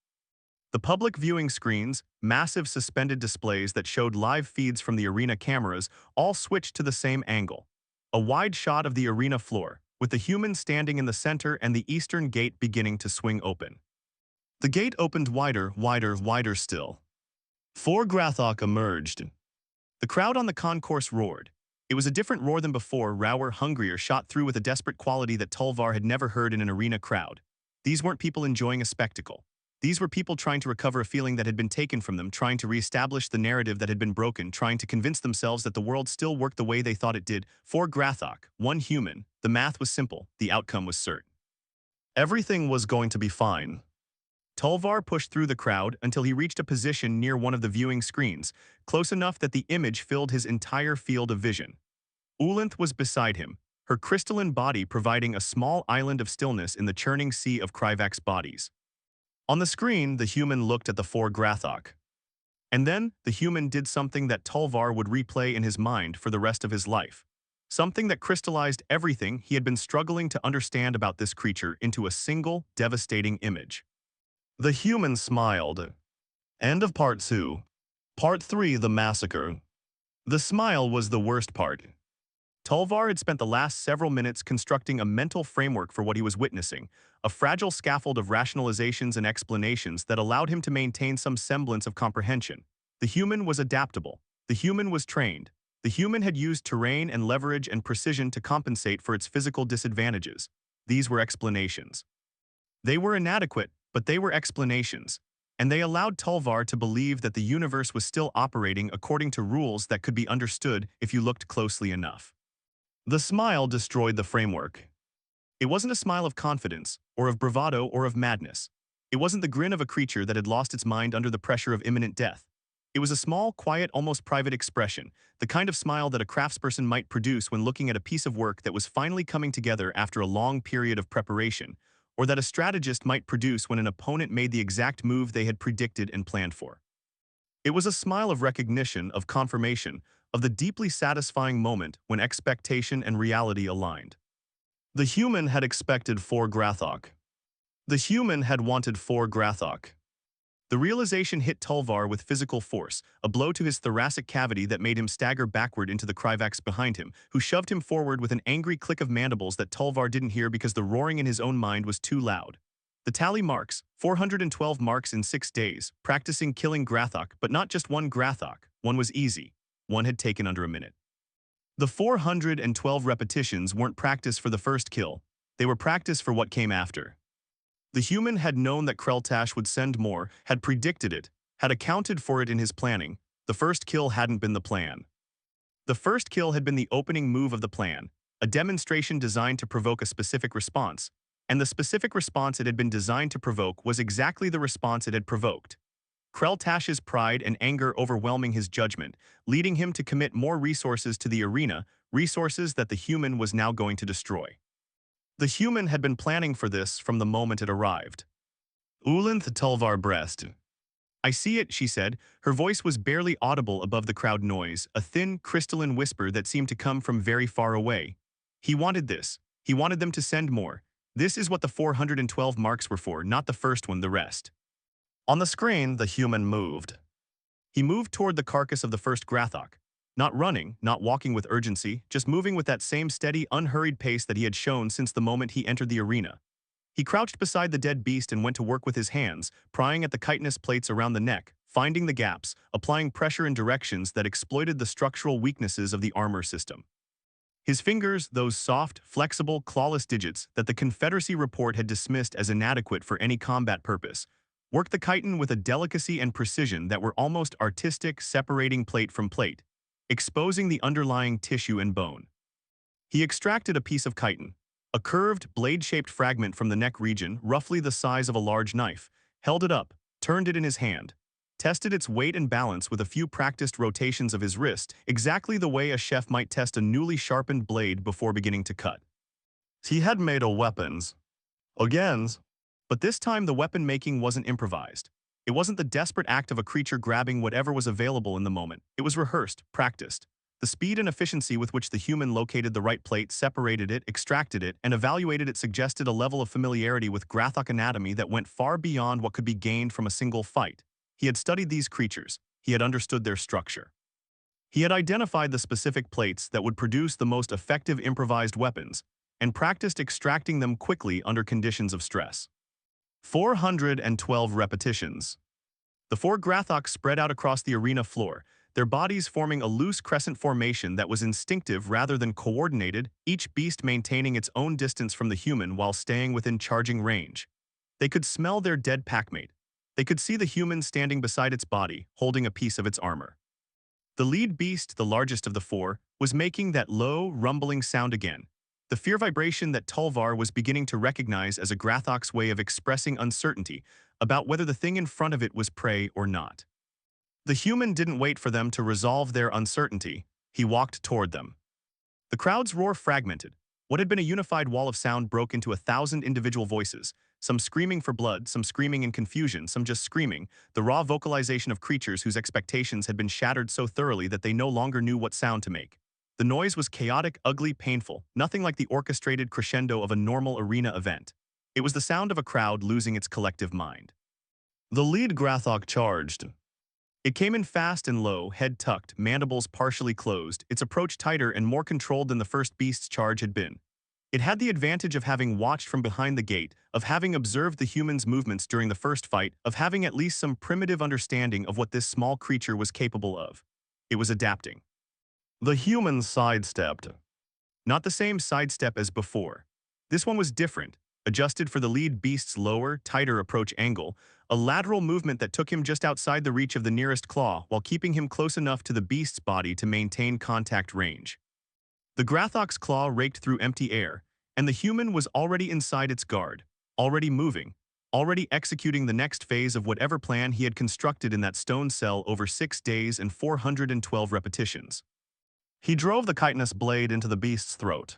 The public viewing screens, massive suspended displays that showed live feeds from the arena cameras, all switched to the same angle. A wide shot of the arena floor, with the human standing in the center and the eastern gate beginning to swing open. The gate opened wider, wider, wider still. 4 Grathok emerged. The crowd on the concourse roared. It was a different roar than before, rower, hungrier, shot through with a desperate quality that Tulvar had never heard in an arena crowd. These weren't people enjoying a spectacle. These were people trying to recover a feeling that had been taken from them, trying to reestablish the narrative that had been broken, trying to convince themselves that the world still worked the way they thought it did. 4 Grathok, 1 human. The math was simple. The outcome was certain. Everything was going to be fine. Tulvar pushed through the crowd until he reached a position near one of the viewing screens, close enough that the image filled his entire field of vision. Ulinth was beside him, her crystalline body providing a small island of stillness in the churning sea of Kryvak's bodies. On the screen, the human looked at the 4 Grathok. And then, the human did something that Tulvar would replay in his mind for the rest of his life. Something that crystallized everything he had been struggling to understand about this creature into a single, devastating image. The human smiled. End of Part 2. Part 3, The Massacre. The smile was the worst part. Tulvar had spent the last several minutes constructing a mental framework for what he was witnessing, a fragile scaffold of rationalizations and explanations that allowed him to maintain some semblance of comprehension. The human was adaptable. The human was trained. The human had used terrain and leverage and precision to compensate for its physical disadvantages. These were explanations. They were inadequate, but they were explanations, and they allowed Tulvar to believe that the universe was still operating according to rules that could be understood if you looked closely enough. The smile destroyed the framework. It wasn't a smile of confidence, or of bravado, or of madness. It wasn't the grin of a creature that had lost its mind under the pressure of imminent death. It was a small, quiet, almost private expression, the kind of smile that a craftsperson might produce when looking at a piece of work that was finally coming together after a long period of preparation, or that a strategist might produce when an opponent made the exact move they had predicted and planned for. It was a smile of recognition, of confirmation, of the deeply satisfying moment when expectation and reality aligned. The human had expected 4 Grathok. The human had wanted 4 Grathok. The realization hit Tulvar with physical force, a blow to his thoracic cavity that made him stagger backward into the Kryvaks behind him, who shoved him forward with an angry click of mandibles that Tulvar didn't hear because the roaring in his own mind was too loud. The tally marks, 412 marks in 6 days, practicing killing Grathok, but not just one Grathok. One was easy. One had taken under a minute. The 412 repetitions weren't practice for the first kill. They were practice for what came after. The human had known that Kreltash would send more, had predicted it, had accounted for it in his planning. The first kill hadn't been the plan. The first kill had been the opening move of the plan, a demonstration designed to provoke a specific response, and the specific response it had been designed to provoke was exactly the response it had provoked. Kreltash's pride and anger overwhelming his judgment, leading him to commit more resources to the arena, resources that the human was now going to destroy. The human had been planning for this from the moment it arrived. Ulinth Tulvar breast. I see it, she said. Her voice was barely audible above the crowd noise, a thin, crystalline whisper that seemed to come from very far away. He wanted this. He wanted them to send more. This is what the 412 marks were for, not the first one, the rest. On the screen, the human moved. He moved toward the carcass of the first Grathok. Not running, not walking with urgency, just moving with that same steady, unhurried pace that he had shown since the moment he entered the arena. He crouched beside the dead beast and went to work with his hands, prying at the chitinous plates around the neck, finding the gaps, applying pressure in directions that exploited the structural weaknesses of the armor system. His fingers, those soft, flexible, clawless digits that the Confederacy report had dismissed as inadequate for any combat purpose, worked the chitin with a delicacy and precision that were almost artistic, separating plate from plate, exposing the underlying tissue and bone. He extracted a piece of chitin, a curved, blade-shaped fragment from the neck region, roughly the size of a large knife, held it up, turned it in his hand, tested its weight and balance with a few practiced rotations of his wrist, exactly the way a chef might test a newly sharpened blade before beginning to cut. He had made a weapons. Again. But this time the weapon making wasn't improvised. It wasn't the desperate act of a creature grabbing whatever was available in the moment. It was rehearsed, practiced. The speed and efficiency with which the human located the right plate, separated it, extracted it, and evaluated it suggested a level of familiarity with Grathok anatomy that went far beyond what could be gained from a single fight. He had studied these creatures. He had understood their structure. He had identified the specific plates that would produce the most effective improvised weapons, and practiced extracting them quickly under conditions of stress. 412 repetitions. The four Grathoks spread out across the arena floor, their bodies forming a loose crescent formation that was instinctive rather than coordinated, each beast maintaining its own distance from the human while staying within charging range. They could smell their dead packmate. They could see the human standing beside its body, holding a piece of its armor. The lead beast, the largest of the four, was making that low, rumbling sound again, the fear vibration that Tulvar was beginning to recognize as a Grathok's way of expressing uncertainty about whether the thing in front of it was prey or not. The human didn't wait for them to resolve their uncertainty. He walked toward them. The crowd's roar fragmented. What had been a unified wall of sound broke into 1,000 individual voices, some screaming for blood, some screaming in confusion, some just screaming, the raw vocalization of creatures whose expectations had been shattered so thoroughly that they no longer knew what sound to make. The noise was chaotic, ugly, painful, nothing like the orchestrated crescendo of a normal arena event. It was the sound of a crowd losing its collective mind. The lead Grathok charged. It came in fast and low, head tucked, mandibles partially closed, its approach tighter and more controlled than the first beast's charge had been. It had the advantage of having watched from behind the gate, of having observed the human's movements during the first fight, of having at least some primitive understanding of what this small creature was capable of. It was adapting. The human sidestepped. Not the same sidestep as before. This one was different, adjusted for the lead beast's lower, tighter approach angle, a lateral movement that took him just outside the reach of the nearest claw while keeping him close enough to the beast's body to maintain contact range. The Grathok's claw raked through empty air, and the human was already inside its guard, already moving, already executing the next phase of whatever plan he had constructed in that stone cell over 6 days and 412 repetitions. He drove the chitinous blade into the beast's throat.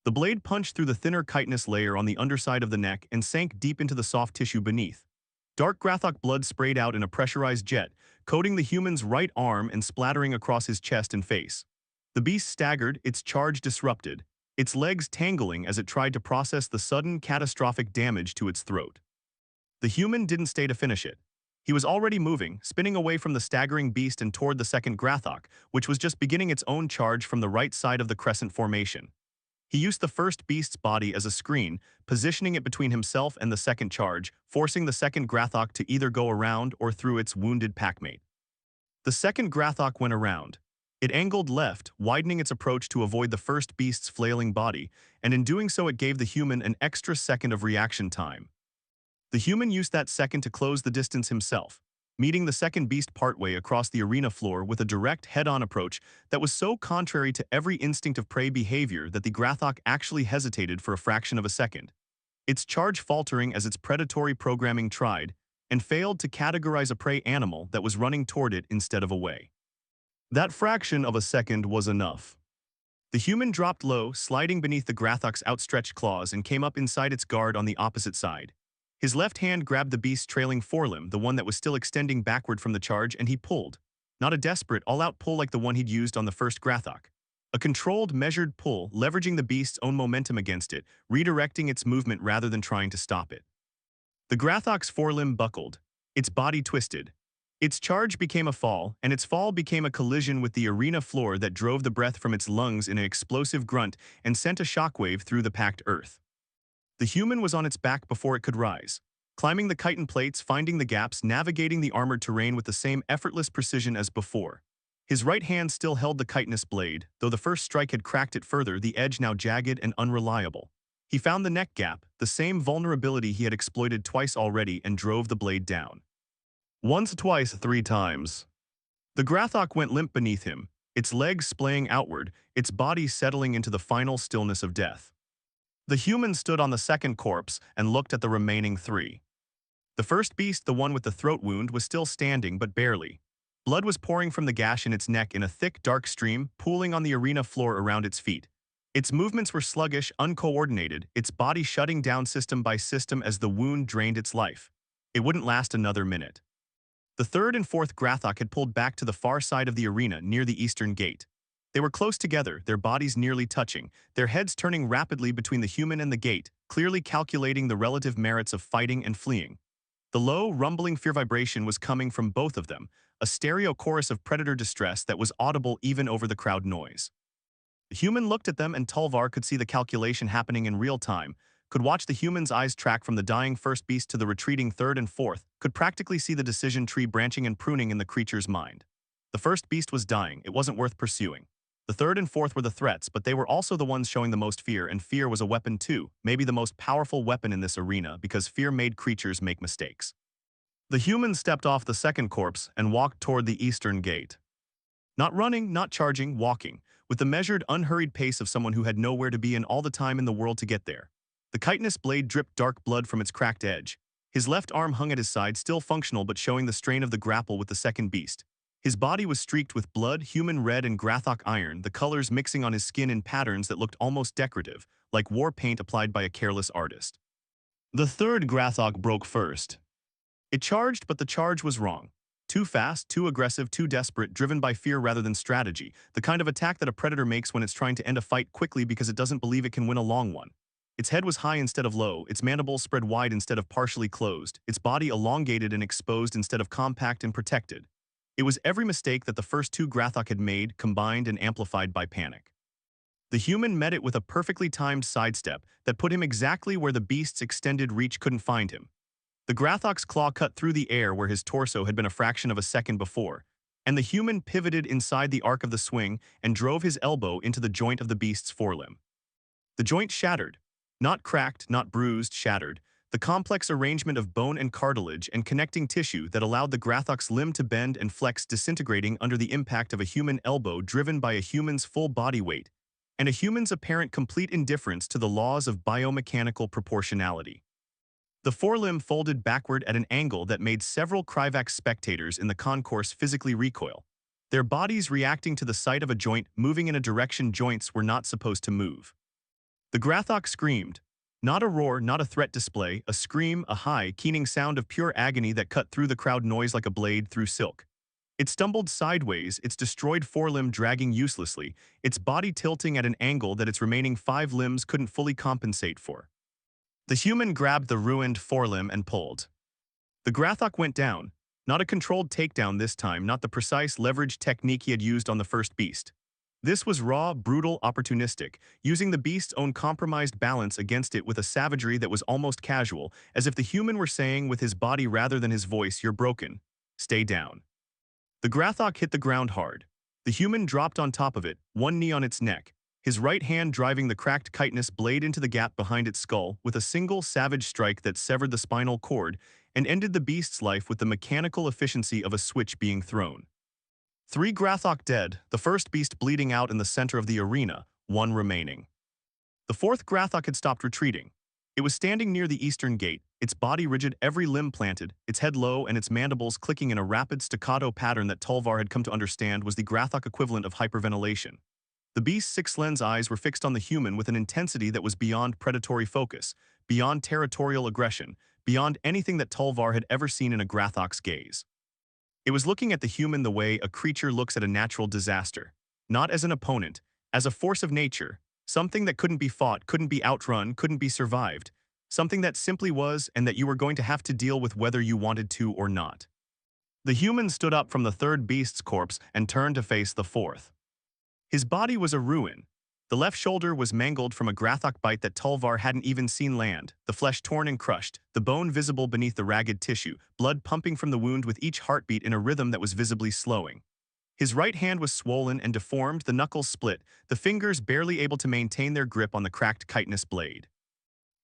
The blade punched through the thinner chitinous layer on the underside of the neck and sank deep into the soft tissue beneath. Dark Grathok blood sprayed out in a pressurized jet, coating the human's right arm and splattering across his chest and face. The beast staggered, its charge disrupted, its legs tangling as it tried to process the sudden, catastrophic damage to its throat. The human didn't stay to finish it. He was already moving, spinning away from the staggering beast and toward the second Grathok, which was just beginning its own charge from the right side of the crescent formation. He used the first beast's body as a screen, positioning it between himself and the second charge, forcing the second Grathok to either go around or through its wounded packmate. The second Grathok went around. It angled left, widening its approach to avoid the first beast's flailing body, and in doing so it gave the human an extra second of reaction time. The human used that second to close the distance himself, meeting the second beast partway across the arena floor with a direct head-on approach that was so contrary to every instinct of prey behavior that the Grathok actually hesitated for a fraction of a second, its charge faltering as its predatory programming tried, and failed to categorize a prey animal that was running toward it instead of away. That fraction of a second was enough. The human dropped low, sliding beneath the Grathok's outstretched claws and came up inside its guard on the opposite side. His left hand grabbed the beast's trailing forelimb, the one that was still extending backward from the charge, and he pulled. Not a desperate, all-out pull like the one he'd used on the first Grathok. A controlled, measured pull, leveraging the beast's own momentum against it, redirecting its movement rather than trying to stop it. The Grathok's forelimb buckled. Its body twisted. Its charge became a fall, and its fall became a collision with the arena floor that drove the breath from its lungs in an explosive grunt and sent a shockwave through the packed earth. The human was on its back before it could rise, climbing the chitin plates, finding the gaps, navigating the armored terrain with the same effortless precision as before. His right hand still held the chitinous blade, though the first strike had cracked it further, the edge now jagged and unreliable. He found the neck gap, the same vulnerability he had exploited twice already, and drove the blade down. Once, twice, 3 times. The Grathok went limp beneath him, its legs splaying outward, its body settling into the final stillness of death. The human stood on the second corpse and looked at the remaining 3. The first beast, the one with the throat wound, was still standing, but barely. Blood was pouring from the gash in its neck in a thick, dark stream, pooling on the arena floor around its feet. Its movements were sluggish, uncoordinated, its body shutting down system by system as the wound drained its life. It wouldn't last another minute. The third and fourth Grathok had pulled back to the far side of the arena near the eastern gate. They were close together, their bodies nearly touching, their heads turning rapidly between the human and the gate, clearly calculating the relative merits of fighting and fleeing. The low, rumbling fear vibration was coming from both of them, a stereo chorus of predator distress that was audible even over the crowd noise. The human looked at them and Tulvar could see the calculation happening in real time, could watch the human's eyes track from the dying first beast to the retreating third and fourth, could practically see the decision tree branching and pruning in the creature's mind. The first beast was dying, it wasn't worth pursuing. The third and fourth were the threats, but they were also the ones showing the most fear, and fear was a weapon too, maybe the most powerful weapon in this arena because fear made creatures make mistakes. The human stepped off the second corpse and walked toward the eastern gate. Not running, not charging, walking, with the measured, unhurried pace of someone who had nowhere to be and all the time in the world to get there. The chitinous blade dripped dark blood from its cracked edge. His left arm hung at his side, still functional but showing the strain of the grapple with the second beast. His body was streaked with blood, human red and Grathok iron, the colors mixing on his skin in patterns that looked almost decorative, like war paint applied by a careless artist. The third Grathok broke first. It charged, but the charge was wrong. Too fast, too aggressive, too desperate, driven by fear rather than strategy, the kind of attack that a predator makes when it's trying to end a fight quickly because it doesn't believe it can win a long one. Its head was high instead of low, its mandibles spread wide instead of partially closed, its body elongated and exposed instead of compact and protected. It was every mistake that the first two Grathok had made, combined and amplified by panic. The human met it with a perfectly timed sidestep that put him exactly where the beast's extended reach couldn't find him. The Grathok's claw cut through the air where his torso had been a fraction of a second before, and the human pivoted inside the arc of the swing and drove his elbow into the joint of the beast's forelimb. The joint shattered. Not cracked, not bruised, shattered. The complex arrangement of bone and cartilage and connecting tissue that allowed the Grathok's limb to bend and flex disintegrating under the impact of a human elbow driven by a human's full body weight, and a human's apparent complete indifference to the laws of biomechanical proportionality. The forelimb folded backward at an angle that made several Kryvax spectators in the concourse physically recoil, their bodies reacting to the sight of a joint moving in a direction joints were not supposed to move. The Grathok screamed. Not a roar, not a threat display, a scream, a high, keening sound of pure agony that cut through the crowd noise like a blade through silk. It stumbled sideways, its destroyed forelimb dragging uselessly, its body tilting at an angle that its remaining 5 limbs couldn't fully compensate for. The human grabbed the ruined forelimb and pulled. The Grathok went down, not a controlled takedown this time, not the precise leverage technique he had used on the first beast. This was raw, brutal, opportunistic, using the beast's own compromised balance against it with a savagery that was almost casual, as if the human were saying with his body rather than his voice, "You're broken. Stay down." The Grathok hit the ground hard. The human dropped on top of it, one knee on its neck, his right hand driving the cracked chitinous blade into the gap behind its skull with a single savage strike that severed the spinal cord and ended the beast's life with the mechanical efficiency of a switch being thrown. 3 Grathok dead, the first beast bleeding out in the center of the arena, 1 remaining. The fourth Grathok had stopped retreating. It was standing near the eastern gate, its body rigid, every limb planted, its head low and its mandibles clicking in a rapid staccato pattern that Tulvar had come to understand was the Grathok equivalent of hyperventilation. The beast's 6 lens eyes were fixed on the human with an intensity that was beyond predatory focus, beyond territorial aggression, beyond anything that Tulvar had ever seen in a Grathok's gaze. It was looking at the human the way a creature looks at a natural disaster, not as an opponent, as a force of nature, something that couldn't be fought, couldn't be outrun, couldn't be survived, something that simply was and that you were going to have to deal with whether you wanted to or not. The human stood up from the third beast's corpse and turned to face the fourth. His body was a ruin. The left shoulder was mangled from a Grathok bite that Tulvar hadn't even seen land, the flesh torn and crushed, the bone visible beneath the ragged tissue, blood pumping from the wound with each heartbeat in a rhythm that was visibly slowing. His right hand was swollen and deformed, the knuckles split, the fingers barely able to maintain their grip on the cracked chitinous blade.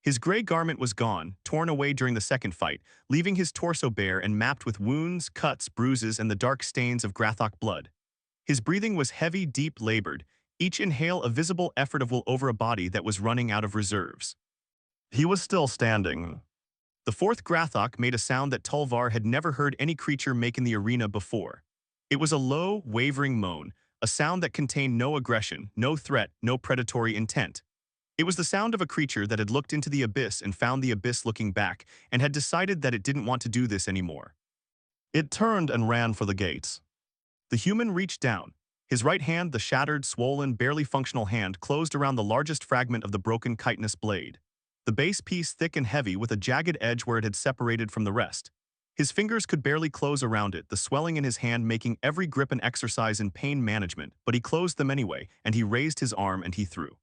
His gray garment was gone, torn away during the second fight, leaving his torso bare and mapped with wounds, cuts, bruises, and the dark stains of Grathok blood. His breathing was heavy, deep, labored, each inhale a visible effort of will over a body that was running out of reserves. He was still standing. The fourth Grathok made a sound that Tulvar had never heard any creature make in the arena before. It was a low, wavering moan, a sound that contained no aggression, no threat, no predatory intent. It was the sound of a creature that had looked into the abyss and found the abyss looking back, and had decided that it didn't want to do this anymore. It turned and ran for the gates. The human reached down. His right hand, the shattered, swollen, barely functional hand, closed around the largest fragment of the broken chitinous blade. The base piece thick and heavy with a jagged edge where it had separated from the rest. His fingers could barely close around it, the swelling in his hand making every grip an exercise in pain management, but he closed them anyway, and he raised his arm and he threw.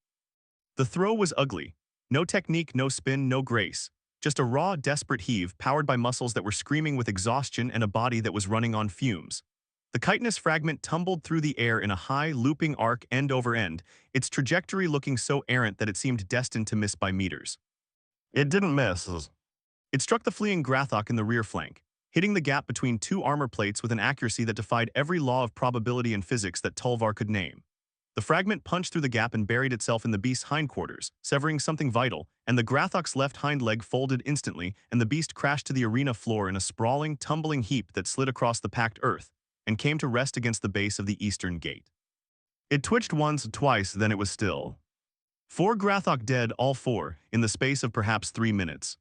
The throw was ugly. No technique, no spin, no grace. Just a raw, desperate heave powered by muscles that were screaming with exhaustion and a body that was running on fumes. The chitinous fragment tumbled through the air in a high, looping arc end over end, its trajectory looking so errant that it seemed destined to miss by meters. It didn't miss. It struck the fleeing Grathok in the rear flank, hitting the gap between two armor plates with an accuracy that defied every law of probability and physics that Tulvar could name. The fragment punched through the gap and buried itself in the beast's hindquarters, severing something vital, and the Grathok's left hind leg folded instantly, and the beast crashed to the arena floor in a sprawling, tumbling heap that slid across the packed earth, and came to rest against the base of the eastern gate. It twitched once, twice, then it was still. 4 Grathok dead, all 4, in the space of perhaps 3 minutes.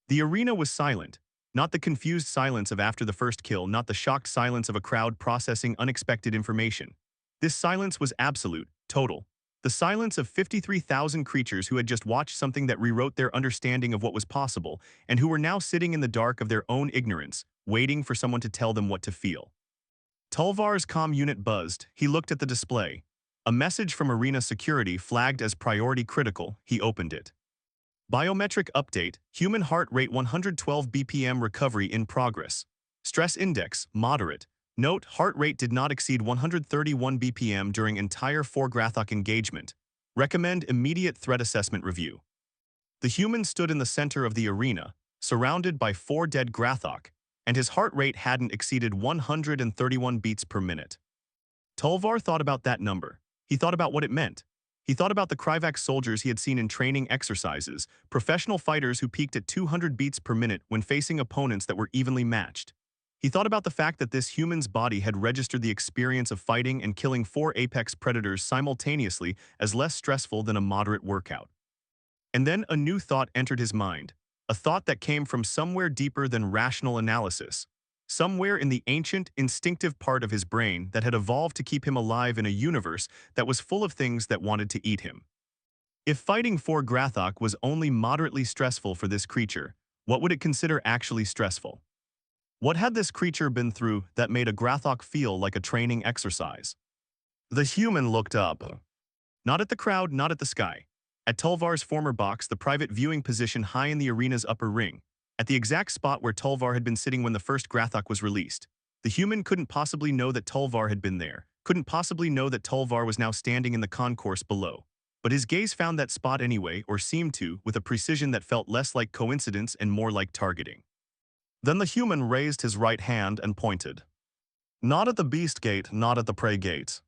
The arena was silent, not the confused silence of after the first kill, not the shocked silence of a crowd processing unexpected information. This silence was absolute, total. The silence of 53,000 creatures who had just watched something that rewrote their understanding of what was possible, and who were now sitting in the dark of their own ignorance, waiting for someone to tell them what to feel. Tulvar's comm unit buzzed. He looked at the display. A message from Arena Security flagged as priority critical. He opened it. Biometric update, human heart rate 112 BPM recovery in progress. Stress index, moderate. Note, heart rate did not exceed 131 BPM during entire 4 Grathok engagement. Recommend immediate threat assessment review. The human stood in the center of the arena, surrounded by 4 dead Grathok, and his heart rate hadn't exceeded 131 beats per minute. Tulvar thought about that number. He thought about what it meant. He thought about the Kryvax soldiers he had seen in training exercises, professional fighters who peaked at 200 beats per minute when facing opponents that were evenly matched. He thought about the fact that this human's body had registered the experience of fighting and killing 4 apex predators simultaneously as less stressful than a moderate workout. And then a new thought entered his mind, a thought that came from somewhere deeper than rational analysis, somewhere in the ancient, instinctive part of his brain that had evolved to keep him alive in a universe that was full of things that wanted to eat him. If fighting 4 Grathok was only moderately stressful for this creature, what would it consider actually stressful? What had this creature been through that made a Grathok feel like a training exercise? The human looked up. Not at the crowd, not at the sky. At Tulvar's former box, the private viewing position high in the arena's upper ring, at the exact spot where Tulvar had been sitting when the first Grathok was released. The human couldn't possibly know that Tulvar had been there, couldn't possibly know that Tulvar was now standing in the concourse below. But his gaze found that spot anyway, or seemed to, with a precision that felt less like coincidence and more like targeting. Then the human raised his right hand and pointed. Not at the beast gate, not at the prey gate.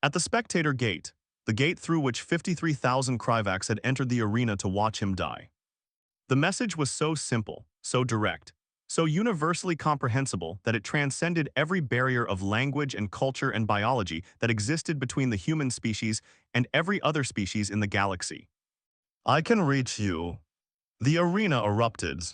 At the spectator gate, the gate through which 53,000 Kryvax had entered the arena to watch him die. The message was so simple, so direct, so universally comprehensible that it transcended every barrier of language and culture and biology that existed between the human species and every other species in the galaxy. I can reach you. The arena erupted.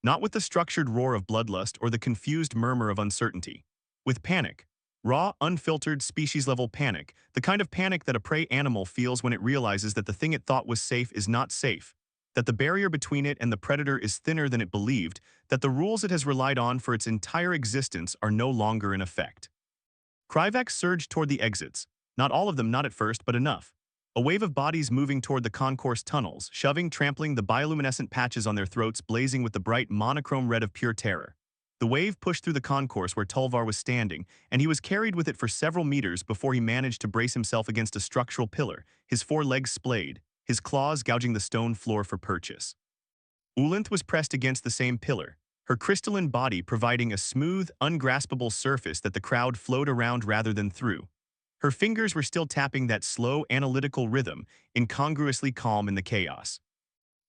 Not with the structured roar of bloodlust or the confused murmur of uncertainty. With panic. Raw, unfiltered, species-level panic, the kind of panic that a prey animal feels when it realizes that the thing it thought was safe is not safe, that the barrier between it and the predator is thinner than it believed, that the rules it has relied on for its entire existence are no longer in effect. Kryvax surged toward the exits, not all of them, not at first, but enough. A wave of bodies moving toward the concourse tunnels, shoving, trampling the bioluminescent patches on their throats blazing with the bright monochrome red of pure terror. The wave pushed through the concourse where Tulvar was standing, and he was carried with it for several meters before he managed to brace himself against a structural pillar, his 4 legs splayed, his claws gouging the stone floor for purchase. Ulinth was pressed against the same pillar, her crystalline body providing a smooth, ungraspable surface that the crowd flowed around rather than through. Her fingers were still tapping that slow, analytical rhythm, incongruously calm in the chaos.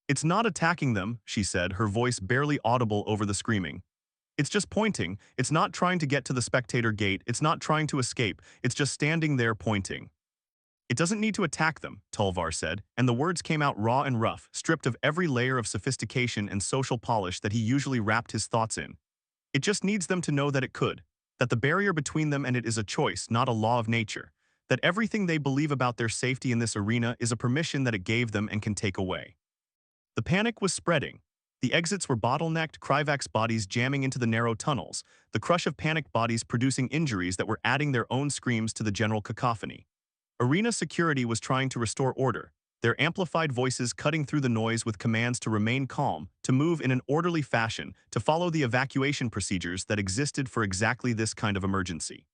It's not attacking them, she said, her voice barely audible over the screaming. It's just pointing, it's not trying to get to the spectator gate, it's not trying to escape, it's just standing there pointing. It doesn't need to attack them, Tulvar said, and the words came out raw and rough, stripped of every layer of sophistication and social polish that he usually wrapped his thoughts in. It just needs them to know that it could, that the barrier between them and it is a choice, not a law of nature, that everything they believe about their safety in this arena is a permission that it gave them and can take away. The panic was spreading. The exits were bottlenecked, Kryvax bodies jamming into the narrow tunnels, the crush of panicked bodies producing injuries that were adding their own screams to the general cacophony. Arena security was trying to restore order, their amplified voices cutting through the noise with commands to remain calm, to move in an orderly fashion, to follow the evacuation procedures that existed for exactly this kind of emergency.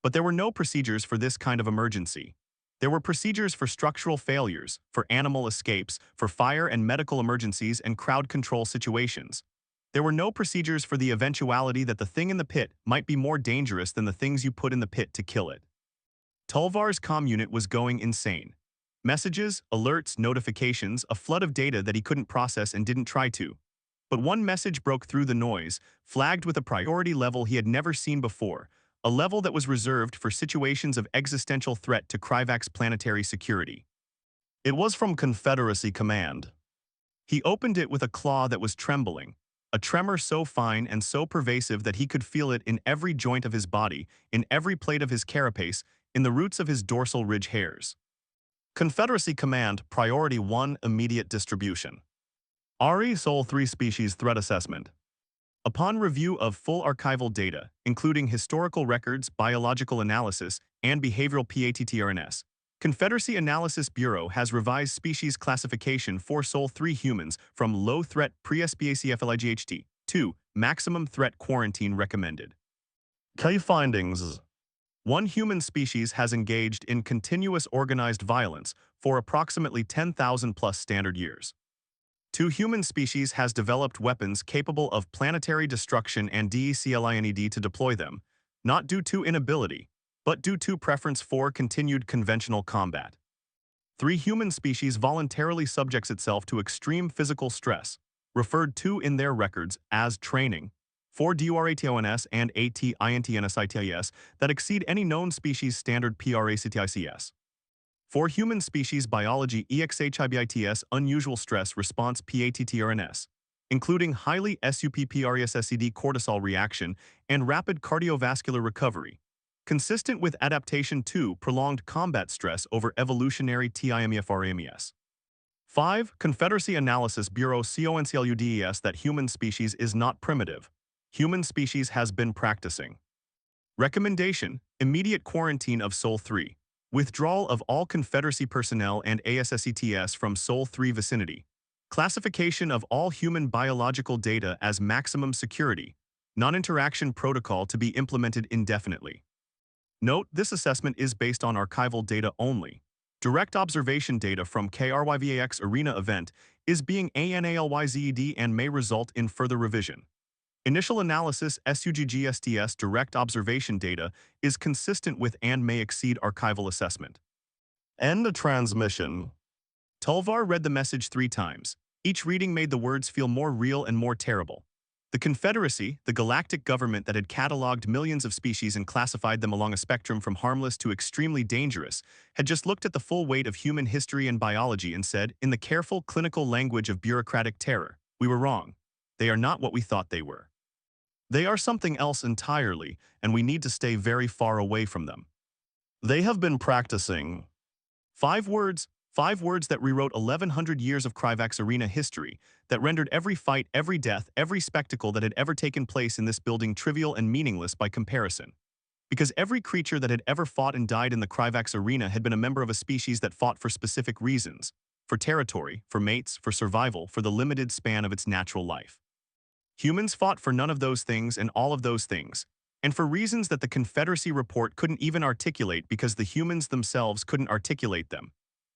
But there were no procedures for this kind of emergency. There were procedures for structural failures, for animal escapes, for fire and medical emergencies and crowd control situations. There were no procedures for the eventuality that the thing in the pit might be more dangerous than the things you put in the pit to kill it. Tulvar's comm unit was going insane. Messages, alerts, notifications, a flood of data that he couldn't process and didn't try to. But one message broke through the noise, flagged with a priority level he had never seen before, a level that was reserved for situations of existential threat to Kryvax planetary security. It was from Confederacy Command. He opened it with a claw that was trembling, a tremor so fine and so pervasive that he could feel it in every joint of his body, in every plate of his carapace, in the roots of his dorsal ridge hairs. Confederacy Command, Priority 1, Immediate Distribution. RE Sol 3 Species Threat Assessment. Upon review of full archival data, including historical records, biological analysis, and behavioral PATTRNS, Confederacy Analysis Bureau has revised species classification for Sol 3 humans from low threat pre-SPACFLIGHT to maximum threat quarantine recommended. Key findings. One human species has engaged in continuous organized violence for approximately 10,000 plus standard years. Two human species has developed weapons capable of planetary destruction and DECLINED to deploy them, not due to inability, but due to preference for continued conventional combat. Three human species voluntarily subjects itself to extreme physical stress, referred to in their records as training, for DURATONS and ATINTNSITIS that exceed any known species standard PRACTICS. For human species biology EXHIBITS unusual stress response PATTRNS, including highly SUPPRESSCD cortisol reaction and rapid cardiovascular recovery, consistent with adaptation to prolonged combat stress over evolutionary TIMEFRAMES. 5. Confederacy Analysis Bureau CONCLUDES that human species is not primitive. Human species has been practicing. Recommendation: immediate quarantine of Sol 3. Withdrawal of all Confederacy personnel and ASSETS from Sol 3 vicinity. Classification of all human biological data as maximum security. Non-interaction protocol to be implemented indefinitely. Note, this assessment is based on archival data only. Direct observation data from KRYVAX Arena event is being ANALYZED and may result in further revision. Initial analysis SUGGSTS direct observation data is consistent with and may exceed archival assessment. End the transmission. Tulvar read the message 3 times. Each reading made the words feel more real and more terrible. The Confederacy, the galactic government that had cataloged millions of species and classified them along a spectrum from harmless to extremely dangerous, had just looked at the full weight of human history and biology and said, in the careful, clinical language of bureaucratic terror, we were wrong. They are not what we thought they were. They are something else entirely, and we need to stay very far away from them. They have been practicing. 5 words that rewrote 1,100 years of Kryvax arena history, that rendered every fight, every death, every spectacle that had ever taken place in this building trivial and meaningless by comparison. Because every creature that had ever fought and died in the Kryvax arena had been a member of a species that fought for specific reasons, for territory, for mates, for survival, for the limited span of its natural life. Humans fought for none of those things and all of those things, and for reasons that the Confederacy report couldn't even articulate because the humans themselves couldn't articulate them.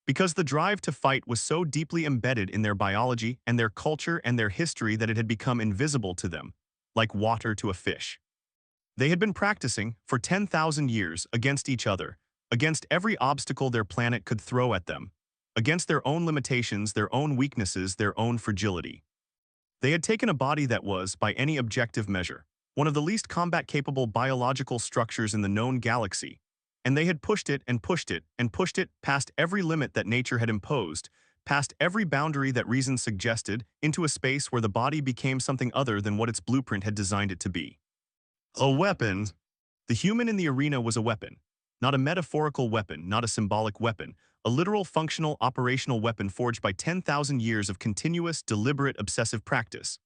Because the drive to fight was so deeply embedded in their biology and their culture and their history that it had become invisible to them, like water to a fish. They had been practicing, for 10,000 years, against each other, against every obstacle their planet could throw at them, against their own limitations, their own weaknesses, their own fragility. They had taken a body that was, by any objective measure, one of the least combat-capable biological structures in the known galaxy, and they had pushed it and pushed it and pushed it past every limit that nature had imposed past every boundary that reason suggested, into a space where the body became something other than what its blueprint had designed it to be. A weapon. The human in the arena was a weapon. Not a metaphorical weapon, not a symbolic weapon, a literal, functional, operational weapon forged by 10,000 years of continuous, deliberate, obsessive practice.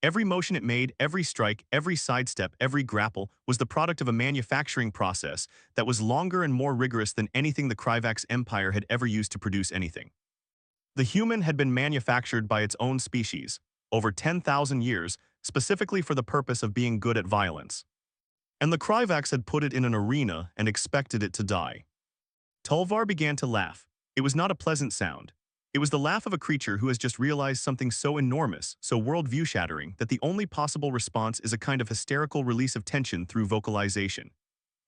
Every motion it made, every strike, every sidestep, every grapple was the product of a manufacturing process that was longer and more rigorous than anything the Kryvax Empire had ever used to produce anything. The human had been manufactured by its own species, over 10,000 years, specifically for the purpose of being good at violence. And the Kryvax had put it in an arena and expected it to die. Tulvar began to laugh. It was not a pleasant sound. It was the laugh of a creature who has just realized something so enormous, so worldview-shattering, that the only possible response is a kind of hysterical release of tension through vocalization.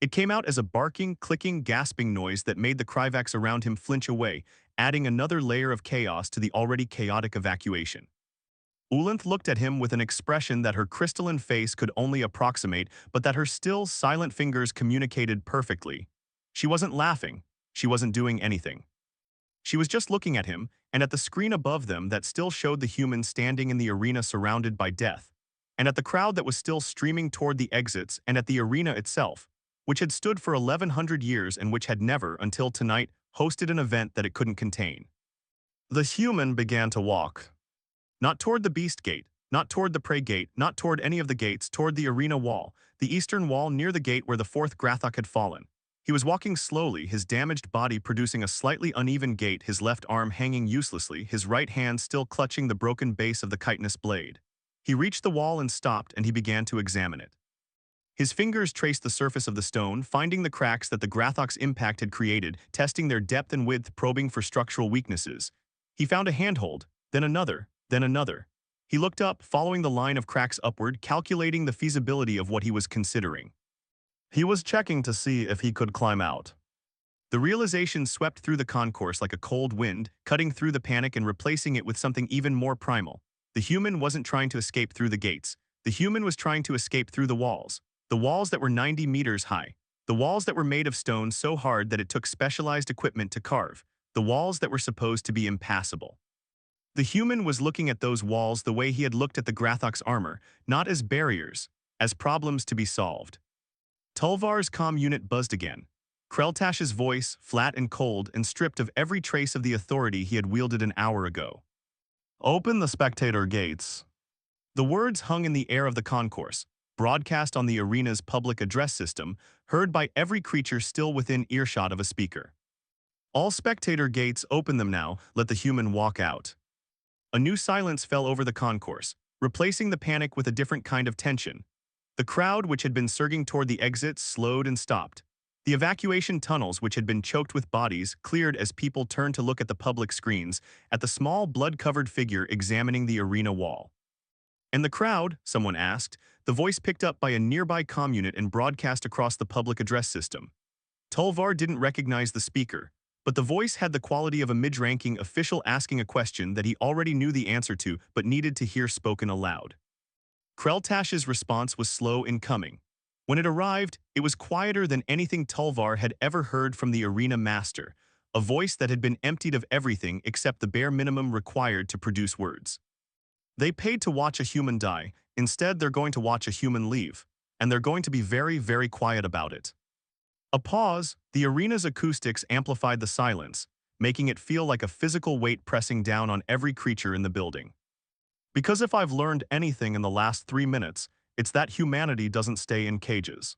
It came out as a barking, clicking, gasping noise that made the Kryvax around him flinch away, adding another layer of chaos to the already chaotic evacuation. Ulanth looked at him with an expression that her crystalline face could only approximate, but that her still, silent fingers communicated perfectly. She wasn't laughing. She wasn't doing anything. She was just looking at him, and at the screen above them that still showed the human standing in the arena surrounded by death, and at the crowd that was still streaming toward the exits, and at the arena itself, which had stood for 1100 years and which had never, until tonight, hosted an event that it couldn't contain. The human began to walk. Not toward the Beast Gate, not toward the Prey Gate, not toward any of the gates, toward the arena wall, the eastern wall near the gate where the fourth Grathok had fallen. He was walking slowly, his damaged body producing a slightly uneven gait, his left arm hanging uselessly, his right hand still clutching the broken base of the chitinous blade. He reached the wall and stopped, and he began to examine it. His fingers traced the surface of the stone, finding the cracks that the Grathok's impact had created, testing their depth and width, probing for structural weaknesses. He found a handhold, then another, then another. He looked up, following the line of cracks upward, calculating the feasibility of what he was considering. He was checking to see if he could climb out. The realization swept through the concourse like a cold wind, cutting through the panic and replacing it with something even more primal. The human wasn't trying to escape through the gates. The human was trying to escape through the walls. The walls that were 90 meters high. The walls that were made of stone so hard that it took specialized equipment to carve. The walls that were supposed to be impassable. The human was looking at those walls the way he had looked at the Grathok's armor, not as barriers, as problems to be solved. Tulvar's comm unit buzzed again. Kreltash's voice, flat and cold and stripped of every trace of the authority he had wielded an hour ago. Open the spectator gates. The words hung in the air of the concourse, broadcast on the arena's public address system, heard by every creature still within earshot of a speaker. All spectator gates, open them now, let the human walk out. A new silence fell over the concourse, replacing the panic with a different kind of tension. The crowd, which had been surging toward the exits, slowed and stopped. The evacuation tunnels, which had been choked with bodies, cleared as people turned to look at the public screens, at the small, blood-covered figure examining the arena wall. And the crowd, someone asked, the voice picked up by a nearby comm unit and broadcast across the public address system. Tulvar didn't recognize the speaker, but the voice had the quality of a mid-ranking official asking a question that he already knew the answer to but needed to hear spoken aloud. Kreltash's response was slow in coming. When it arrived, it was quieter than anything Tulvar had ever heard from the arena master, a voice that had been emptied of everything except the bare minimum required to produce words. They paid to watch a human die, instead they're going to watch a human leave, and they're going to be very, very quiet about it. A pause, the arena's acoustics amplified the silence, making it feel like a physical weight pressing down on every creature in the building. Because if I've learned anything in the last 3 minutes, it's that humanity doesn't stay in cages.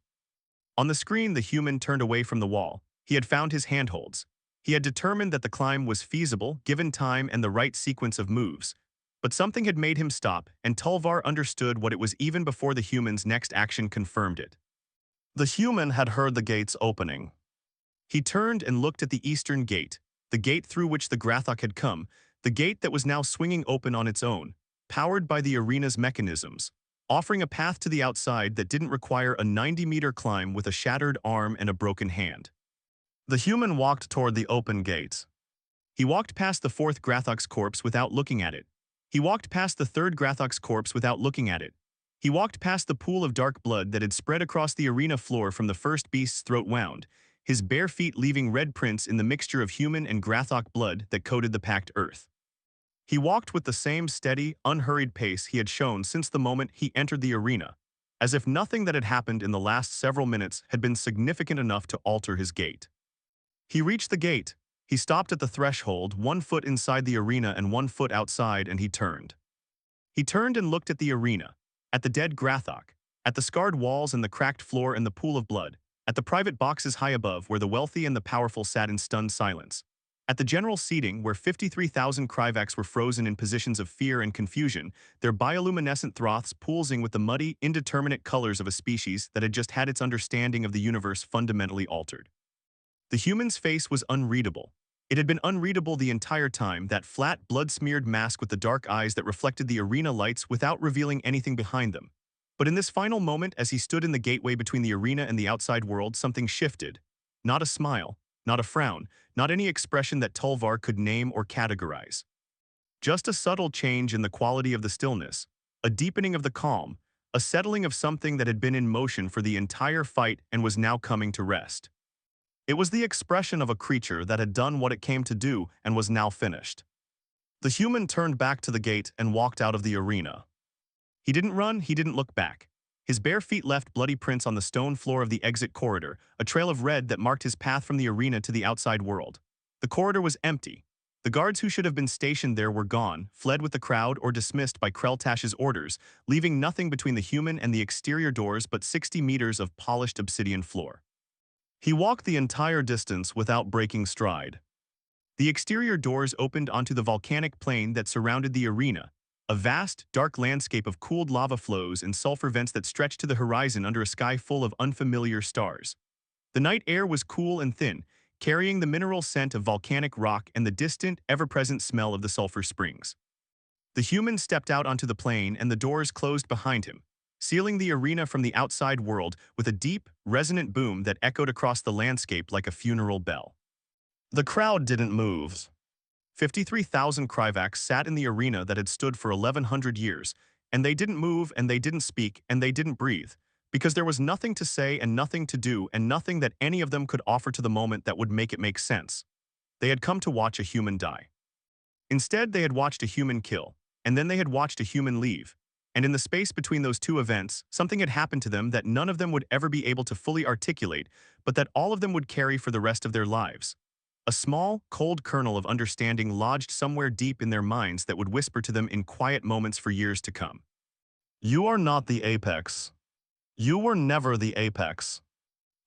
On the screen, the human turned away from the wall. He had found his handholds. He had determined that the climb was feasible, given time and the right sequence of moves. But something had made him stop, and Tulvar understood what it was even before the human's next action confirmed it. The human had heard the gates opening. He turned and looked at the eastern gate, the gate through which the Grathok had come, the gate that was now swinging open on its own, powered by the arena's mechanisms, offering a path to the outside that didn't require a 90-meter climb with a shattered arm and a broken hand. The human walked toward the open gate. He walked past the fourth Grathok's corpse without looking at it. He walked past the third Grathok's corpse without looking at it. He walked past the pool of dark blood that had spread across the arena floor from the first beast's throat wound, his bare feet leaving red prints in the mixture of human and Grathok blood that coated the packed earth. He walked with the same steady, unhurried pace he had shown since the moment he entered the arena, as if nothing that had happened in the last several minutes had been significant enough to alter his gait. He reached the gate. He stopped at the threshold, 1 foot inside the arena and 1 foot outside, and he turned. He turned and looked at the arena, at the dead Grathok, at the scarred walls and the cracked floor and the pool of blood, at the private boxes high above where the wealthy and the powerful sat in stunned silence, at the general seating where 53,000 Kryvax were frozen in positions of fear and confusion, their bioluminescent froths poolsing with the muddy, indeterminate colors of a species that had just had its understanding of the universe fundamentally altered. The human's face was unreadable. It had been unreadable the entire time, that flat, blood-smeared mask with the dark eyes that reflected the arena lights without revealing anything behind them. But in this final moment, as he stood in the gateway between the arena and the outside world, something shifted. Not a smile, not a frown, not any expression that Tulvar could name or categorize. Just a subtle change in the quality of the stillness, a deepening of the calm, a settling of something that had been in motion for the entire fight and was now coming to rest. It was the expression of a creature that had done what it came to do and was now finished. The human turned back to the gate and walked out of the arena. He didn't run, he didn't look back. His bare feet left bloody prints on the stone floor of the exit corridor, a trail of red that marked his path from the arena to the outside world. The corridor was empty. The guards who should have been stationed there were gone, fled with the crowd, or dismissed by Kreltash's orders, leaving nothing between the human and the exterior doors but 60 meters of polished obsidian floor. He walked the entire distance without breaking stride. The exterior doors opened onto the volcanic plain that surrounded the arena, a vast, dark landscape of cooled lava flows and sulfur vents that stretched to the horizon under a sky full of unfamiliar stars. The night air was cool and thin, carrying the mineral scent of volcanic rock and the distant, ever-present smell of the sulfur springs. The human stepped out onto the plain and the doors closed behind him, sealing the arena from the outside world with a deep, resonant boom that echoed across the landscape like a funeral bell. The crowd didn't move. 53,000 Kryvax sat in the arena that had stood for 1,100 years, and they didn't move and they didn't speak and they didn't breathe, because there was nothing to say and nothing to do and nothing that any of them could offer to the moment that would make it make sense. They had come to watch a human die. Instead, they had watched a human kill, and then they had watched a human leave. And in the space between those two events, something had happened to them that none of them would ever be able to fully articulate, but that all of them would carry for the rest of their lives. A small, cold kernel of understanding lodged somewhere deep in their minds that would whisper to them in quiet moments for years to come. You are not the apex. You were never the apex.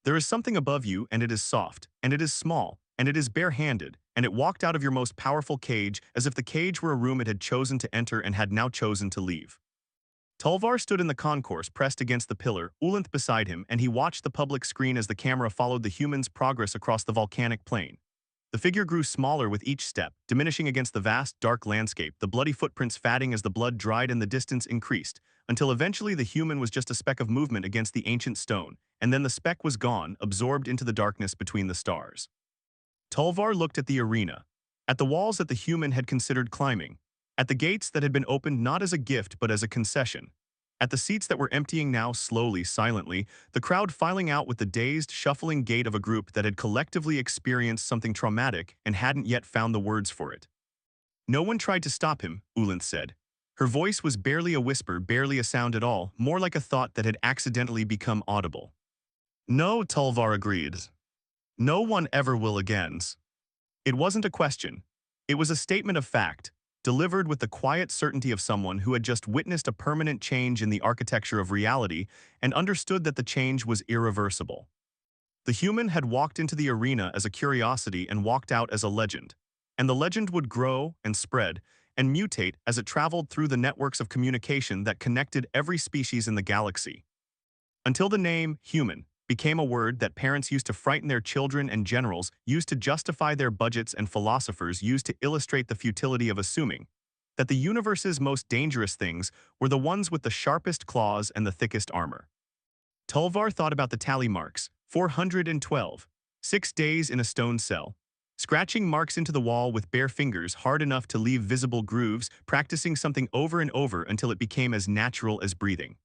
There is something above you, and it is soft, and it is small, and it is bare-handed, and it walked out of your most powerful cage as if the cage were a room it had chosen to enter and had now chosen to leave. Tulvar stood in the concourse pressed against the pillar, Ulanth beside him, and he watched the public screen as the camera followed the human's progress across the volcanic plain. The figure grew smaller with each step, diminishing against the vast, dark landscape, the bloody footprints fading as the blood dried and the distance increased, until eventually the human was just a speck of movement against the ancient stone, and then the speck was gone, absorbed into the darkness between the stars. Tulvar looked at the arena, at the walls that the human had considered climbing, at the gates that had been opened not as a gift but as a concession, at the seats that were emptying now slowly, silently, the crowd filing out with the dazed, shuffling gait of a group that had collectively experienced something traumatic and hadn't yet found the words for it. No one tried to stop him, Ulanth said. Her voice was barely a whisper, barely a sound at all, more like a thought that had accidentally become audible. No, Tulvar agreed. No one ever will again. It wasn't a question. It was a statement of fact, delivered with the quiet certainty of someone who had just witnessed a permanent change in the architecture of reality and understood that the change was irreversible. The human had walked into the arena as a curiosity and walked out as a legend, and the legend would grow and spread and mutate as it traveled through the networks of communication that connected every species in the galaxy. Until the name human became a word that parents used to frighten their children and generals used to justify their budgets and philosophers used to illustrate the futility of assuming that the universe's most dangerous things were the ones with the sharpest claws and the thickest armor. Tulvar thought about the tally marks, 412, 6 days in a stone cell, scratching marks into the wall with bare fingers hard enough to leave visible grooves, practicing something over and over until it became as natural as breathing.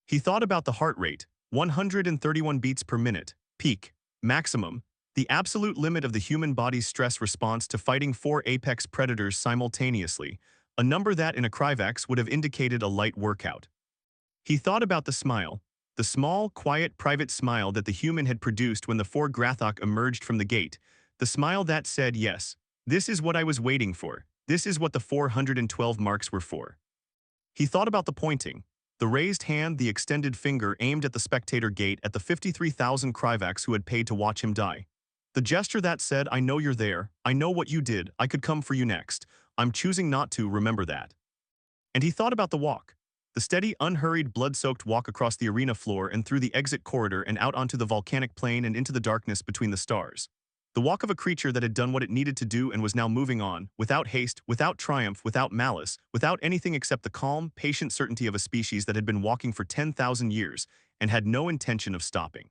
He thought about the heart rate, 131 beats per minute, peak, maximum, The absolute limit of the human body's stress response to fighting four apex predators simultaneously, a number that in a Kryvax would have indicated a light workout. He thought about the small, quiet, private smile that the human had produced when the four Grathok emerged from the gate, the smile that said, yes, this is what I was waiting for, this is what the 412 marks were for. He thought about the pointing, the raised hand, the extended finger aimed at the spectator gate at the 53,000 Kryvax who had paid to watch him die. The gesture that said, I know you're there, I know what you did, I could come for you next, I'm choosing not to remember that. And he thought about the walk. The steady, unhurried, blood-soaked walk across the arena floor and through the exit corridor and out onto the volcanic plain and into the darkness between the stars. The walk of a creature that had done what it needed to do and was now moving on, without haste, without triumph, without malice, without anything except the calm, patient certainty of a species that had been walking for 10,000 years and had no intention of stopping.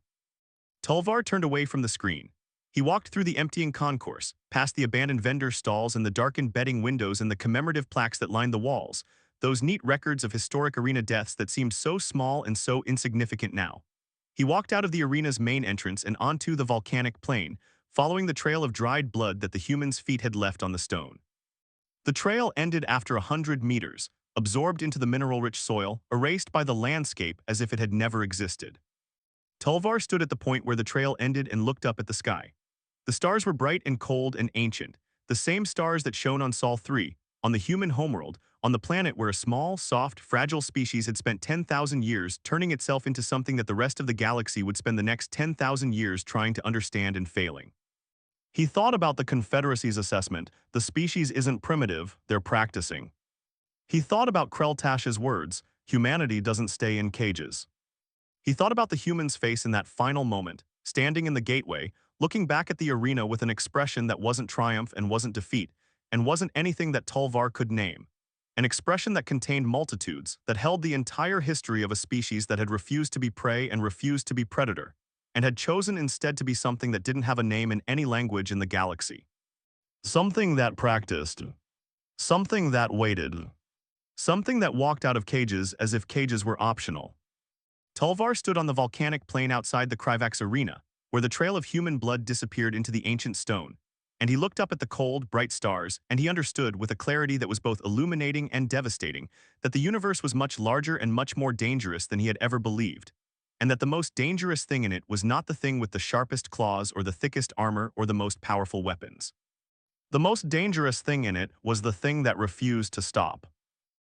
Tulvar turned away from the screen. He walked through the emptying concourse, past the abandoned vendor stalls and the darkened betting windows and the commemorative plaques that lined the walls, those neat records of historic arena deaths that seemed so small and so insignificant now. He walked out of the arena's main entrance and onto the volcanic plain, following the trail of dried blood that the human's feet had left on the stone. The trail ended after 100 meters, absorbed into the mineral-rich soil, erased by the landscape as if it had never existed. Tulvar stood at the point where the trail ended and looked up at the sky. The stars were bright and cold and ancient, the same stars that shone on Sol 3, on the human homeworld, on the planet where a small, soft, fragile species had spent 10,000 years turning itself into something that the rest of the galaxy would spend the next 10,000 years trying to understand and failing. He thought about the Confederacy's assessment, the species isn't primitive, they're practicing. He thought about Kreltash's words, humanity doesn't stay in cages. He thought about the human's face in that final moment, standing in the gateway, looking back at the arena with an expression that wasn't triumph and wasn't defeat, and wasn't anything that Tulvar could name. An expression that contained multitudes, that held the entire history of a species that had refused to be prey and refused to be predator, and had chosen instead to be something that didn't have a name in any language in the galaxy. Something that practiced. Something that waited. Something that walked out of cages as if cages were optional. Tulvar stood on the volcanic plain outside the Kryvax arena, where the trail of human blood disappeared into the ancient stone, and he looked up at the cold, bright stars, and he understood with a clarity that was both illuminating and devastating that the universe was much larger and much more dangerous than he had ever believed, and that the most dangerous thing in it was not the thing with the sharpest claws or the thickest armor or the most powerful weapons. The most dangerous thing in it was the thing that refused to stop.